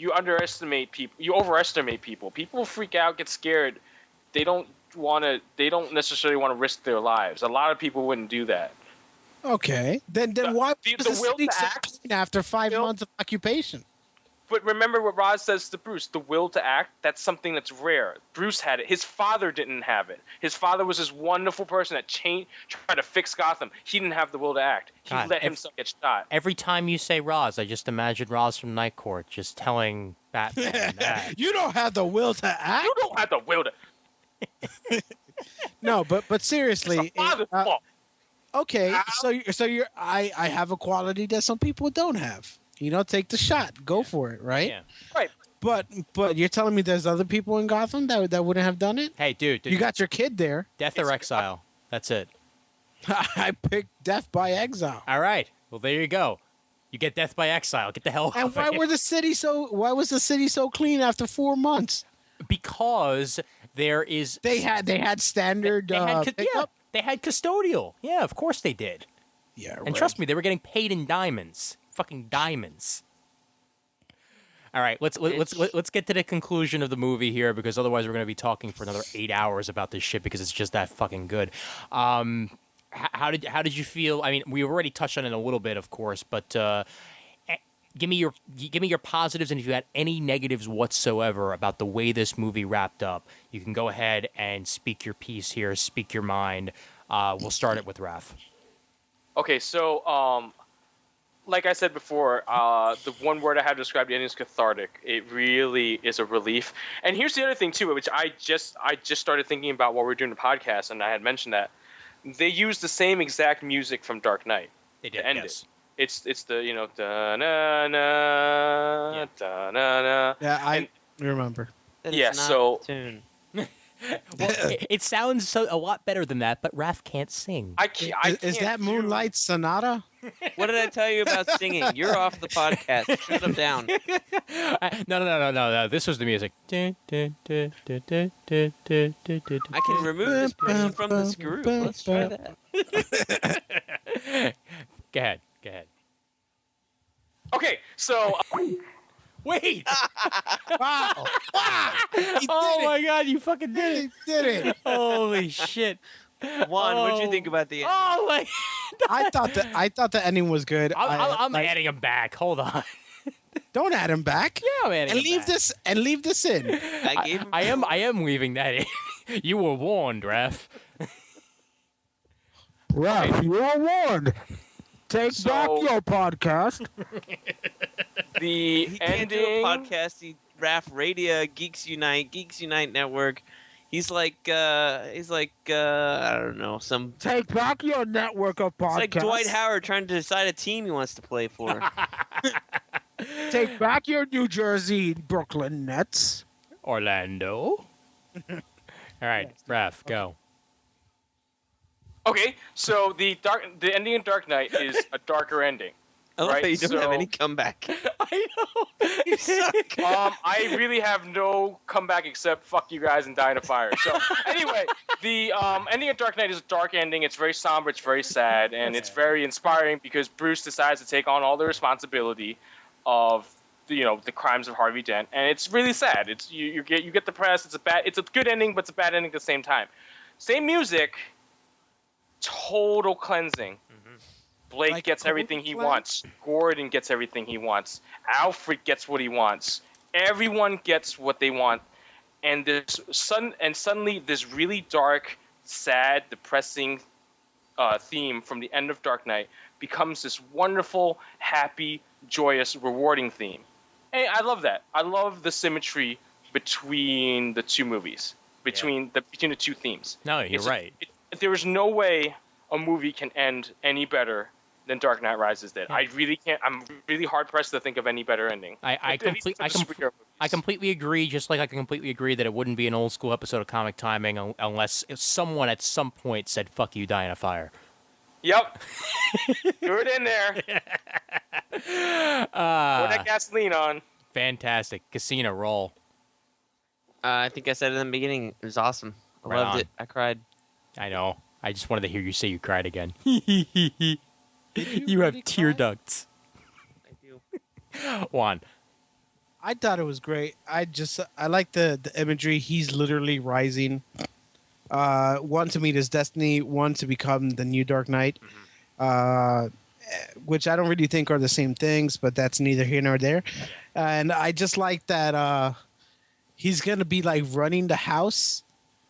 you underestimate people. You overestimate people. People freak out, get scared. They don't necessarily want to risk their lives. A lot of people wouldn't do that. Okay. Then why the was the will city to so act clean after 5 still- months of occupation? But remember what Roz says to Bruce: the will to act. That's something that's rare. Bruce had it. His father didn't have it. His father was this wonderful person that tried to fix Gotham. He didn't have the will to act. He God, let himself get shot. Every time you say Roz, I just imagine Roz from Night Court just telling Batman that. You don't have the will to act? You don't have the will to. No, but It's seriously, the father's fault. okay. How? I have a quality that some people don't have. You know, take the shot, go for it, right? Yeah. Right. But you're telling me there's other people in Gotham that wouldn't have done it? Hey, dude, You got your kid there. death or exile. That's it. I picked death by exile. All right. Well, there you go. You get death by exile. Get the hell And off why of here. was the city so clean after 4 months? Because there is They had standard they had pickup. they had custodial. Yeah, of course they did. Yeah, And trust me, they were getting paid in diamonds. Fucking diamonds. All right, let's get to the conclusion of the movie here, because otherwise we're going to be talking for another 8 hours about this shit because it's just that fucking good. How did you feel? I mean, we already touched on it a little bit, of course, but give me your positives, and if you had any negatives whatsoever about the way this movie wrapped up, you can go ahead and speak your piece here, speak your mind. We'll start it with Raph. Okay, so like I said before, the one word I have to describe the ending is cathartic. It really is a relief. And here's the other thing too, which I just started thinking about while we were doing the podcast, and I had mentioned that they used the same exact music from Dark Knight. They did. To end Yes. it. It's the da na na da na na. Yeah, I remember. That Yeah, is not so- the tune. Well, it sounds a lot better than that, but Raph can't sing. I can't Is that Moonlight Sonata? What did I tell you about singing? You're off the podcast. Shut him down. No. This was the music. I can remove this person from this group. Let's try that. Go ahead. Okay, so Wait! Wow! Oh my God! You fucking did it! He did it! Holy shit! Juan, what'd you think about the end? Oh my! I thought the ending was good. I'm like, adding him back. Hold on. Don't add him back. Yeah, I'm adding And him leave back. this in. I gave him I am leaving that in. You were warned, Raph. Ralph, you're warned. Take So- back your podcast. the He can't do a ending. podcast. Raph Radio, Geeks Unite Network. He's like I don't know, some. Take back your network of podcasts. It's like Dwight Howard trying to decide a team he wants to play for. Take back your New Jersey Brooklyn Nets. Orlando. All right, Raph, go. Okay, so the ending in Dark Knight is a darker ending. I love Right, how you don't have so- any comeback. I know. You suck. I really have no comeback except fuck you guys and die in a fire. So anyway, the ending of Dark Knight is a dark ending. It's very somber. It's very sad, and it's very inspiring because Bruce decides to take on all the responsibility of the crimes of Harvey Dent, and it's really sad. It's you get depressed. It's a good ending, but it's a bad ending at the same time. Same music, total cleansing. Blake Like gets Cold everything he Cleanse? wants. Gordon gets everything he wants. Alfred gets what he wants. Everyone gets what they want. And suddenly this really dark, sad, depressing theme from the end of Dark Knight becomes this wonderful, happy, joyous, rewarding theme. And I love that. I love the symmetry between the two movies, between the two themes. No, you're right. There is no way a movie can end any better than Dark Knight Rises did. I really can't. I'm really hard pressed to think of any better ending. I At least for the superhero movies. completely agree. Just like I can completely agree that it wouldn't be an old school episode of Comic Timing unless someone at some point said "fuck you, die in a fire." Yep. Threw it in there. Pour that gasoline on. Fantastic. Casino roll. I think I said it in the beginning. It was awesome. I Right loved on. it. I cried. I know. I just wanted to hear you say you cried again. You have really tear cry? ducts. I do. Juan. I thought it was great. I like the imagery. He's literally rising. One to meet his destiny. One to become the new Dark Knight. Which I don't really think are the same things, but that's neither here nor there. And I just like that he's gonna be like running the house,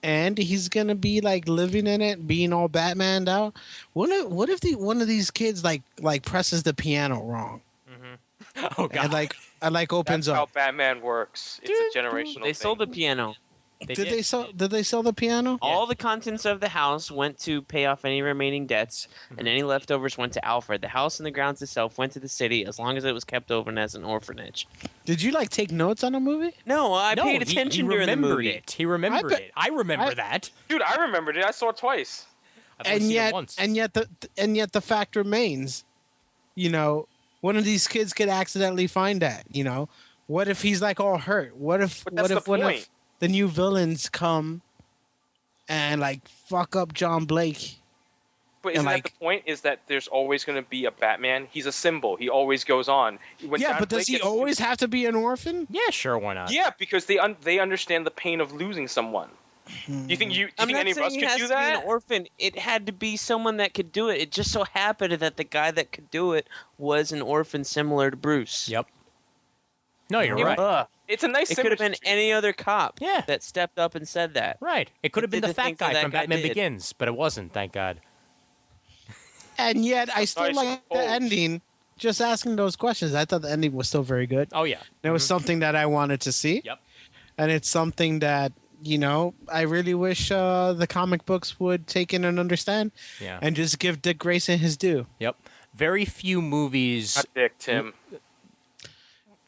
and he's gonna be like living in it, being all Batmaned out. What if one of these kids like presses the piano wrong Oh God. and opens That's how up? Batman works. It's a generational They thing. sold the piano. They Did they sell the piano? All the contents of the house went to pay off any remaining debts, and any leftovers went to Alfred. The house and the grounds itself went to the city as long as it was kept open as an orphanage. Did you take notes on the movie? No, I No, paid he attention during the remembered movie. it. He remembered bet- it. I remember I- that. Dude, I remembered it. I saw it twice. I've only seen it once. and yet the fact remains, one of these kids could accidentally find that. What if he's like all hurt? What if But that's the point. the new villains come and fuck up John Blake? But isn't And, that the point? Is that there's always going to be a Batman? He's a symbol. He always goes on. When Yeah, John but does Blake he gets- always have to be an orphan? Yeah, sure, why not? Yeah, because they understand the pain of losing someone. You think I'm not any of saying us he could has do to be an that? orphan. It had to be someone that could do it. It just so happened that the guy that could do it was an orphan similar to Bruce. Yep. No, you're It- right. It's a nice It could have been symmetry. any other cop Yeah. that stepped up and said that. Right. It could have been did the the fat things that guy that from guy Batman did. Begins, but it wasn't, thank God. And yet, I still I like the suppose. ending. Just asking those questions, I thought the ending was still very good. Oh, yeah. It was something that I wanted to see. Yep. And it's something that, I really wish the comic books would take in and understand Yeah. and just give Dick Grayson his due. Yep. Very few movies. Not Dick, Tim.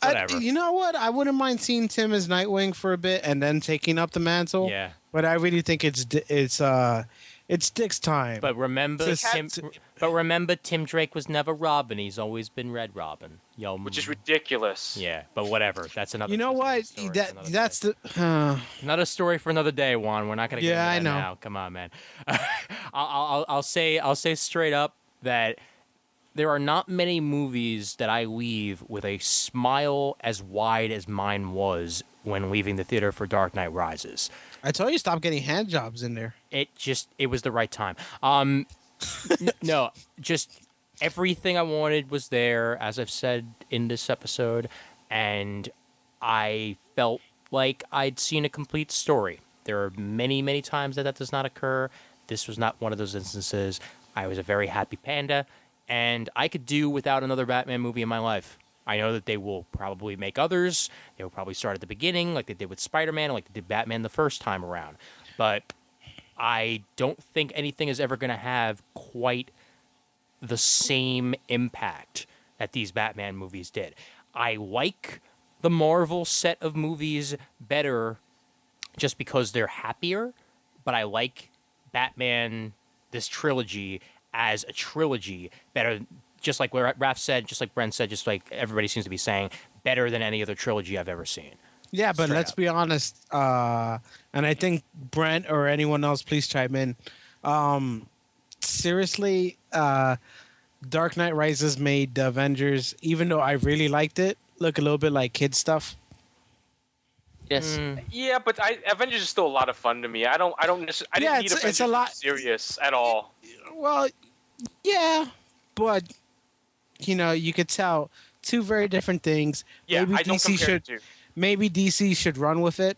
Whatever. You know what? I wouldn't mind seeing Tim as Nightwing for a bit and then taking up the mantle. Yeah. But I really think it's Dick's time. But remember, Tim Drake was never Robin. He's always been Red Robin. Yo, Which is ridiculous. Yeah, but whatever. That's another. you know that's what? another story for another That's day. the. Another story for another day, Juan. We're not gonna get Yeah, into that I know. now. Come on, man. I'll say straight up that there are not many movies that I leave with a smile as wide as mine was when leaving the theater for Dark Knight Rises. I told you stop getting hand jobs in there. It was the right time. No, just everything I wanted was there, as I've said in this episode, and I felt like I'd seen a complete story. There are many, many times that does not occur. This was not one of those instances. I was a very happy panda, and I could do without another Batman movie in my life. I know that they will probably make others. They will probably start at the beginning, like they did with Spider-Man, like they did Batman the first time around. But I don't think anything is ever going to have quite the same impact that these Batman movies did. I like the Marvel set of movies better just because they're happier, but I like Batman, this trilogy, as a trilogy better, just like what Raph said, just like Brent said, just like everybody seems to be saying, better than any other trilogy I've ever seen. Yeah, but Straight let's up. be honest. And I think Brent or anyone else, please chime in. Seriously, Dark Knight Rises made the Avengers, even though I really liked it, look a little bit like kid stuff. Yes. Yeah, but Avengers is still a lot of fun to me. I didn't Yeah, need it's Avengers a to be lot- serious at all. Well, yeah, but you could tell two very different things. Yeah, maybe I don't compare the two. Maybe DC should run with it.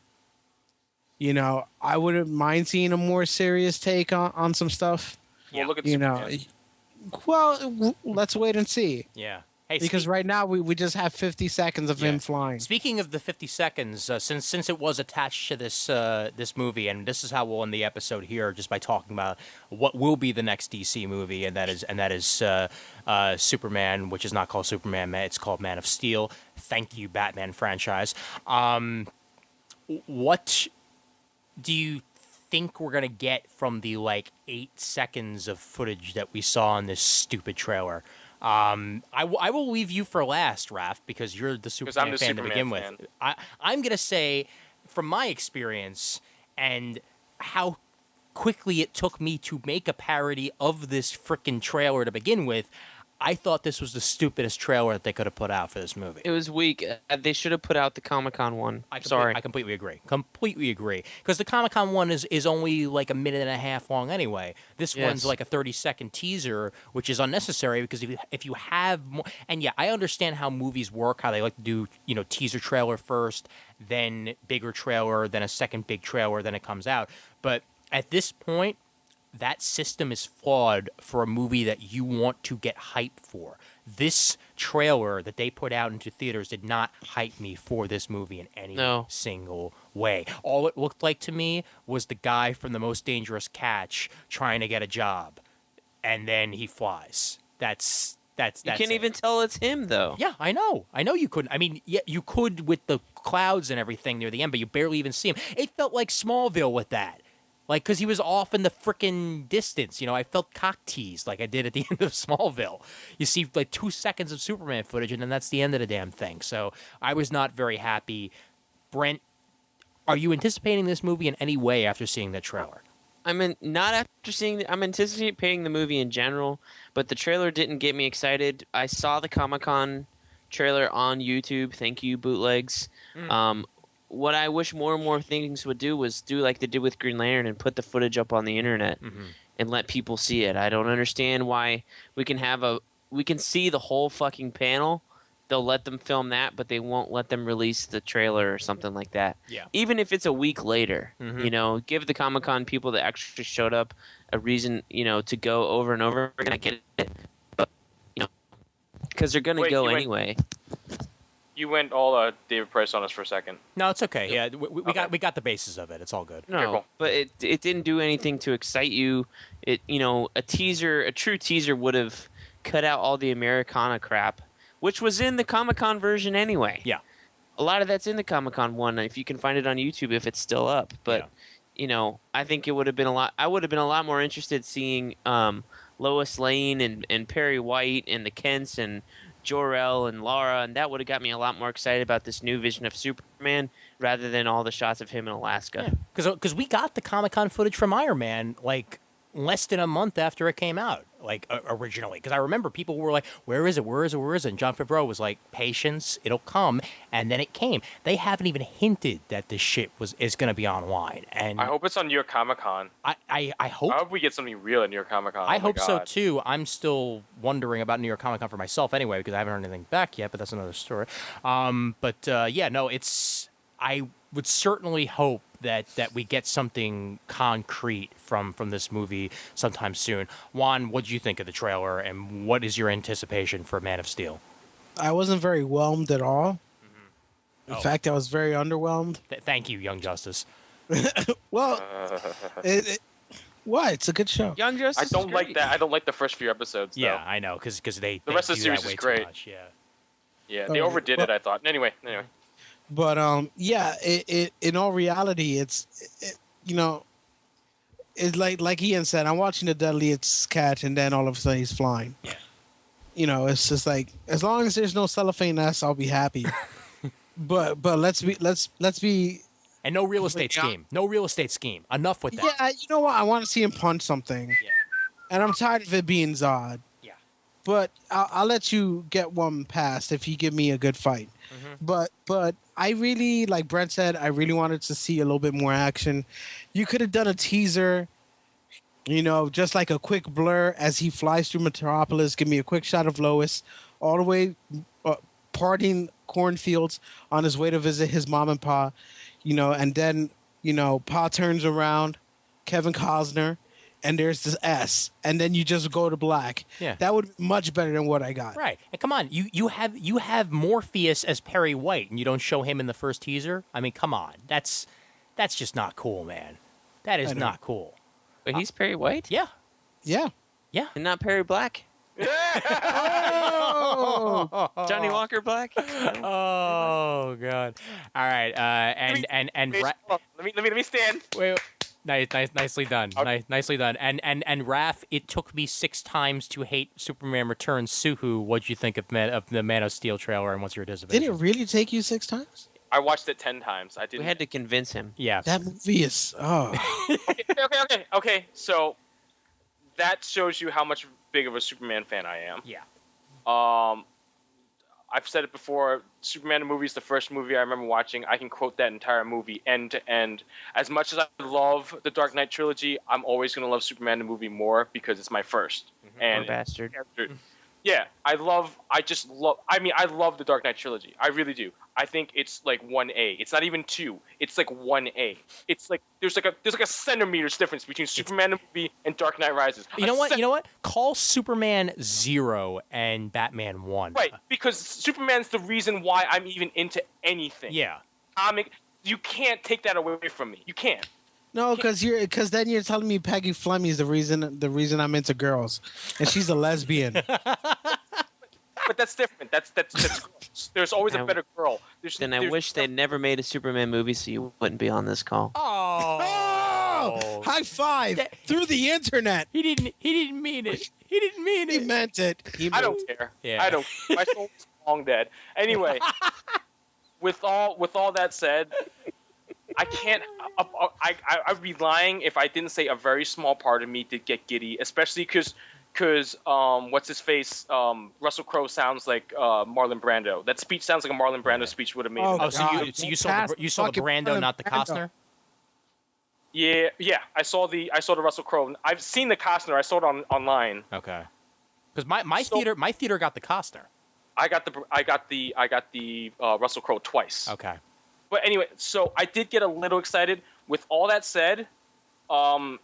I wouldn't mind seeing a more serious take on some stuff. Well, look at You know, Superman. well, let's wait and see. Yeah. Hey, Because right now we just have 50 seconds of him flying. Speaking of the 50 seconds, since it was attached to this movie, and this is how we'll end the episode here, just by talking about what will be the next DC movie, and that is Superman, which is not called Superman, it's called Man of Steel. Thank you, Batman franchise. What do you think we're gonna get from the 8 seconds of footage that we saw in this stupid trailer? I will leave you for last, Raph, because you're the Superman I'm the fan to begin Superman with. I'm going to say, from my experience and how quickly it took me to make a parody of this frickin' trailer to begin with, I thought this was the stupidest trailer that they could have put out for this movie. It was weak. They should have put out the Comic-Con one. Sorry. I completely agree. Completely agree. Because the Comic-Con one is only like a minute and a half long anyway. This one's like a 30-second teaser, which is unnecessary because if you have more... And yeah, I understand how movies work, how they like to do, teaser trailer first, then bigger trailer, then a second big trailer, then it comes out. But at this point, that system is flawed for a movie that you want to get hype for. This trailer that they put out into theaters did not hype me for this movie in any single way. All it looked like to me was the guy from The Most Dangerous Catch trying to get a job, and then he flies. That's you can't even tell it's him, though. Yeah, I know you couldn't. I mean, yeah, you could with the clouds and everything near the end, but you barely even see him. It felt like Smallville with that. Because he was off in the frickin' distance. I felt cock teased like I did at the end of Smallville. You see 2 seconds of Superman footage, and then that's the end of the damn thing. So I was not very happy. Brent, are you anticipating this movie in any way after seeing that trailer? I'm anticipating the movie in general, but the trailer didn't get me excited. I saw the Comic-Con trailer on YouTube. Thank you, bootlegs. what I wish more and more things would do was do like they did with Green Lantern and put the footage up on the internet and let people see it. I don't understand why we can see the whole fucking panel. They'll let them film that, but they won't let them release the trailer or something like that. Yeah. Even if it's a week later, give the Comic-Con people that actually showed up a reason, to go over and over again. I get it, but because they're gonna go anyway. You went all David Price on us for a second. No, it's okay. Yeah, we got the basis of it. It's all good. No, Okay, cool. but it didn't do anything to excite you. A true teaser would have cut out all the Americana crap, which was in the Comic-Con version anyway. Yeah. A lot of that's in the Comic-Con one, if you can find it on YouTube, if it's still up. But, I think it would have been I would have been a lot more interested seeing Lois Lane and Perry White and the Kents and Jor-El and Lara, and that would have got me a lot more excited about this new vision of Superman rather than all the shots of him in Alaska. Because we got the Comic-Con footage from Iron Man, like, less than a month after it came out, like originally. Because I remember people were like, "Where is it? Where is it? Where is it?" And Jon Favreau was like, "Patience, it'll come." And then it came. They haven't even hinted that this shit is going to be online. And I hope it's on New York Comic Con. I hope. I hope we get something real at New York Comic Con. I hope so too. I'm still wondering about New York Comic Con for myself anyway because I haven't heard anything back yet. But that's another story. I would certainly hope that we get something concrete from this movie sometime soon. Juan, what did you think of the trailer, and what is your anticipation for Man of Steel? I wasn't very whelmed at all. In fact, I was very underwhelmed. Thank you, Young Justice. Well, it's a good show. Young Justice. I don't like that. I don't like the first few episodes. Though. Yeah, I know, because the rest of the series is great. Much, yeah. Yeah, they overdid it. I thought. Anyway. But in all reality, it's like Ian said. I'm watching the Deadliest Catch, and then all of a sudden he's flying. Yeah. It's just like as long as there's no cellophane S, I'll be happy. but let's be. And no real estate scheme. No real estate scheme. Enough with that. Yeah, you know what? I want to see him punch something. Yeah. And I'm tired of it being Zod. Yeah. But I'll let you get one past if you give me a good fight. Mm-hmm. But I really, like Brent said, I really wanted to see a little bit more action. You could have done a teaser, just like a quick blur as he flies through Metropolis. Give me a quick shot of Lois all the way parting cornfields on his way to visit his mom and Pa, and then, Pa turns around, Kevin Costner, and there's this S, and then you just go to black. Yeah. That would be much better than what I got. Right. And come on, you have Morpheus as Perry White, and you don't show him in the first teaser? I mean, come on. That's just not cool, man. That is not cool. But he's Perry White? Yeah. Yeah. Yeah. And not Perry Black? Oh! Johnny Walker Black? Oh God. All right. And Let me stand. wait. Nicely done. Okay. Nicely done. And Raph, it took me 6 times to hate Superman Returns. Suhu, what'd you think of the Man of Steel trailer, and what's your anticipation? Did it really take you 6 times? I watched it 10 times. I didn't. We had to convince him. Yeah. That movie is Okay. So that shows you how much big of a Superman fan I am. Yeah. I've said it before. Superman the movie is the first movie I remember watching. I can quote that entire movie end to end. As much as I love the Dark Knight trilogy, I'm always going to love Superman the movie more because it's my first. And Poor bastard. Yeah, I love the Dark Knight trilogy. I really do. I think it's like 1A. It's not even 2. It's like 1A. It's like there's like a centimeters difference between Superman the movie and Dark Knight Rises. You know what? Call Superman 0 and Batman 1. Right, because Superman's the reason why I'm even into anything. Yeah. You can't take that away from me. You can't. no, because then you're telling me Peggy Fleming is the reason I'm into girls, and she's a lesbian. But that's different. That's gross. There's always a better girl. I wish they'd never made a Superman movie so you wouldn't be on this call. Oh! High five through the internet. He didn't mean it. He didn't mean He it. meant it. I don't care. Yeah. I don't. My soul's long dead. Anyway, with all that said, I can't. I'd be lying if I didn't say a very small part of me did get giddy, especially because because what's his face? Russell Crowe sounds like Marlon Brando. That speech sounds like a Marlon Brando speech would have made. Oh, it. So you saw the Brando, not the Costner? Yeah. I saw the Russell Crowe. I've seen the Costner. I saw it online. Okay. Because my theater got the Costner. I got the Russell Crowe twice. Okay. But anyway, so I did get a little excited. With all that said,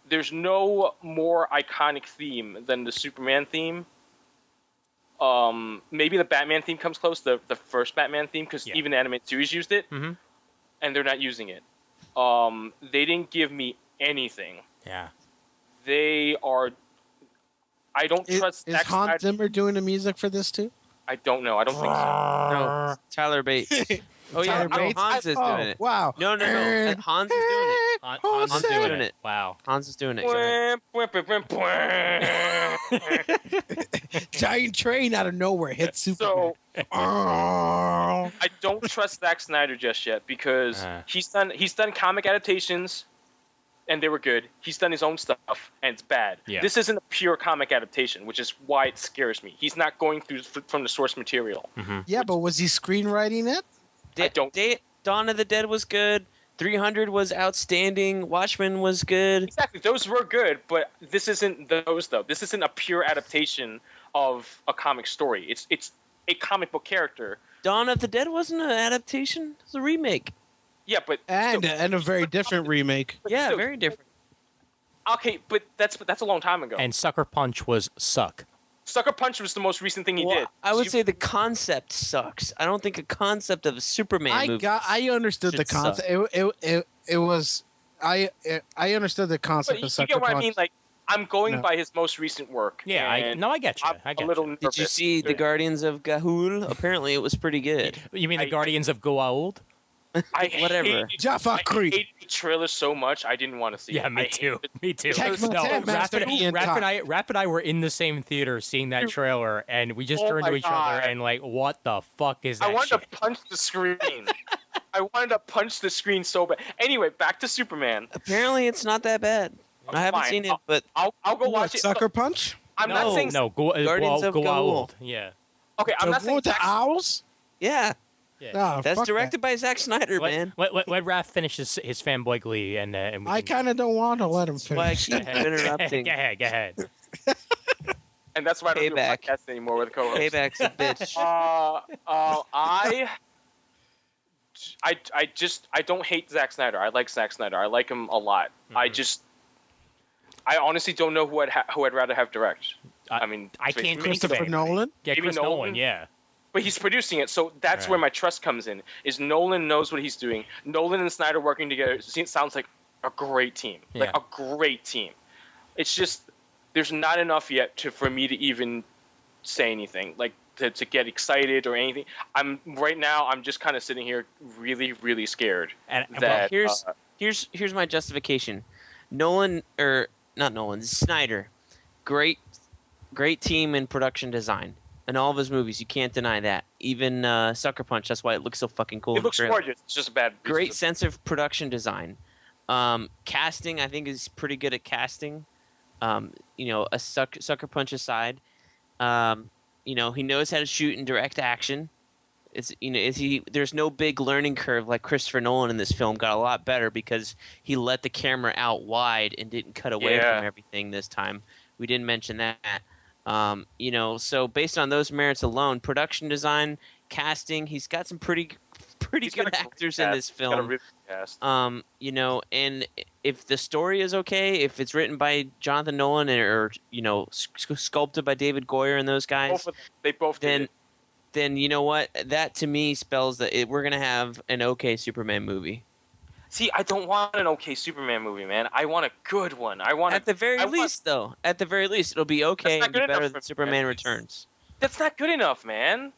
there's no more iconic theme than the Superman theme. Maybe the Batman theme comes close, the first Batman theme, because even the animated series used it, and they're not using it. They didn't give me anything. Yeah. They are. I don't trust. Is Hans Zimmer doing the music for this too? I don't know. I don't think so. No, Tyler Bates. Oh yeah, no, Hans is doing it. Wow. No. Hans is doing it. Hans is doing it. Wow. Hans is doing it. Giant train out of nowhere hits Superman. So I don't trust Zack Snyder just yet because he's done comic adaptations, and they were good. He's done his own stuff, and it's bad. Yeah. This isn't a pure comic adaptation, which is why it scares me. He's not going through from the source material. Yeah, but was he screenwriting it? Dawn of the Dead was good. 300 was outstanding. Watchmen was good. Exactly, those were good, but this isn't those though. This isn't a pure adaptation of a comic story. It's a comic book character. Dawn of the Dead wasn't an adaptation. It was a remake. Yeah, but and a very different remake. Yeah, very different. Okay, but that's a long time ago. And Sucker Punch was suck. Sucker Punch was the most recent thing he did. I would say the concept sucks. I don't think a concept of a Superman movie. I understood the concept. It was I understood the concept of Sucker Punch. You get what I mean? Like I'm going by his most recent work. Yeah, I get you. I get you. Did you see the Guardians of Ga'Hoole? Apparently, it was pretty good. You mean the Guardians of Goa'uld? Whatever. Jaffa Creek. I hated the trailer so much I didn't want to see it. Yeah, me too. Me too. Raph and I were in the same theater seeing that trailer, and we just turned to each other and like, what the fuck is that? I wanted to punch the screen. I wanted to punch the screen so bad. Anyway, back to Superman. Apparently, it's not that bad. I haven't seen it, but I'll go watch it. Sucker Punch? I'm not saying Guardians of Ga'Hoole. Yeah. Okay, I'm not saying the owls. Yeah. Oh, that's directed by Zack Snyder, man. Let Raph finish his fanboy glee, and I kind of don't want to let him finish. Why I keep interrupting. Go ahead. And that's why I don't do a podcast anymore with co-host. Payback's a bitch. I don't hate Zack Snyder. I like Zack Snyder. I like him a lot. I honestly don't know who I'd rather have direct. I mean, I can't. Christopher Nolan. Yeah, Chris Nolan. Yeah. But he's producing it, so that's where my trust comes in. Is Nolan knows what he's doing. Nolan and Snyder working together sounds like a great team. Like a great team. It's just there's not enough yet for me to even say anything. Like to get excited or anything. I'm just kind of sitting here really, really scared. Here's my justification. Snyder, great team in production design. In all of his movies, you can't deny that. Even Sucker Punch, that's why it looks so fucking cool. It looks gorgeous. It's just a bad. Great sense of production design. Casting, I think, is pretty good at casting. A Sucker Punch aside, he knows how to shoot and direct action. There's no big learning curve like Christopher Nolan in this film. Got a lot better because he let the camera out wide and didn't cut away from everything this time. We didn't mention that. So based on those merits alone, production design, casting, he's got some pretty good actors in this film. Really cast. And if the story is okay, if it's written by Jonathan Nolan or sculpted by David Goyer and those guys, they both did it. Then you know what? That to me spells that we're gonna have an okay Superman movie. See, I don't want an okay Superman movie, man. I want a good one. At the very least, it'll be okay and be better than Superman Returns. That's not good enough, man.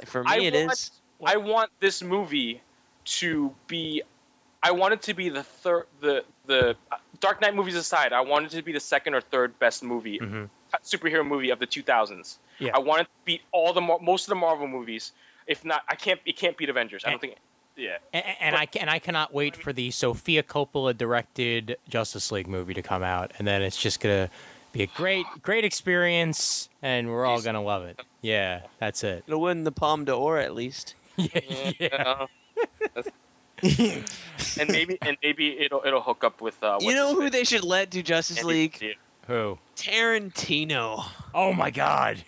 For me, it is. I want this movie to be. I want it to be the Dark Knight movies aside. I want it to be the second or third best movie, superhero movie of the 2000s. Yeah. I want it to beat most of the Marvel movies. If not, it can't beat Avengers. I don't think. Yeah. And I cannot wait for the Sofia Coppola directed Justice League movie to come out, and then it's just gonna Be a great experience, and we're all gonna love it. Yeah, that's it. It'll win the Palme d'Or at least. Yeah. And maybe it'll hook up with. You know who they should let do Justice League? Who? Tarantino. Oh my God.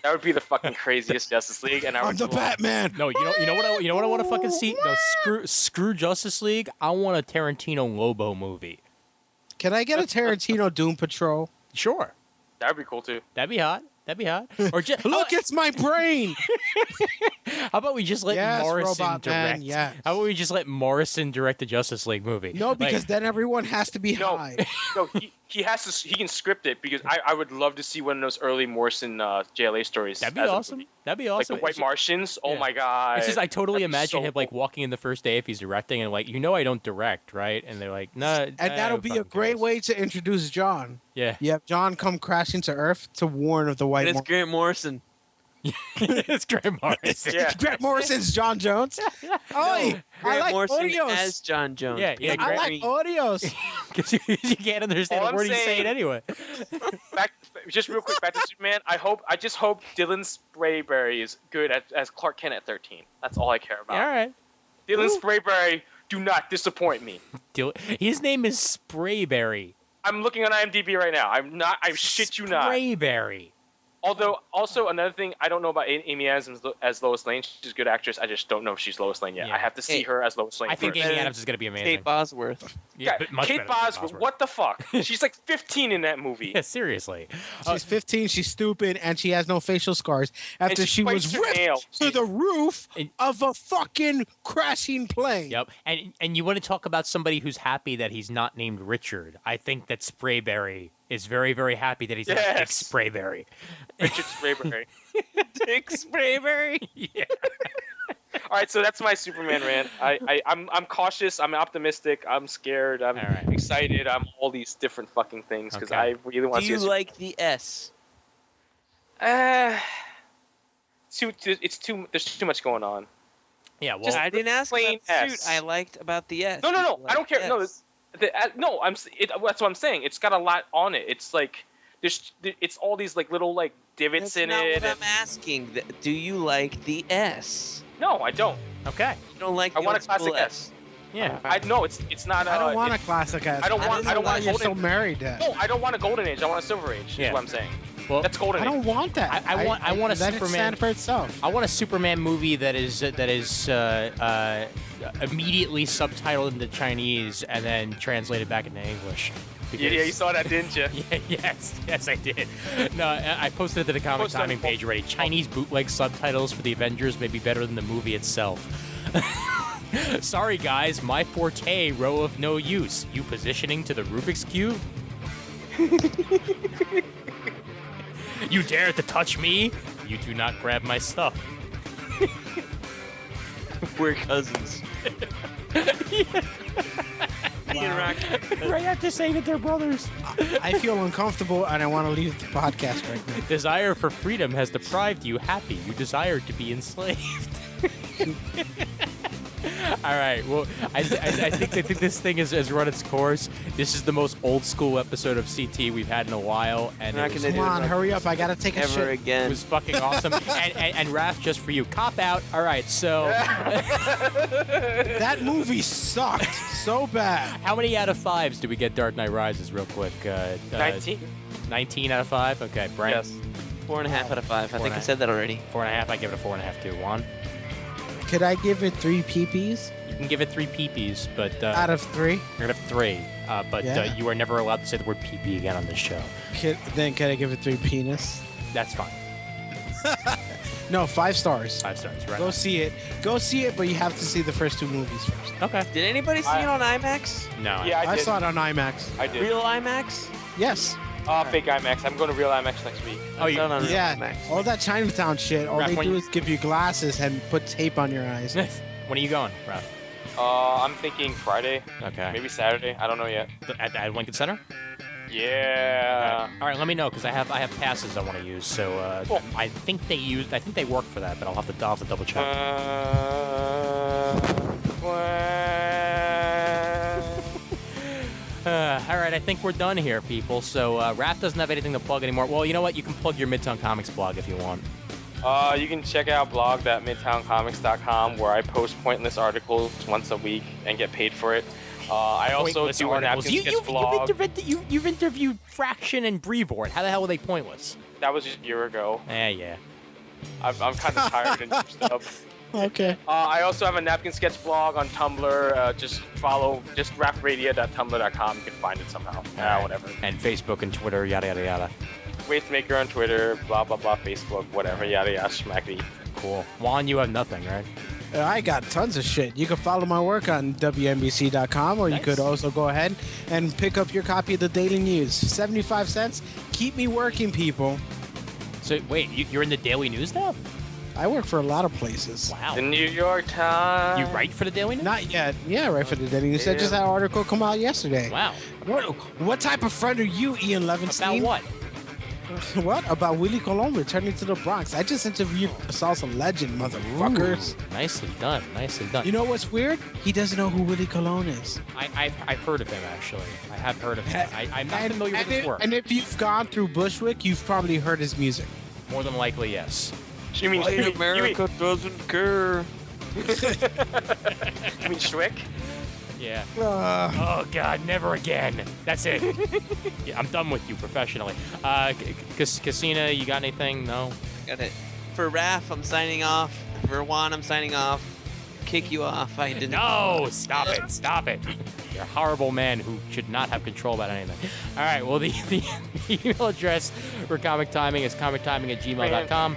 That would be the fucking craziest Justice League, and I I'm would. the Batman. No, you know what I want to fucking see? No, screw Justice League. I want a Tarantino Lobo movie. Can I get a Tarantino Doom Patrol? Sure. That would be cool too. That'd be hot. Or just Look, it's my brain. how about we just let Yes, Morrison Robot direct? Man, yes. How about we just let Morrison direct the Justice League movie? No, because then everyone has to be No, high. no, he has to. He can script it because I would love to see one of those early Morrison JLA stories. That'd be as a awesome. movie. That'd be Like awesome. the White Martians. Oh yeah. my god! It's just I totally That'd be imagine so him like cool. walking in the first day if he's directing and like I don't direct, right? And they're like, no. And that'll be a great way to introduce John. Yeah. You have John come crashing to Earth to warn of the White And it's Grant Morrison. It's Grant Morrison. Yeah. Grant Morrison's John Jones. Oi, I Grant like Morrison Oreos. as John Jones. Yeah, Being Grant- I very- like Oreos. Because you can't understand All a I'm word he's saying saying- anyway. Just real quick, back to Superman. I just hope Dylan Sprayberry is good as Clark Kent at 13. That's all I care about. All right. Dylan Sprayberry, do not disappoint me. His name is Sprayberry. I'm looking on IMDb right now. I shit you not. Sprayberry. Although, also another thing, I don't know about Amy Adams as Lois Lane. She's a good actress. I just don't know if she's Lois Lane yet. Yeah. I have to see her as Lois Lane I think first. Amy Adams is going to be amazing. Kate Bosworth. Yeah, but much Kate better than Bosworth, what the fuck? She's like 15 in that movie. Yeah, seriously. She's 15. She's stupid, and she has no facial scars after And she she was bites her ripped nails. to the roof And- of a fucking crashing plane. Yep. And you want to talk about somebody who's happy that he's not named Richard. I think that Sprayberry is very, very happy that he's not Dick Yes. Sprayberry. Richard Sprayberry. Dick Sprayberry. Yeah. All right, so that's my Superman rant. I'm cautious. I'm optimistic. I'm scared. I'm All right. excited. I'm all these different fucking things because Okay. I really want Do to you see. like the S? It's too. There's too much going on. Yeah, well, Just I didn't ask plain about the suit. S. I liked about the S. No, You I like don't care. No, S. no. That's what I'm saying. It's got a lot on it. It's like it's all these like little like divots That's in not it. what I'm and- asking. Do you like the S? No, I don't. okay. You don't like I the want a old school classic S. Yeah. I know it's not. I don't want a it- classic ass. I don't want. I don't want a You're golden. so married then. No, I don't want a golden age. I want a silver age. Yeah. Is what I'm saying. Well, That's golden I age. don't want that. I want a let it Superman- stand for itself. I want a Superman movie that is immediately subtitled into Chinese and then translated back into English. Yeah, you saw that, didn't you? Yeah, yes, I did. No, I posted it to the comic Posted on timing the- page already. Chinese bootleg subtitles for the Avengers may be better than the movie itself. Sorry, guys, my forte, row of no use. You positioning to the Rubik's Cube? You dare to touch me? You do not grab my stuff. We're cousins. Right after saying that they're brothers. I feel uncomfortable and I want to leave the podcast right now. Desire for freedom has deprived you happy. You desire to be enslaved. All right. Well, I think this thing has run its course. This is the most old school episode of CT we've had in a while, and We're not it was, gonna Come do on, it hurry up. I got to take a ever shit. it again. was fucking awesome. and Raph, just for you, cop out. All right. So, That movie sucked so bad. how many out of 5s do we get Dark Knight Rises, real quick? 19. 19 out of 5. Okay, Brian. Yes. 4.5 out of 5. I think I 4.5. said that already. 4.5. I give it a 4.5 too. Juan, Could I give it 3 peepees you can give it 3 peepees, but out of 3? you're gonna have 3. But Yeah. you are never allowed to say the word peepee again on this show. Then could I give it 3 penis? That's fine. No, 5 stars. 5 stars, right? Go see it. Go see it, but you have to see the first 2 movies first. Okay. Did anybody see it on IMAX? No. Yeah, I I did. saw it on IMAX. I did. Real IMAX? Yes. Fake IMAX. I'm going to real IMAX next week. Oh, you. Not on real Yeah. IMAX. All that Chinatown shit, all Raph, they when do you- is give you glasses and put tape on your eyes. When are you going, Ralph? I'm thinking Friday, Okay. maybe Saturday. I don't know yet. At Lincoln Center? Yeah. All right, let me know because I have passes I want to use. So Cool. I think they work for that, but I'll have to double check. Well, All right, I think we're done here, people. So Raph doesn't have anything to plug anymore. Well, you know what? You can plug your Midtown Comics blog if you want. You can check out blog.midtowncomics.com where I post pointless articles once a week and get paid for it. I also Pointless do a articles. napkin sketch blog. You've interviewed Fraction and Brevoort. How the hell were they pointless? That was just a year ago. Yeah. I'm kind of tired and used up. Okay. I also have a napkin sketch blog on Tumblr. Just rafradia.tumblr.com. You can find it somehow. Whatever. And Facebook and Twitter, yada yada yada. Wastemaker on Twitter, blah blah blah, Facebook, whatever, yada yada, schmackety. Cool. Juan, you have nothing, right? I got tons of shit. You can follow my work on WNBC.com, or you could also go ahead and pick up your copy of the Daily News. 75 cents. Keep me working, people. So, wait, you're in the Daily News now? I work for a lot of places. Wow. The New York Times. You write for the Daily News? Not yet. Yeah, right for the Daily News. I just had an article come out yesterday. Wow. What type of friend are you, Ian Levinstein? About what? What? About Willie Colon returning to the Bronx. I just interviewed Salsa Legend, motherfuckers. Ooh, nicely done. Nicely done. You know what's weird? He doesn't know who Willie Colon is. I've heard of him, actually. I have heard of him. I'm not familiar with his work. And if you've gone through Bushwick, you've probably heard his music. More than likely, yes. You mean America doesn't care. You mean Shrek? Yeah. Oh, God, never again. That's it. Yeah, I'm done with you professionally. Casina, you got anything? No? Got it. For Raph, I'm signing off. For Juan, I'm signing off. Kick you off. I didn't. No! Stop it. Stop it. You're a horrible man who should not have control about anything. All right, well, the email address for Comic Timing is comictiming@gmail.com.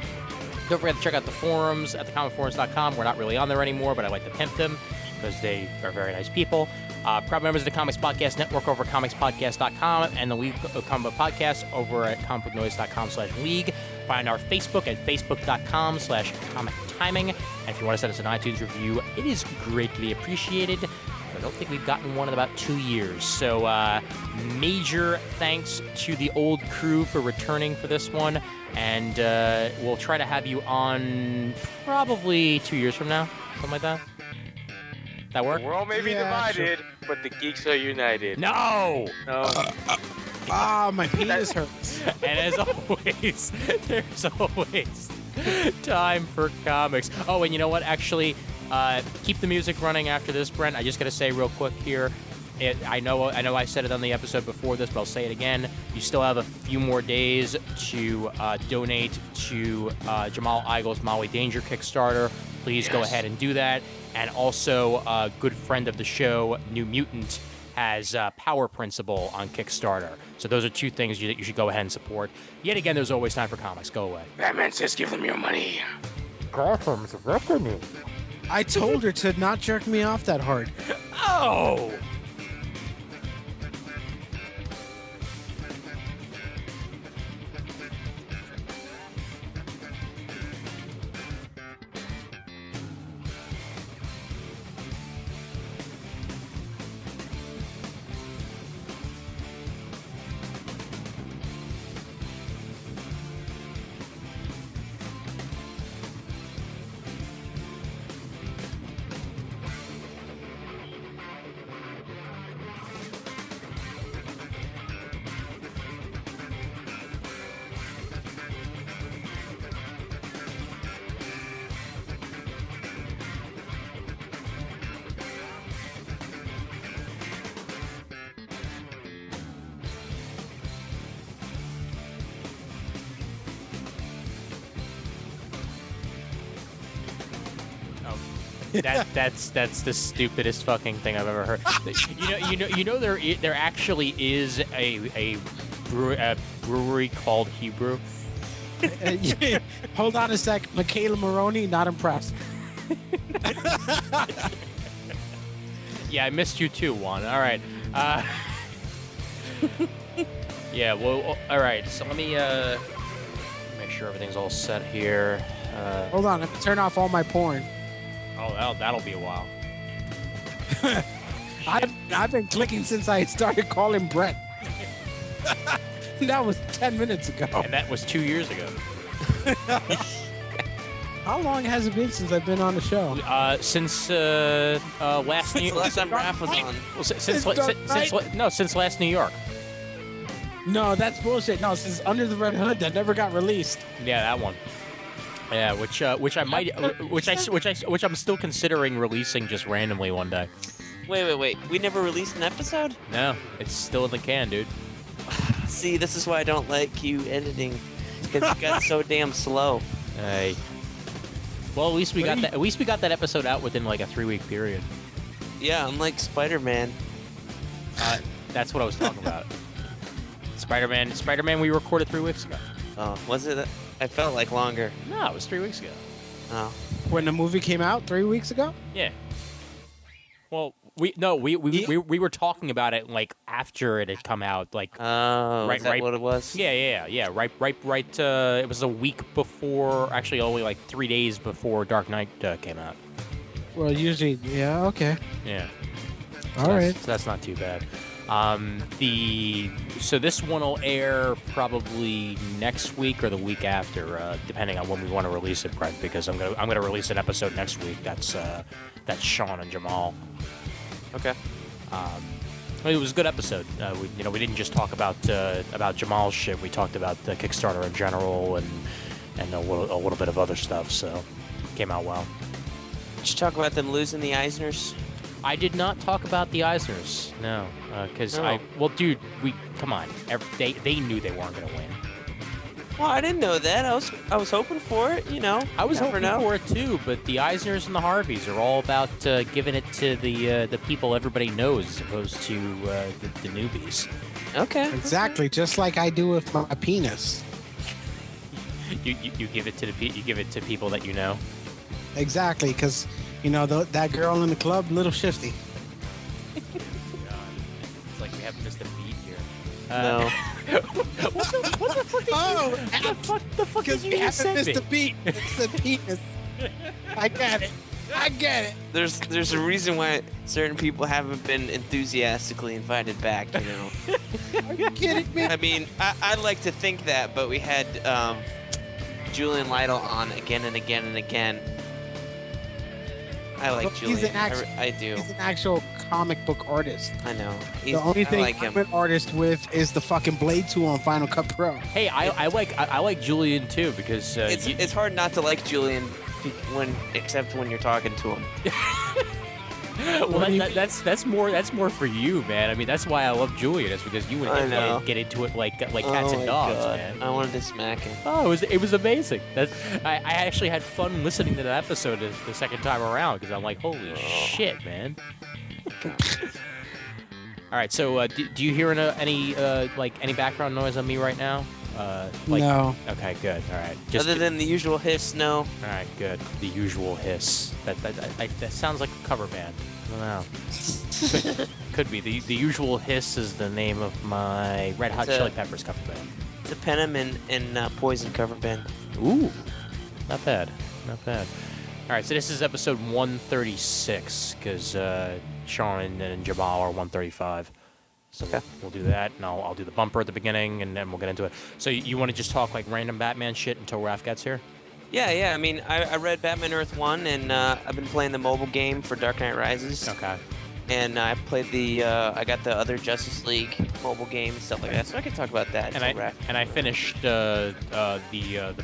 Don't forget to check out the forums at thecomicforums.com. We're not really on there anymore, but I like to pimp them because they are very nice people. Proud members of the Comics Podcast Network over at comicspodcast.com and the League of Comic Book Podcast over at comicbooknoise.com/league. Find our Facebook at facebook.com/comictiming. And if you want to send us an iTunes review, it is greatly appreciated. I don't think we've gotten one in about 2 years. So major thanks to the old crew for returning for this one. And we'll try to have you on probably 2 years from now. Something like that. That work? The world may be divided, but the geeks are united. No! My penis hurts. And as always, there's always time for comics. Oh, and you know what? Actually, keep the music running after this, Brent. I just got to say real quick here. I know I said it on the episode before this, but I'll say it again. You still have a few more days to donate to Jamal Eigel's Molly Danger Kickstarter. Please go ahead and do that. And also, a good friend of the show, New Mutant, has Power Principle on Kickstarter. So those are two things that you should go ahead and support. Yet again, there's always time for comics. Go away. Batman says give them your money. Gotham's reckoning. I told her to not jerk me off that hard. Oh! That's the stupidest fucking thing I've ever heard. You know there actually is a brewery called Hebrew. Hold on a sec. Michaela Maroney, not impressed. Yeah, I missed you too, Juan. All right. Yeah, well, all right. So let me make sure everything's all set here. Hold on. Let me turn off all my porn. Oh, that'll be a while. I've been clicking since I started calling Brett. That was 10 minutes ago. And that was 2 years ago. How long has it been since I've been on the show? Since last Since the last time Raph was on. Well, since last New York. No, that's bullshit. No, since Under the Red Hood that never got released. Yeah, that one. Yeah, which I'm still considering releasing just randomly one day. Wait. We never released an episode? No, it's still in the can, dude. See, this is why I don't like you editing. Because you got so damn slow. Hey. Well, at least we got that. At least we got that episode out within like a 3-week period. Yeah, unlike Spider-Man. That's what I was talking about. Spider-Man, we recorded 3 weeks ago. Oh, was it? I felt like longer. No, it was 3 weeks ago. Oh. When the movie came out 3 weeks ago? Yeah. Well, we were talking about it like after it had come out, like. Oh, is that what it was? Yeah. Right. It was a week before, actually, only like 3 days before Dark Knight came out. Well, usually, yeah, okay. Yeah. All right. So that's not too bad. So this one will air probably next week or the week after, depending on when we want to release it, Brent. Because I'm gonna release an episode next week. That's Sean and Jamal. Okay. It was a good episode. We didn't just talk about Jamal's shit. We talked about the Kickstarter in general and a little bit of other stuff. So it came out well. Did you talk about them losing the Eisners? I did not talk about the Eisners, no, because dude, come on, they knew they weren't gonna win. Well, I didn't know that. I was hoping for it, you know. I was hoping for it too, but the Eisners and the Harveys are all about giving it to the people everybody knows, as opposed to the newbies. Okay. Exactly, just like I do with my penis. You give it to people that you know. Exactly, because that girl in the club, little shifty. It's like we haven't missed a beat here. No. What the fuck did you just say? Missed a beat. It's a penis. I get it. There's a reason why certain people haven't been enthusiastically invited back, you know. Are you kidding me? I mean, I'd like to think that, but we had Julian Lytle on again and again and again. I like Julian. I do. He's an actual comic book artist. I know. The only thing like I'm an artist with is the fucking Blade tool on Final Cut Pro. Hey, I like Julian too, because it's hard not to like Julian except when you're talking to him. Well, that's more for you, man. I mean, that's why I love Julian. It's because you and get into it like cats and dogs, man. I wanted to smack him. Oh, it was amazing. I actually had fun listening to that episode the second time around, because I'm like, holy shit, man. All right, so do you hear any background noise on me right now? No. Okay, good. All right. Other than the usual hiss, no. All right, good. The usual hiss. That sounds like a cover band. I don't know. Could be. The usual hiss is the name of my Red Hot Chili Peppers cover band. It's a Penem and Poison cover band. Ooh, not bad. Not bad. All right, so this is episode 136 because Sean and Jamal are 135. So we'll do that, and I'll do the bumper at the beginning, and then we'll get into it. So you want to just talk like random Batman shit until Raph gets here? Yeah. I mean, I read Batman Earth 1, and I've been playing the mobile game for Dark Knight Rises. Okay. And I played I got the other Justice League mobile game and stuff like that, so I can talk about that until Raph. And I finished the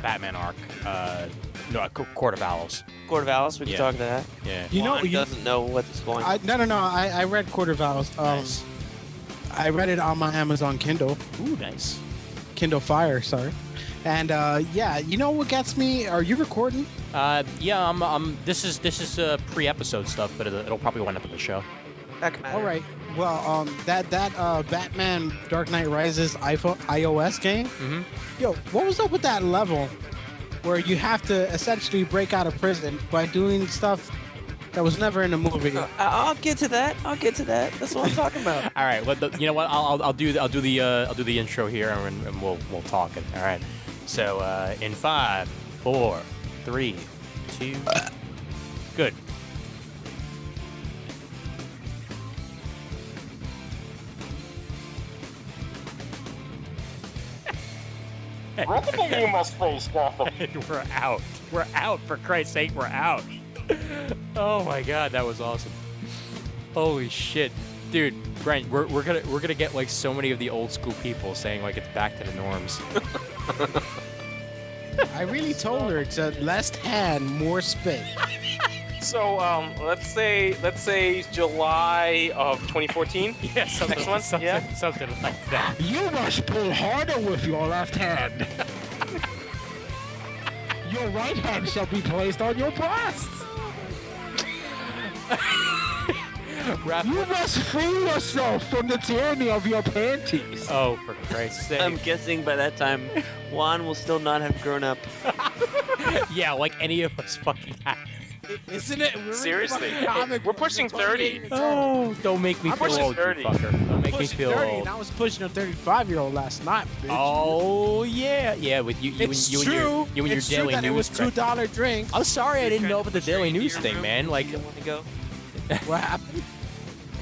Batman arc, Court of Owls. Court of Owls, we can talk to that. Yeah. Juan doesn't know what's going on. No. I read Court of Owls. Nice. I read it on my Amazon Kindle. Ooh, nice. Kindle Fire, sorry. And you know what gets me? Are you recording? Yeah, I'm. This is pre-episode stuff, but it'll probably wind up in the show. All right. Well, that Batman Dark Knight Rises iOS game. Mm-hmm. Yo, what was up with that level where you have to essentially break out of prison by doing stuff that was never in the movie? I'll get to that. That's what I'm talking about. All right. Well, you know what? I'll do the intro here, and we'll talk it. All right. So in 5, 4, 3, 2. Good. Welcome to You Must Face Gotham. And we're out. We're out, for Christ's sake, we're out. Oh my god, that was awesome. Holy shit. Dude, Brent, we're gonna get like so many of the old school people saying like it's back to the norms. I really told her it's a left hand, more spit. So let's say July of 2014. Yeah, something, Next one? something, Yeah. something like that. You must pull harder with your left hand. Your right hand shall be placed on your breast. Raph, You must free yourself from the tyranny of your panties. oh, for Christ's sake. I'm guessing by that time, Juan will still not have grown up. Yeah, like any of us fucking have. Isn't it? We're Seriously, reading about comic we're books pushing at 28 30. years old. Oh, don't make me I'm feel pushing old, 30. you fucker. Don't make me Pushing feel 30, old. and I was pushing a 35-year-old last night, bitch. Oh yeah, with you it's and true. your it's true daily that it was news. $2 drink. I'm sorry, I didn't You're know trying about the to push her daily into news your thing, room? man. Like, She didn't want to go. What happened?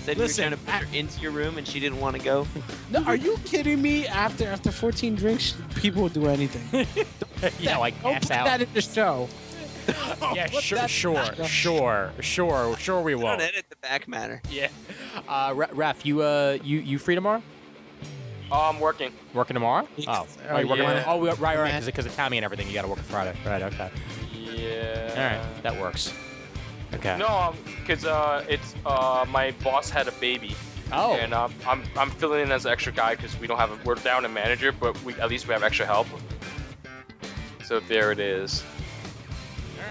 Said Listen, you were trying to push her into your room and she didn't want to go. No, are you kidding me? After 14 drinks, people will do anything. yeah, like Don't pass put out. that in the show. Yeah, Put sure, that- sure we Don't will. edit the back matter. Yeah. Raph, you free tomorrow? I'm working. Working tomorrow? Oh, Oh, you working yeah. on? Oh, right, Man. because of Tammy and everything. You got to work Friday. Right. Okay. Yeah. All right, that works. Okay. No, because it's my boss had a baby. Oh. And I'm filling in as an extra guy because we're down a manager, but at least we have extra help. So there it is.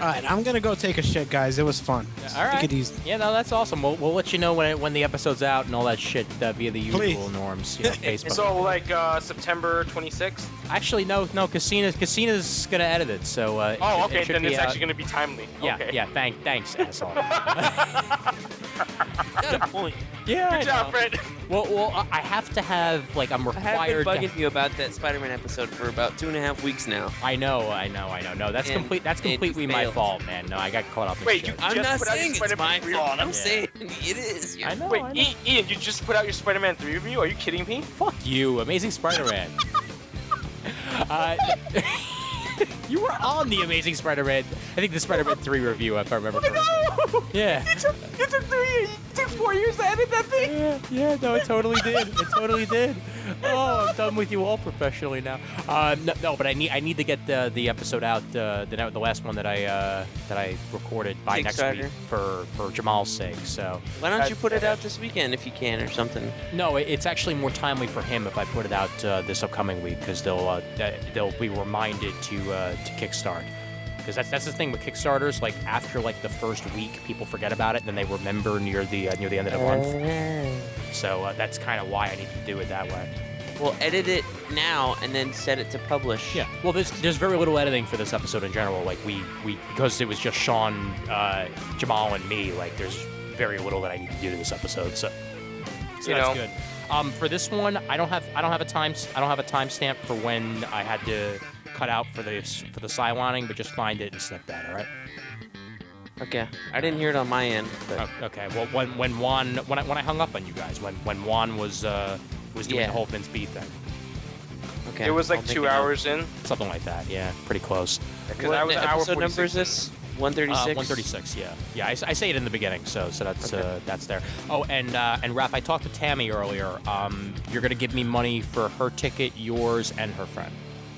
All right, I'm gonna go take a shit, guys. It was fun. All right. Take it easy. Yeah, no, that's awesome. We'll let you know when the episode's out and all that shit via the usual Please. norms, you know, Facebook. So like September 26th. Actually, no, Casina's gonna edit it, so. Oh, it okay. should Then be it's out. actually gonna be timely. Yeah, Okay. yeah. Thanks, asshole. Got a point. Yeah. I Good job, know. Fred. Well, I have to have like I'm I have been required. bugging you about that Spider-Man episode for about 2.5 weeks now. I know. No, that's And- complete. That's and you completely my failed. fault, man. No, I got caught up in Wait, shit. you- I'm just not put out saying your it's my Spider-Man fault. I'm Yeah. saying it is. I know. Wait, I know. Ian, you just put out your Spider-Man 3 review? Are you kidding me? Fuck you, Amazing Spider-Man. You were on the Amazing Spider-Man. I think the Spider-Man 3 review, if I remember correctly. Yeah. It took 4 years to edit that thing. Yeah, no, it totally did. It totally did. Oh, I'm done with you all professionally now. No, but I need to get the episode out, the last one that I recorded by next week Kickstarter. for Jamal's sake. So Why don't you put it out this weekend if you can or something? no, it's actually more timely for him if I put it out this upcoming week because they'll be reminded to kickstart. Because that's the thing with Kickstarters. Like after like the first week, people forget about it, and then they remember near the end of the month. So that's kind of why I need to do it that way. Well, edit it now and then set it to publish. Yeah. Well, there's very little editing for this episode in general. Like we because it was just Sean, Jamal, and me. Like there's very little that I need to do to this episode. So You that's know. good. For this one, I don't have a timestamp for when I had to cut out for the Cylonning, but just find it and snip that. All right. Okay. I didn't hear it on my end, but Oh, okay. Well, when I hung up on you guys, when Juan was doing Yeah. the whole Vince B thing, okay. It was I'll like make 2 a note. hours in. something like that. Yeah, pretty close. Because What I was an hour episode number 46. is this? 136. 136. Yeah. I say it in the beginning, so that's there. Oh, and Raph, I talked to Tammy earlier. You're gonna give me money for her ticket, yours, and her friend.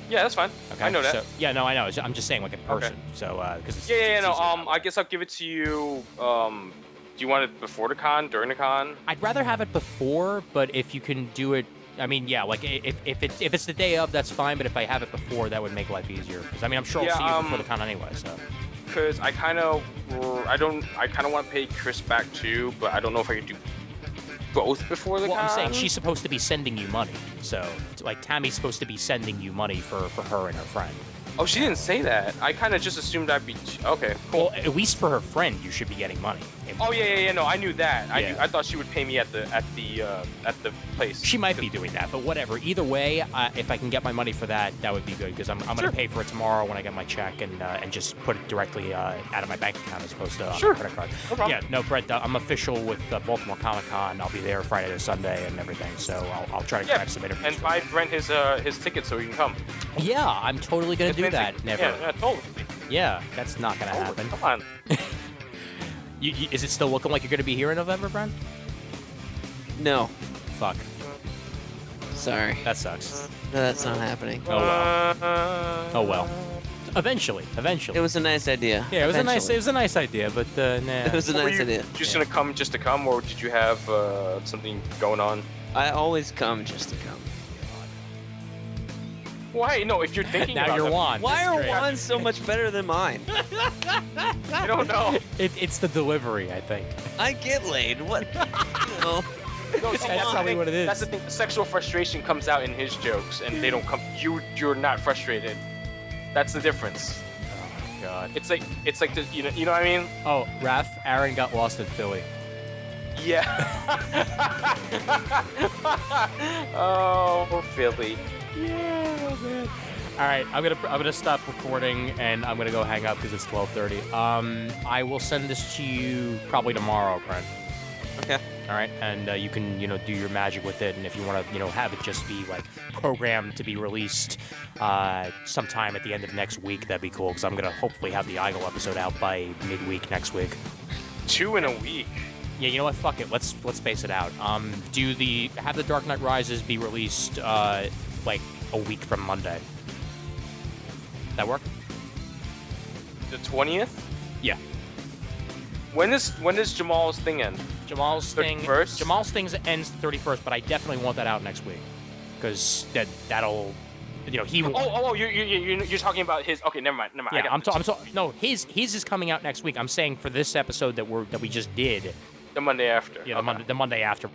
Yeah, that's fine. Okay. I know that. So, yeah, no, I know. I'm just saying like in Okay. person. So because Yeah, no. easier that way. I guess I'll give it to you. Do you want it before the con, during the con? I'd rather have it before, but if you can do it, I mean, yeah, like if it's the day of, that's fine. But if I have it before, that would make life easier. Because I mean, I'm sure I'll Yeah, see you before the con anyway. So Because I kind of want to pay Chris back too, but I don't know if I could do both before the well, con. I'm saying she's supposed to be sending you money. So like Tammy's supposed to be sending you money for her and her friend. Oh, she didn't say that. I kind of just assumed I'd be. Okay, cool. Well, at least for her friend, you should be getting money. Oh yeah. No, I knew that. Yeah. I thought she would pay me at the place. She might be doing that, but whatever. Either way, if I can get my money for that, that would be good because I'm Sure. going to pay for it tomorrow when I get my check and just put it directly out of my bank account as opposed to on Sure. my credit card. No problem. Yeah, no, Brett, I'm official with Baltimore Comic Con. I'll be there Friday to Sunday and everything, so I'll try to grab some interviews. And buy Brent his ticket so he can come. Yeah, I'm totally going to do that. Never. Yeah, totally. Yeah, that's not gonna happen. Come on. Is it still looking like you're gonna be here in November, Brent? No, Fuck, sorry. that sucks. No, that's not happening. Oh well. Oh well. Eventually. It was a nice idea. Yeah, it was Eventually. a nice idea, but nah. It was a Were nice you idea. just gonna come just to come, or did you have something going on? I always come just to come. Why? No, if you're thinking Now about you're them, Juan. Why That's are great. wands so much better than mine? I don't know. It's the delivery, I think. I get laid. What? You know. No, see, That's the probably thing- what it is. That's the thing. Sexual frustration comes out in his jokes, and they don't come. You're not frustrated. That's the difference. Oh God. It's like the, you know what I mean? Oh, Raph, Aaron got lost in Philly. Yeah. Oh, Philly. Yeah, man. All right, I'm gonna stop recording and I'm gonna go hang up because it's 12:30. I will send this to you probably tomorrow, Brent. Okay. All right, and you can do your magic with it, and if you want to have it just be like programmed to be released sometime at the end of next week, that'd be cool because I'm gonna hopefully have the Igel episode out by midweek next week. 2 in a week. Yeah, you know what? Fuck it. Let's space it out. Have the Dark Knight Rises be released like a week from Monday. That work? The 20th. Yeah. When does Jamal's thing end? Jamal's thing 31st? ends 31st, but I definitely want that out next week because that'll he will. Oh, you're talking about his. Okay, never mind. I Yeah, got I'm this. talking. No, his is coming out next week. I'm saying for this episode that we just did. The Monday after. Yeah, the Monday after.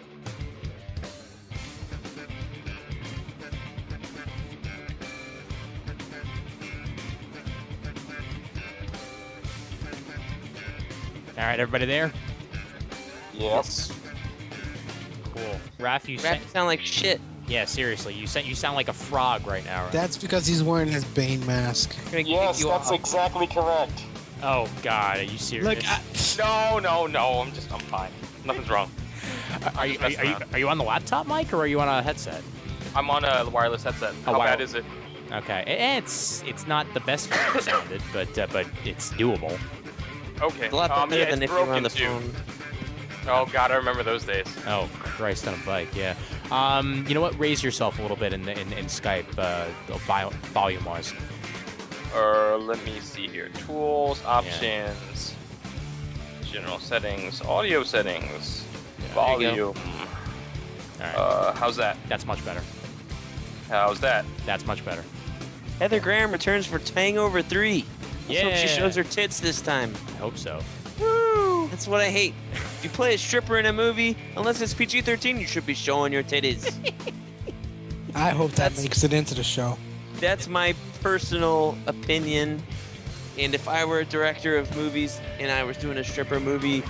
All right, everybody there? Yes. Cool. Raph, you Rap sound like shit. Yeah, seriously, you sound like a frog right now. Raph. That's because he's wearing his Bane mask. I'm gonna kick you off. exactly correct. Oh God, are you serious? Look, No. I'm fine. Nothing's wrong. are you on the laptop mic or are you on a headset? I'm on a wireless headset. How wow. bad is it? Okay, it's not the best sounded, but it's doable. Okay. It's a lot better yeah, than it's if you were on broken the too. phone. Oh God, I remember those days. Oh Christ, on a bike, yeah. You know what? Raise yourself a little bit in Skype, volume wise. Let me see here. Tools, options, general settings, audio settings, There you go. volume. All right, How's that? that's much better. How's that? That's much better. Heather Graham returns for Hangover 3. Let's hope she Yeah. shows her tits this time. I hope so. That's what I hate. If you play a stripper in a movie, unless it's PG-13, you should be showing your titties. I hope that That's- makes it into the show. That's my personal opinion. And if I were a director of movies and I was doing a stripper movie,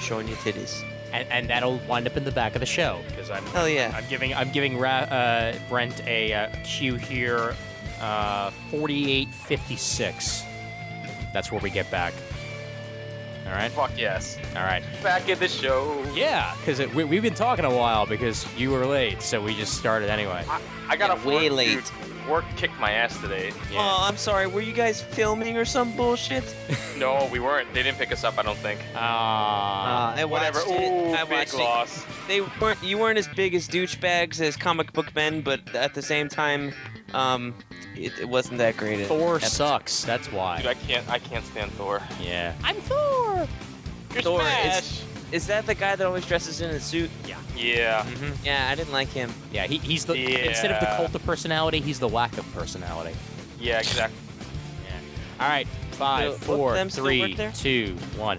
showing your titties. And that'll wind up in the back of the show because Hell yeah. I'm giving Brent a cue here, 48:56. That's where we get back. All right. Fuck yes. All right. Back in the show. Yeah, because we've been talking a while because you were late, so we just started anyway. I got Yeah, off way work, late. dude. Work kicked my ass today. Yeah. Oh, I'm sorry. Were you guys filming or some bullshit? No, we weren't. They didn't pick us up. I don't think. I Whatever. watched it. Ooh, I big watched it. loss. You weren't as big as douchebags as comic book men, but at the same time, it wasn't that great. Thor sucks. That's why. Dude, I can't stand Thor. Yeah. I'm Thor. You're Thor, Smash. Is that the guy that always dresses in a suit? Yeah. Mm-hmm. Yeah, I didn't like him. Yeah. He's the instead of the Yeah. cult of personality, he's the lack of personality. Yeah, exactly. Yeah. All right. 5, So, both of 4, them still work 3, there? 2, 1.